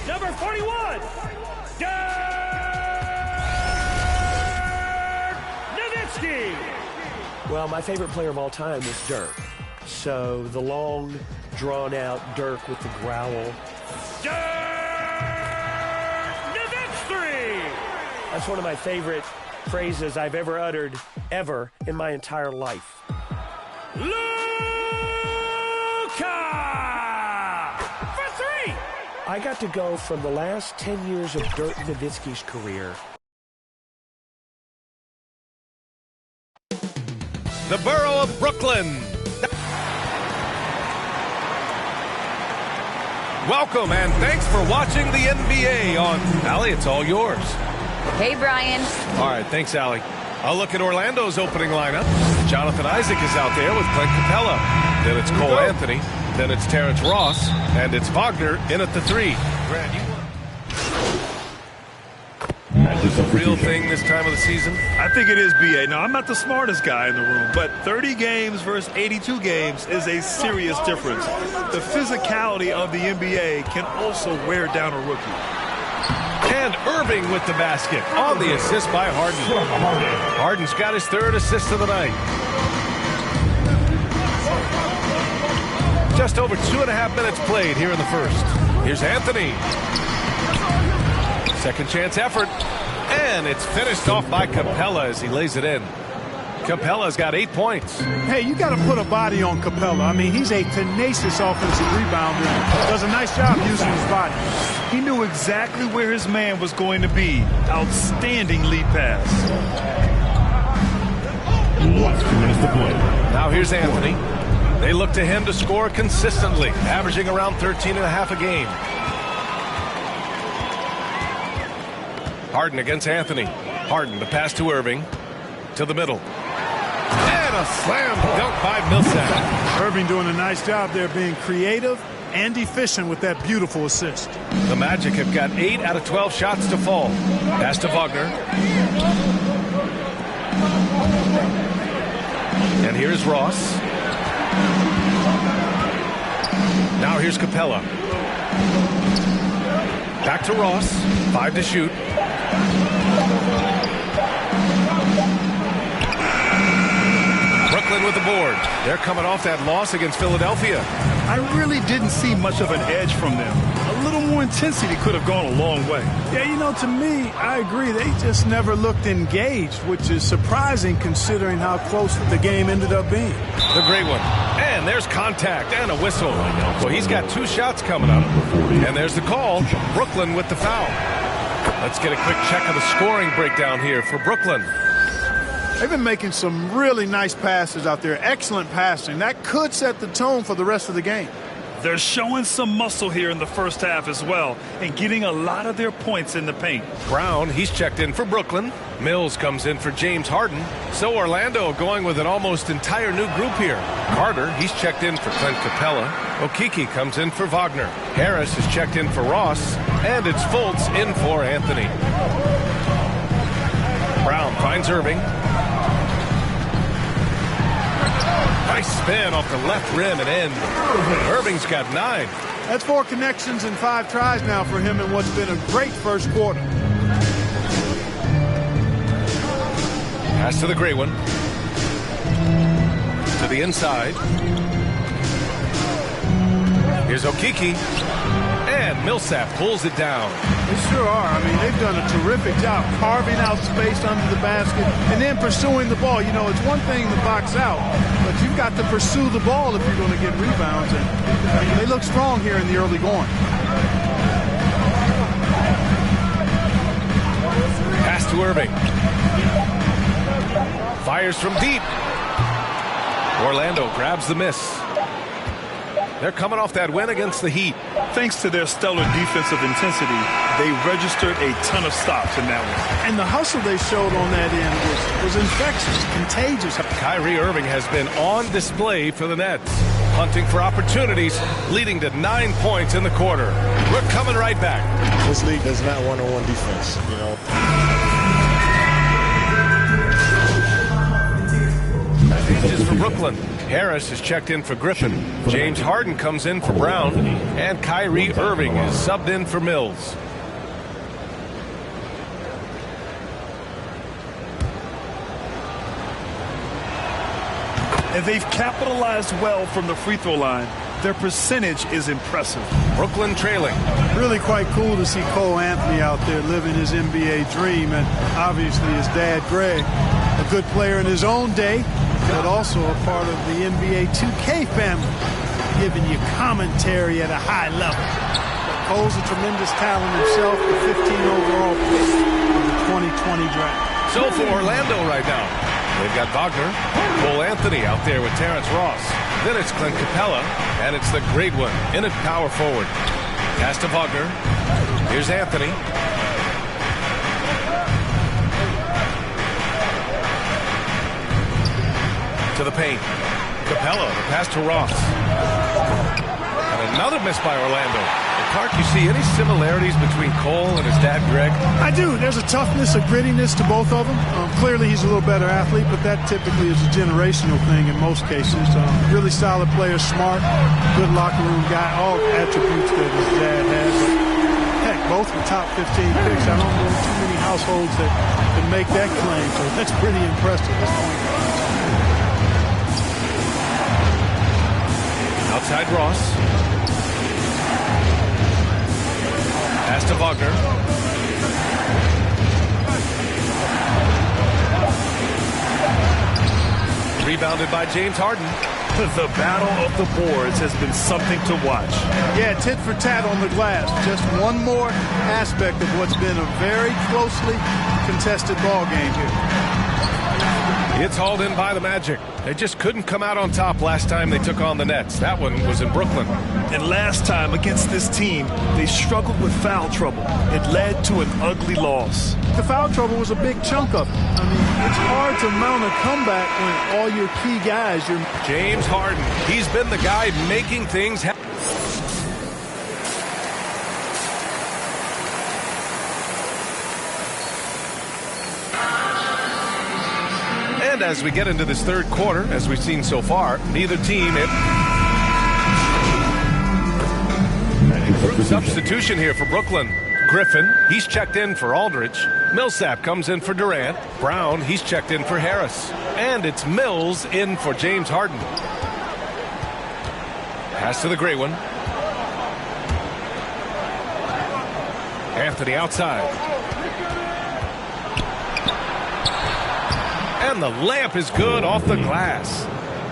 Number 41, Nowitzki. Well, my favorite player of all time is Dirk. So the long, drawn-out Dirk with the growl. Nowitzki! That's one of my favorite phrases I've ever uttered, ever, in my entire life. Luka! For three! I got to go from the last 10 years of Dirk Nowitzki's career. The borough of Brooklyn. Welcome and thanks for watching the NBA on Allie. It's all yours. Hey, Brian. All right, thanks, Allie. I'll look at Orlando's opening lineup. Jonathan Isaac is out there with Clint Capella. Then it's Cole Anthony. Then it's Terrence Ross. And it's Wagner in at the 3. Is this a real thing this time of the season? I think it is, B.A. Now, I'm not the smartest guy in the room, but 30 games versus 82 games is a serious difference. The physicality of the NBA can also wear down a rookie. And Irving with the basket on the assist by Harden. Harden's got his 3rd assist of the night. Just over 2.5 minutes played here in the first. Here's Anthony. Second chance effort. And it's finished off by Capella as he lays it in. Capella's got 8 points. Hey, you got to put a body on Capella. I mean, he's a tenacious offensive rebounder. Does a nice job using his body. He knew exactly where his man was going to be. Outstanding lead pass. Now here's Anthony. They look to him to score consistently, averaging around 13.5 a game. Harden against Anthony. Harden, the pass to Irving. To the middle. And a slam dunk by Millsap. Irving doing a nice job there being creative and efficient with that beautiful assist. The Magic have got 8 out of 12 shots to fall. Pass to Wagner. And here's Ross. Now here's Capella. Back to Ross. 5 to shoot. Brooklyn with the board. They're coming off that loss against Philadelphia. I really didn't see much of an edge from them. A little more intensity could have gone a long way. Yeah, you know, to me, I agree. They just never looked engaged, which is surprising considering how close the game ended up being. The great one. And there's contact and a whistle. So he's got 2 shots coming up. And there's the call. Brooklyn with the foul. Let's get a quick check of the scoring breakdown here for Brooklyn. They've been making some really nice passes out there. Excellent passing. That could set the tone for the rest of the game. They're showing some muscle here in the first half as well and getting a lot of their points in the paint. Brown, he's checked in for Brooklyn. Mills comes in for James Harden. So Orlando going with an almost entire new group here. Carter, he's checked in for Clint Capella. Okeke comes in for Wagner. Harris is checked in for Ross. And it's Fultz in for Anthony. Brown finds Irving. Nice spin off the left rim and in. Irving's got 9. That's 4 connections and 5 tries now for him in what's been a great first quarter. Pass to the gray one. To the inside. Here's Okeke. And Millsap pulls it down. They sure are. I mean, they've done a terrific job carving out space under the basket and then pursuing the ball. You know, it's one thing to box out, but you've got to pursue the ball if you're going to get rebounds. And I mean, they look strong here in the early going. Pass to Irving. Fires from deep. Orlando grabs the miss. They're coming off that win against the Heat. Thanks to their stellar defensive intensity, they registered a ton of stops in that one. And the hustle they showed on that end was infectious, contagious. Kyrie Irving has been on display for the Nets, hunting for opportunities, leading to 9 points in the quarter. We're coming right back. This league does not one-on-one defense, you know. changes for Brooklyn. Harris is checked in for Griffin. James Harden comes in for Brown. And Kyrie Irving is subbed in for Mills. And they've capitalized well from the free throw line. Their percentage is impressive. Brooklyn trailing. Really quite cool to see Cole Anthony out there living his NBA dream, and obviously his dad, Greg, a good player in his own day, but also a part of the NBA 2K family, giving you commentary at a high level. But Cole's a tremendous talent himself, the 15 overall pick of the 2020 draft. So for Orlando right now, they've got Wagner, Cole Anthony out there with Terrence Ross. Then it's Clint Capella, and it's the great one in at power forward. Pass to Wagner. Here's Anthony. To the paint. Capella, the pass to Ross. And another miss by Orlando. Clark, you see any similarities between Cole and his dad, Greg? I do. There's a toughness, a grittiness to both of them. Clearly, he's a little better athlete, but that typically is a generational thing in most cases. Really solid player, smart, good locker room guy, all attributes that his dad had. But heck, both were top 15 picks. I don't know too many households that can make that claim, so that's pretty impressive at this point. Outside Ross. Pass to Wagner. Rebounded by James Harden. The battle of the boards has been something to watch. Yeah, tit for tat on the glass. Just one more aspect of what's been a very closely contested ball game here. It's hauled in by the Magic. They just couldn't come out on top last time they took on the Nets. That one was in Brooklyn. And last time against this team, they struggled with foul trouble. It led to an ugly loss. The foul trouble was a big chunk of it. I mean, it's hard to mount a comeback when all your key guys... James Harden. He's been the guy making things happen. And as we get into this third quarter, as we've seen so far, neither team... Substitution here for Brooklyn. Griffin, he's checked in for Aldridge. Millsap comes in for Durant. Brown, he's checked in for Harris. And it's Mills in for James Harden. Pass to the gray one. Anthony outside. And the layup is good off the glass.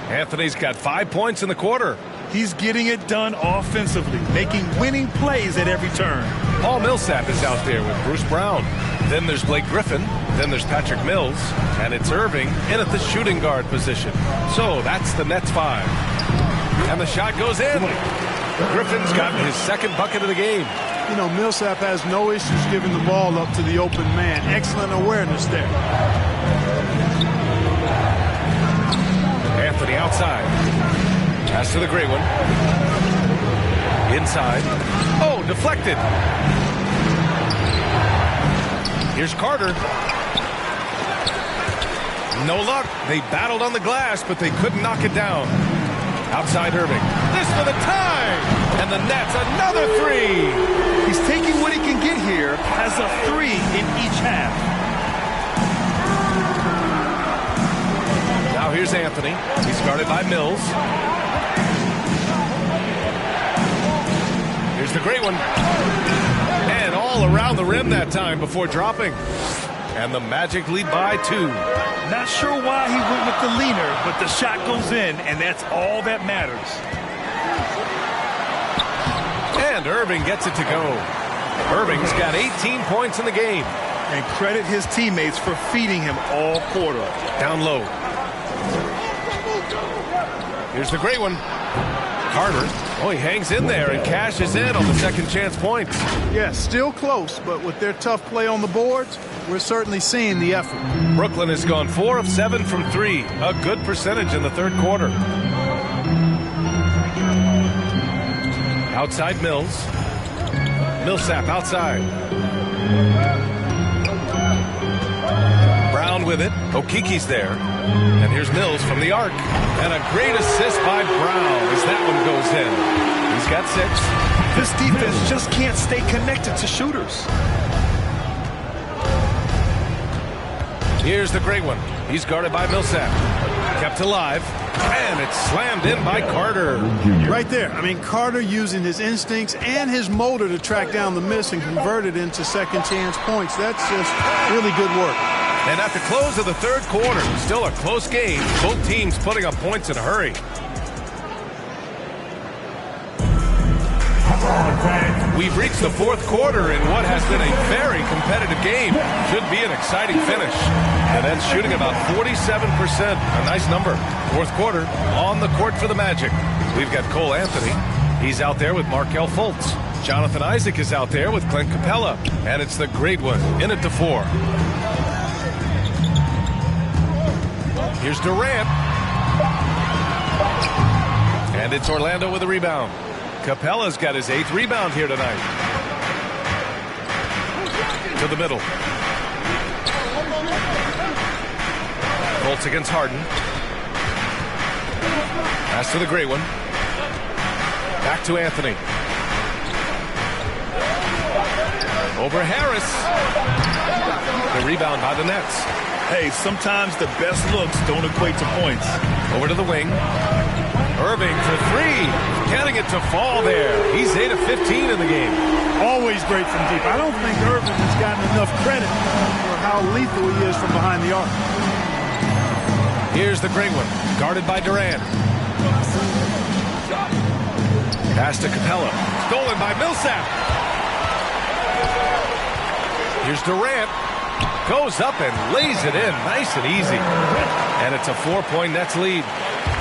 Anthony's got 5 points in the quarter. He's getting it done offensively, making winning plays at every turn. Paul Millsap is out there with Bruce Brown. Then there's Blake Griffin. Then there's Patrick Mills. And it's Irving in at the shooting guard position. So that's the Nets 5. And the shot goes in. Griffin's gotten his second bucket of the game. You know, Millsap has no issues giving the ball up to the open man. Excellent awareness there. Anthony outside. Pass to the gray one. Inside. Oh, deflected. Here's Carter. No luck. They battled on the glass, but they couldn't knock it down. Outside Irving. This for the tie. And the Nets, another three. He's taking what he can get here, has a three in each half. Now here's Anthony. He's guarded by Mills. Here's the great one. And all around the rim that time before dropping. And the Magic lead by 2. Not sure why he went with the leaner, but the shot goes in, and that's all that matters. And Irving gets it to go. Irving's got 18 points in the game. And credit his teammates for feeding him all quarter. Down low. Here's the great one. Carter. Oh, he hangs in there and cashes in on the second chance points. Yeah, still close, but with their tough play on the boards, we're certainly seeing the effort. Brooklyn has gone 4 of 7 from 3. A good percentage in the third quarter. Outside Mills. Millsap outside. Brown with it. Okiki's there. And here's Mills from the arc. And a great assist by Brown as that one goes in. He's got 6. This defense just can't stay connected to shooters. Here's the great one. He's guarded by Millsap. Kept alive. And it's slammed in by Carter. Right there. I mean, Carter using his instincts and his motor to track down the miss and convert it into second chance points. That's just really good work. And at the close of the third quarter, still a close game. Both teams putting up points in a hurry. We've reached the fourth quarter in what has been a very competitive game. Should be an exciting finish. The Nets shooting about 47%. A nice number. Fourth quarter on the court for the Magic. We've got Cole Anthony. He's out there with Markelle Fultz. Jonathan Isaac is out there with Clint Capella. And it's the great one in it to 4. Here's Durant. And it's Orlando with a rebound. Capella's got his 8th rebound here tonight. To the middle. Fultz against Harden. Pass to the great one. Back to Anthony. Over Harris. The rebound by the Nets. Hey, sometimes the best looks don't equate to points. Over to the wing. Irving for 3. Getting it to fall there. He's 8 of 15 in the game. Always great from deep. I don't think Irving has gotten enough credit for how lethal he is from behind the arc. Here's the great one. Guarded by Durant. Pass to Capella. Stolen by Millsap. Here's Durant. Goes up and lays it in. Nice and easy. And it's a 4-point Nets lead.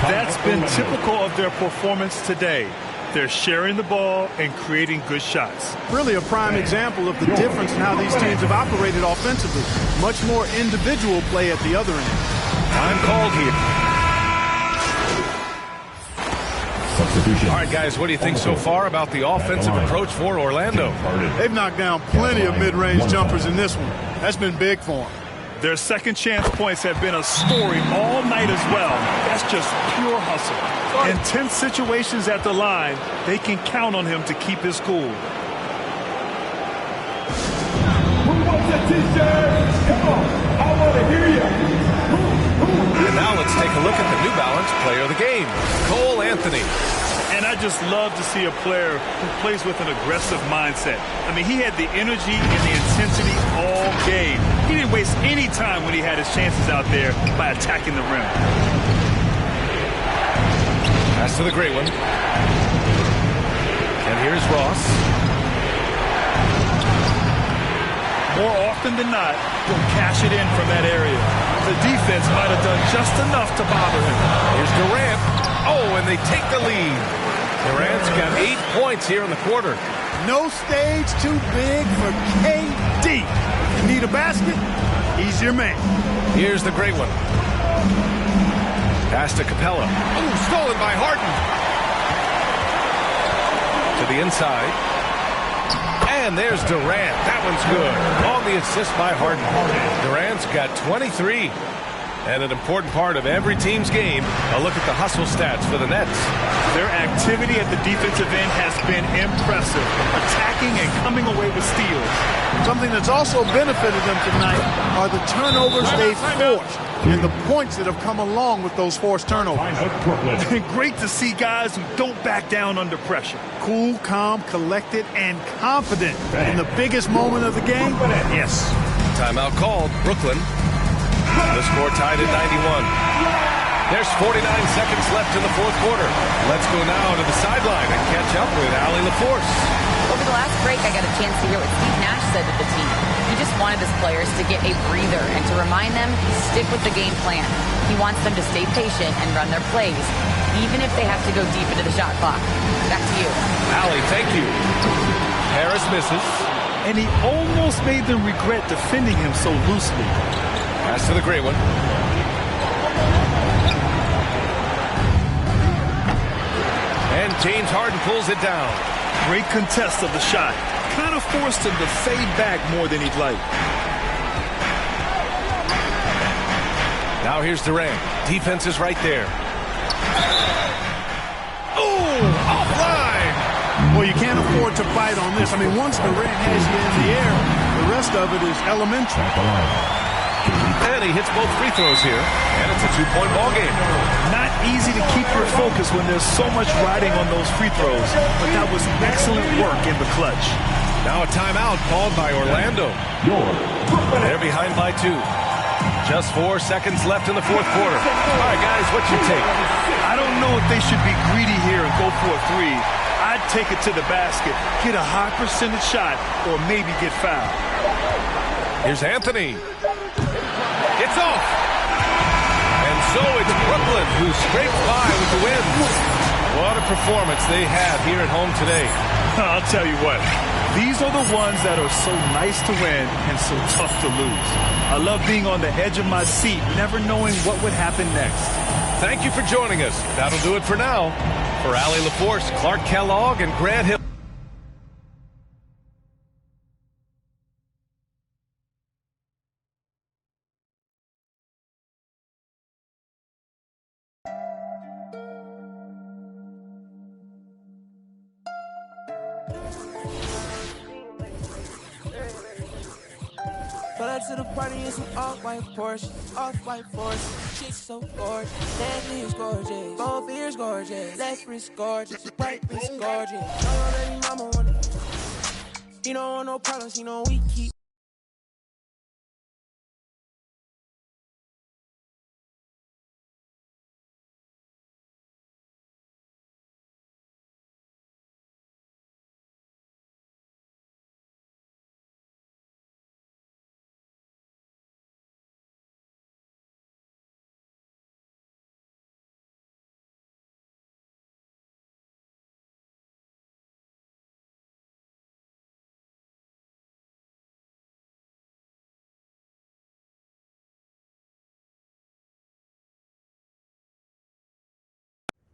That's been typical of their performance today. They're sharing the ball and creating good shots. Really a prime example of the difference in how these teams have operated offensively. Much more individual play at the other end. Time called here. Substitution. All right, guys, what do you think so far about the offensive approach for Orlando? They've knocked down plenty of mid-range jumpers in this one. That's been big for them. Their second chance points have been a story all night as well. That's just pure hustle. In tense situations at the line, they can count on him to keep his cool. Who wants a t-shirt? Come on, I want to hear you. And now let's take a look at the New Balance player of the game, Cole Anthony. And I just love to see a player who plays with an aggressive mindset. I mean, he had the energy and the intensity all game. He didn't waste any time when he had his chances out there by attacking the rim. Pass to the great one. And here's Ross. More often than not, he'll cash it in from that area. The defense might have done just enough to bother him. Here's Durant. Oh, and they take the lead. Durant's got 8 points here in the quarter. No stage too big for KD. You need a basket? He's your man. Here's the great one. Pass to Capella. Ooh, stolen by Harden. To the inside. And there's Durant. That one's good. On the assist by Harden. Durant's got 23. And an important part of every team's game, a look at the hustle stats for the Nets. Their activity at the defensive end has been impressive, attacking and coming away with steals. Something that's also benefited them tonight are the turnovers they've forced and the points that have come along with those forced turnovers. And great to see guys who don't back down under pressure. Cool, calm, collected, and confident in the biggest moment of the game. Yes. Timeout called. Brooklyn. The score tied at 91. There's 49 seconds left in the fourth quarter. Let's go now to the sideline and catch up with Allie LaForce. Over the last break, I got a chance to hear what Steve Nash said to the team. He just wanted his players to get a breather and to remind them to stick with the game plan. He wants them to stay patient and run their plays, even if they have to go deep into the shot clock. Back to you. Allie, thank you. Harris misses. And he almost made them regret defending him so loosely. Pass to the great one. And James Harden pulls it down. Great contest of the shot. Kind of forced him to fade back more than he'd like. Now here's Durant. Defense is right there. Oh, offline. Well, you can't afford to fight on this. I mean, once Durant has you in the air, the rest of it is elementary. And he hits both free throws here, and it's a two-point ball game. Not easy to keep your focus when there's so much riding on those free throws, but that was excellent work in the clutch. Now a timeout called by Orlando. They're behind by 2. Just 4 seconds left in the fourth quarter. All right, guys, what's your take? I don't know if they should be greedy here and go for a 3. I'd take it to the basket, get a high percentage shot, or maybe get fouled. Here's Anthony. It's off. And so it's Brooklyn who scrapes by with the win. What a performance they have here at home today. I'll tell you what. These are the ones that are so nice to win and so tough to lose. I love being on the edge of my seat, never knowing what would happen next. Thank you for joining us. That'll do it for now. For Allie LaForce, Clark Kellogg, and Grant Hill. Pull up to the party in some off-white Porsche, off-white Porsche. She's so gorgeous, Natalie is gorgeous, both ears gorgeous, left wrist gorgeous, right wrist gorgeous. Know your baby mama wanna, he don't want no problems, you know we keep.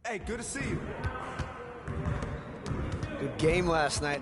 Hey, good to see you. Good game last night.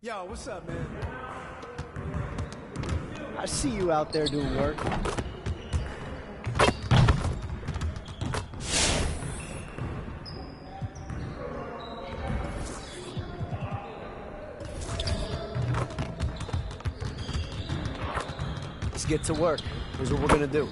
Yo, what's up, man? I see you out there doing work. Let's get to work. Here's what we're gonna do.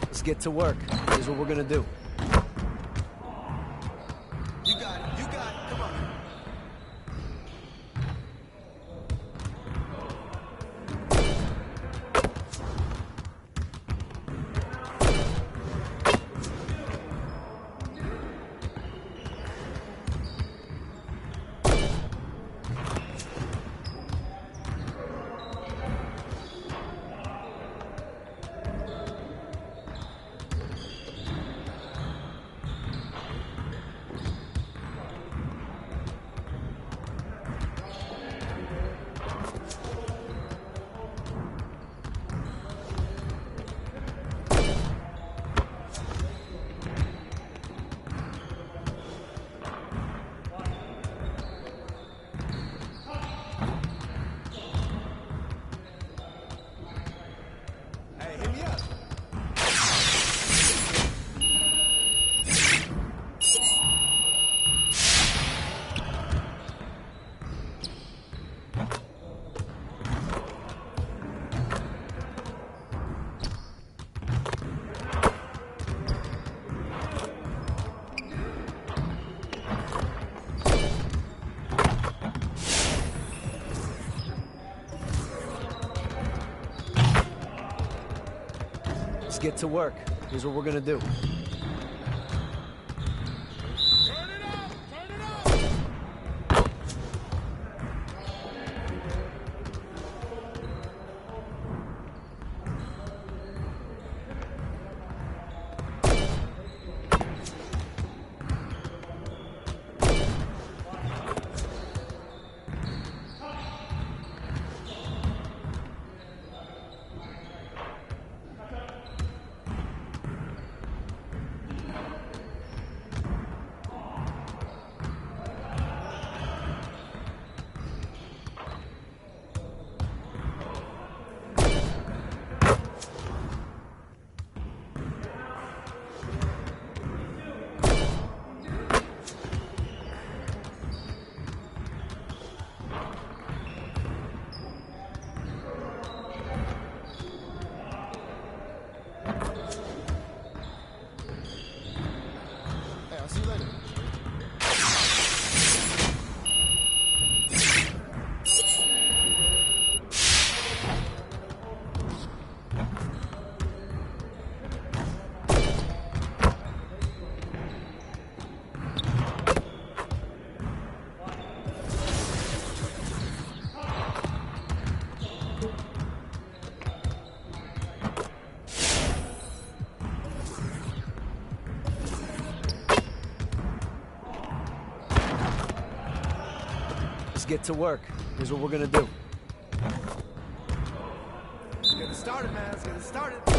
Let's get to work. Here's what we're gonna do. You got it. You got it. Come on. Let's get to work. Here's what we're gonna do. Hey, I'll see you later. Let's get to work. Here's what we're gonna do. Get it started. started, man. Let's get it started.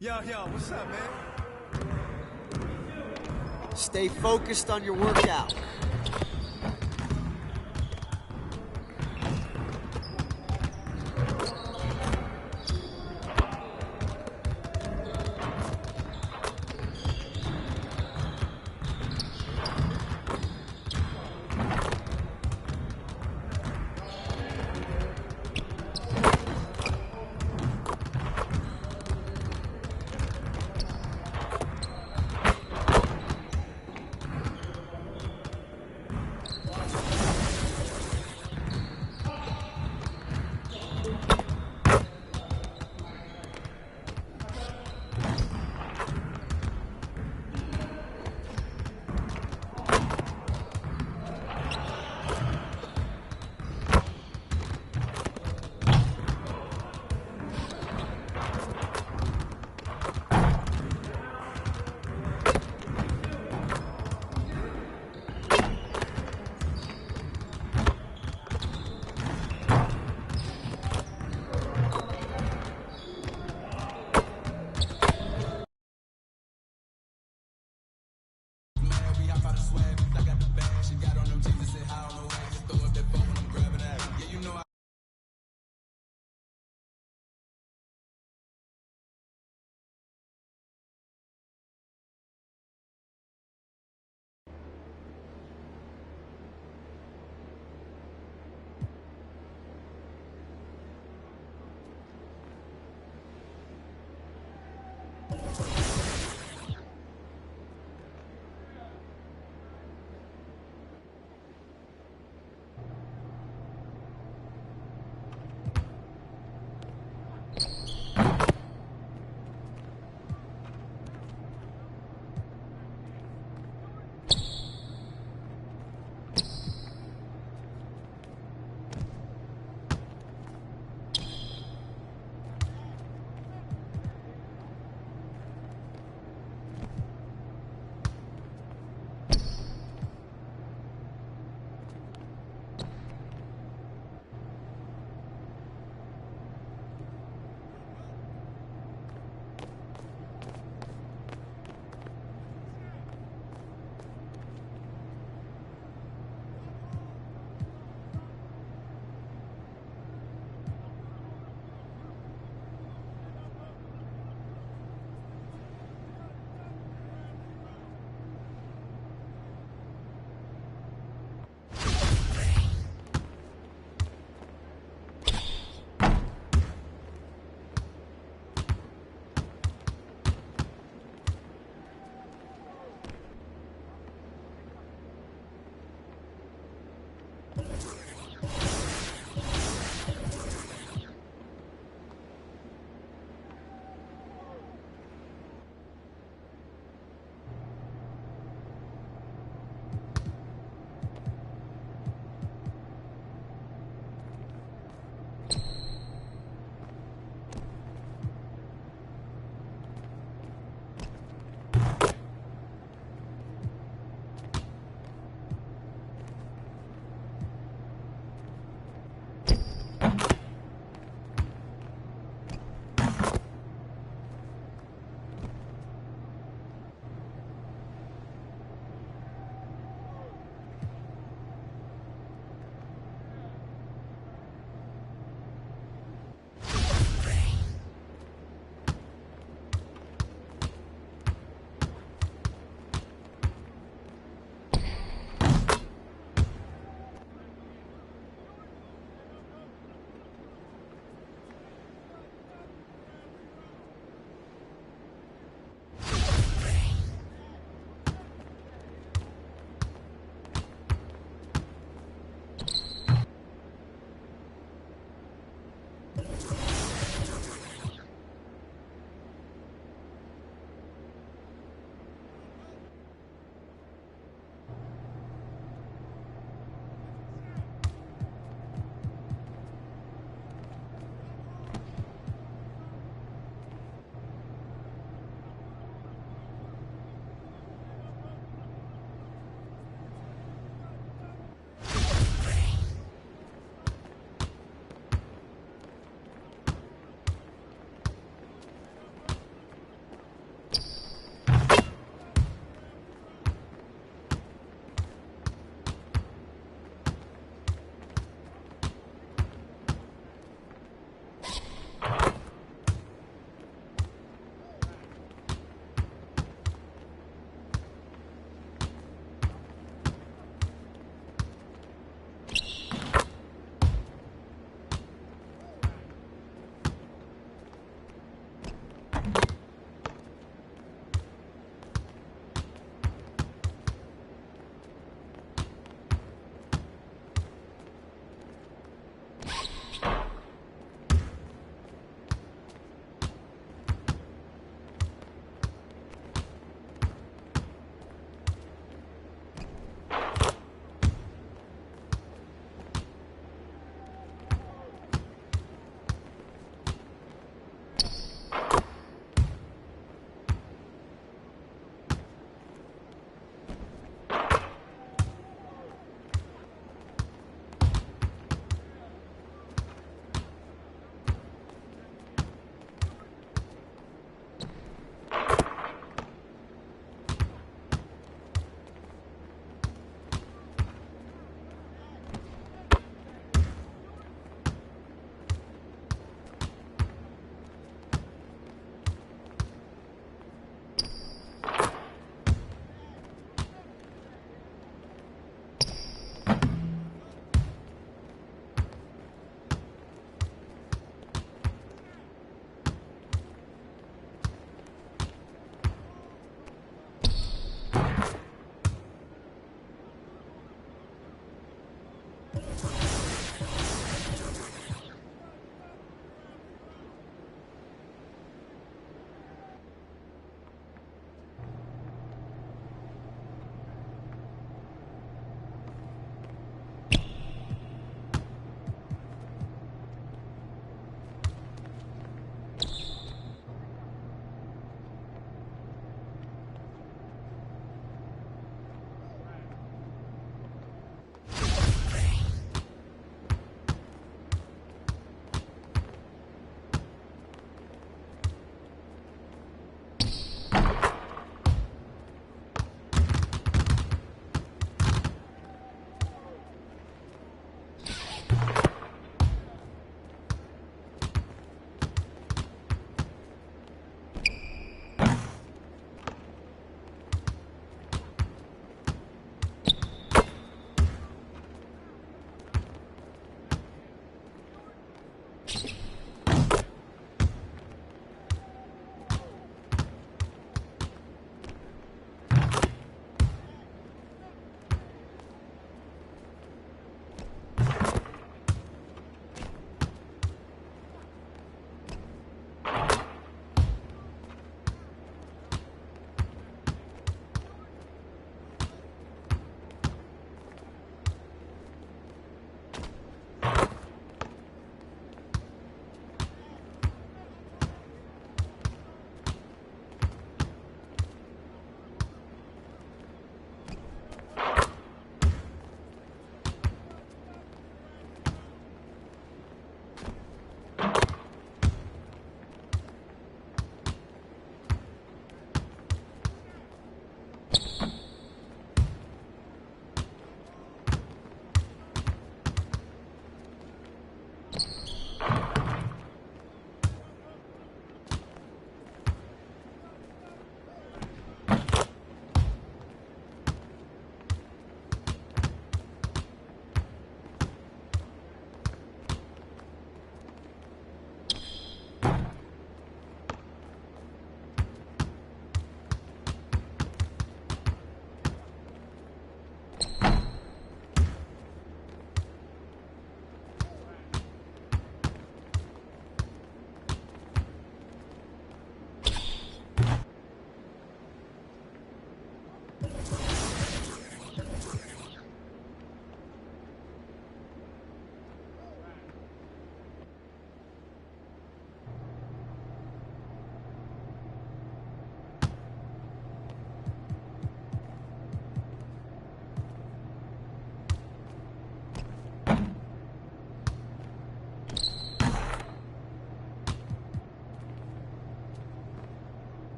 Yo, what's up, man? Stay focused on your workout.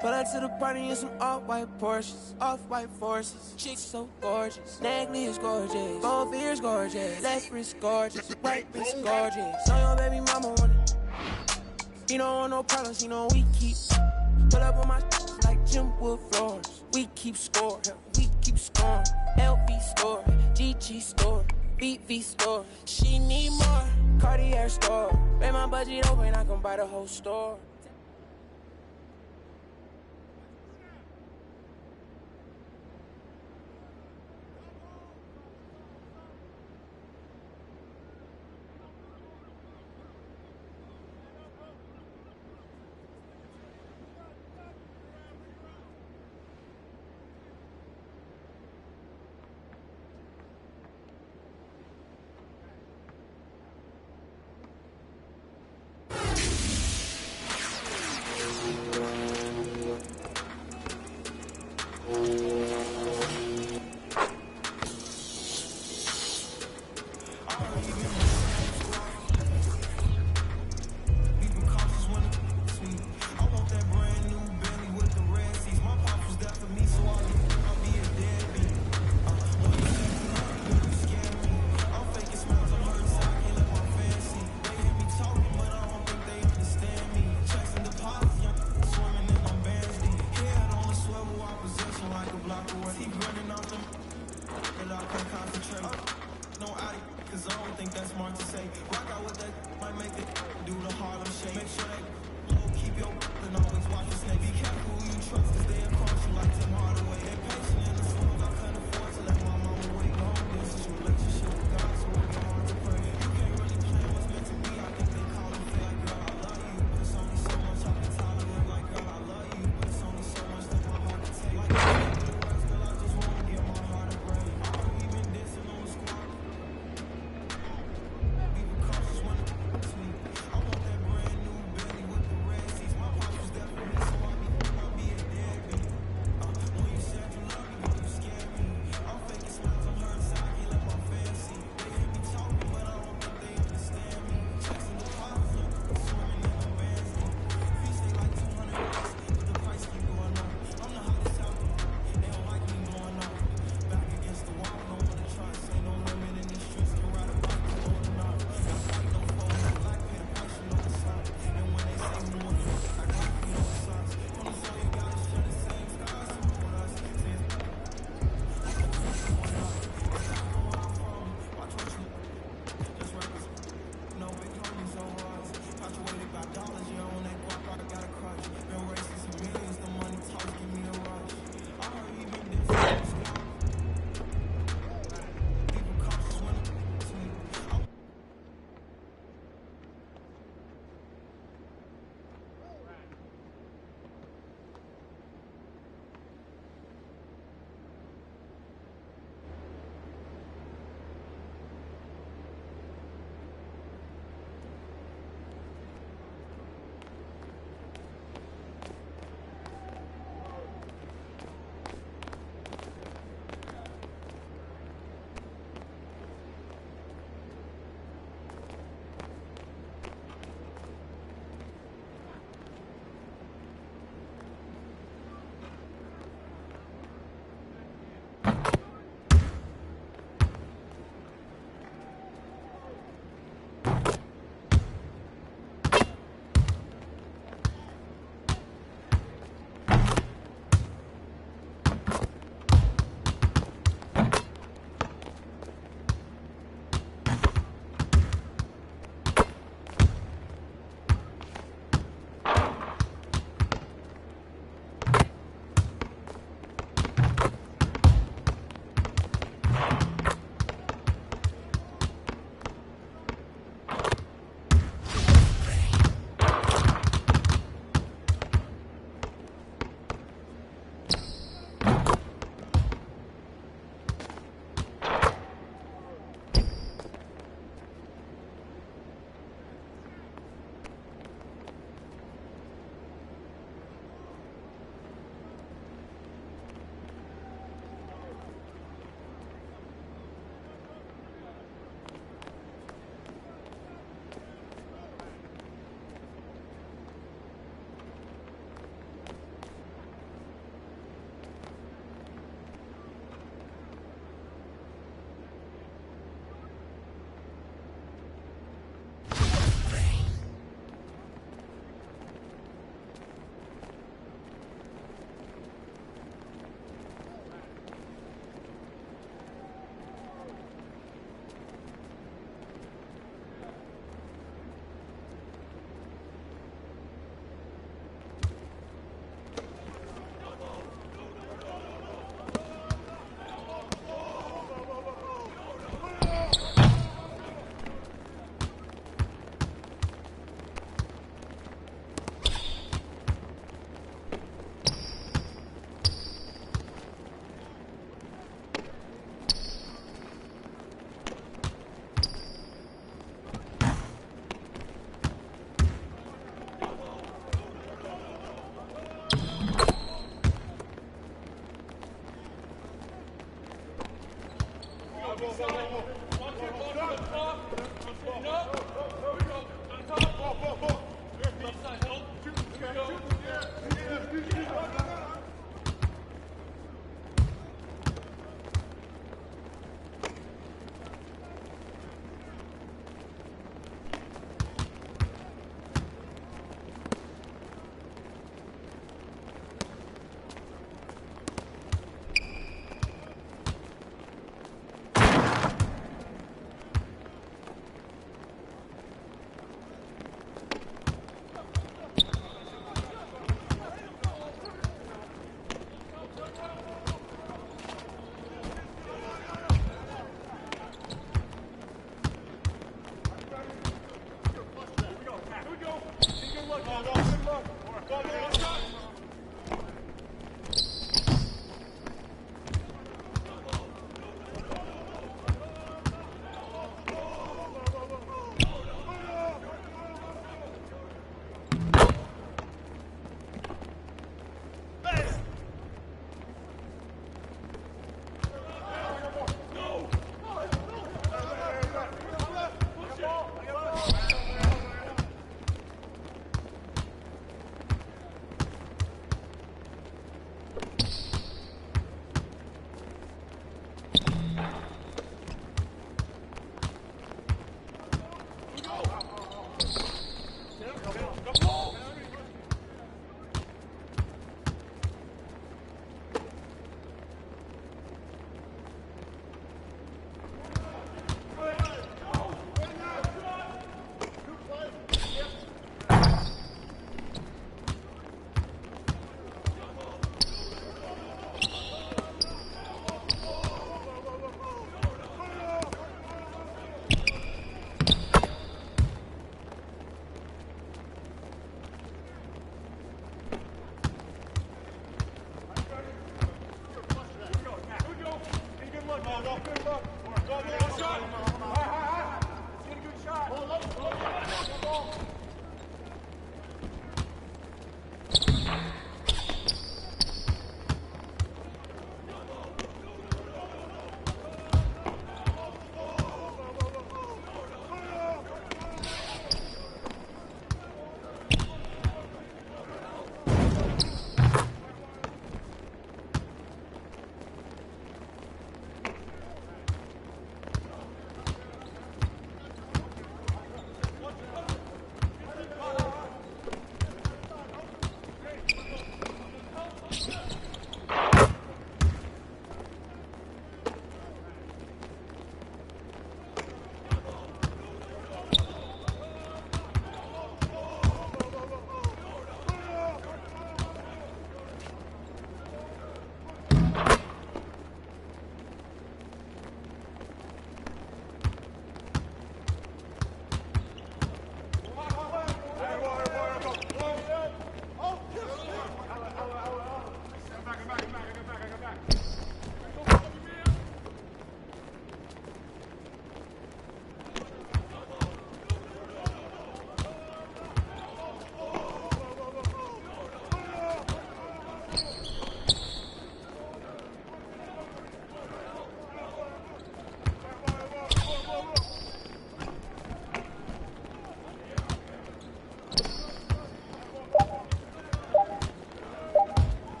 Pull up to the party in some off-white Porsches, off-white forces. Chicks so gorgeous, necklace gorgeous, both ears gorgeous, left wrist gorgeous, right wrist gorgeous. Know your baby mama want it. He don't want no problems, he know we keep. Pull up on my like Jim Wood floors. We keep score, we keep scoring. LV store, GG store, BV store. She need more, Cartier store. Make my budget open, I can buy the whole store.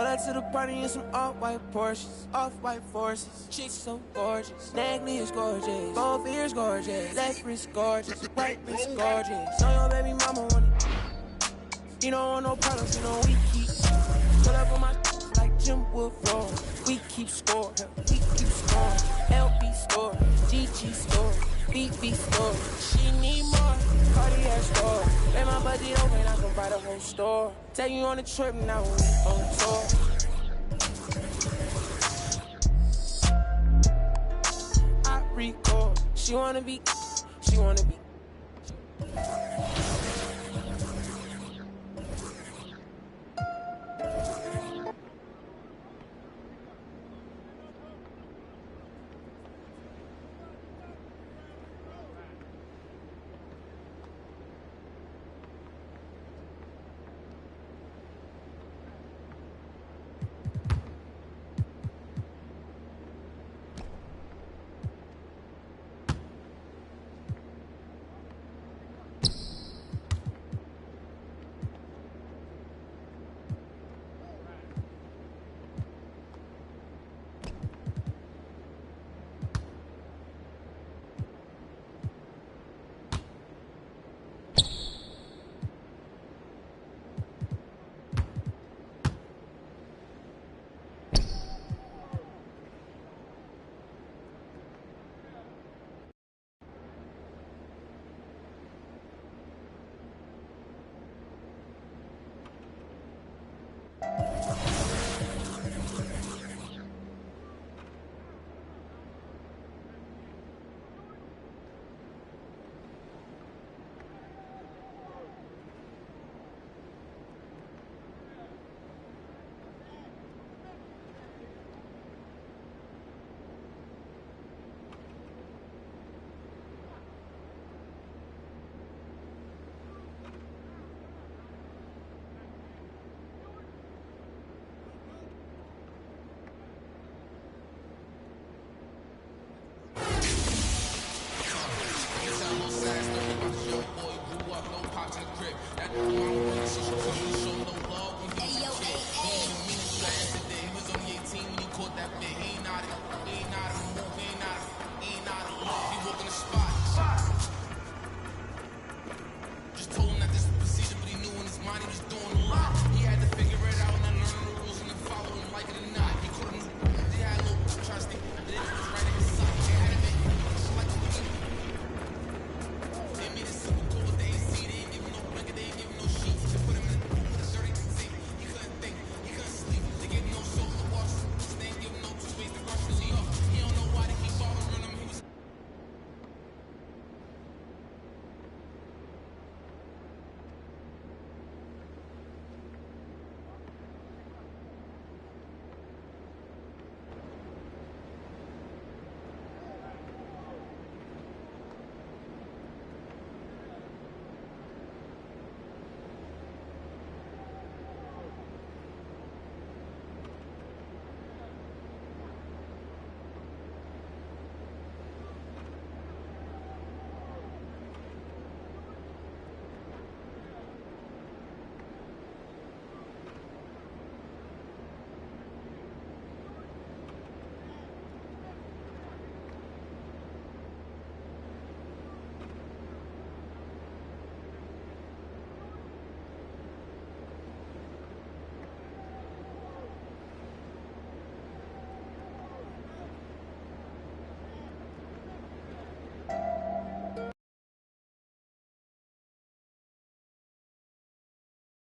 Pull up to the party in some off-white Porsches, off-white forces. Chicks so gorgeous, necklace gorgeous, both ears gorgeous, left wrist gorgeous, right wrist gorgeous. Know your baby mama want it. You don't want no problems, you know we keep. Pull up on my like Jim Wood floor. We keep score, we keep score. LB store, GG store, BB store. She need more, Cartier store. Let my budget open, I can buy the whole store. Take you on a trip now, we on tour. I record, she wanna be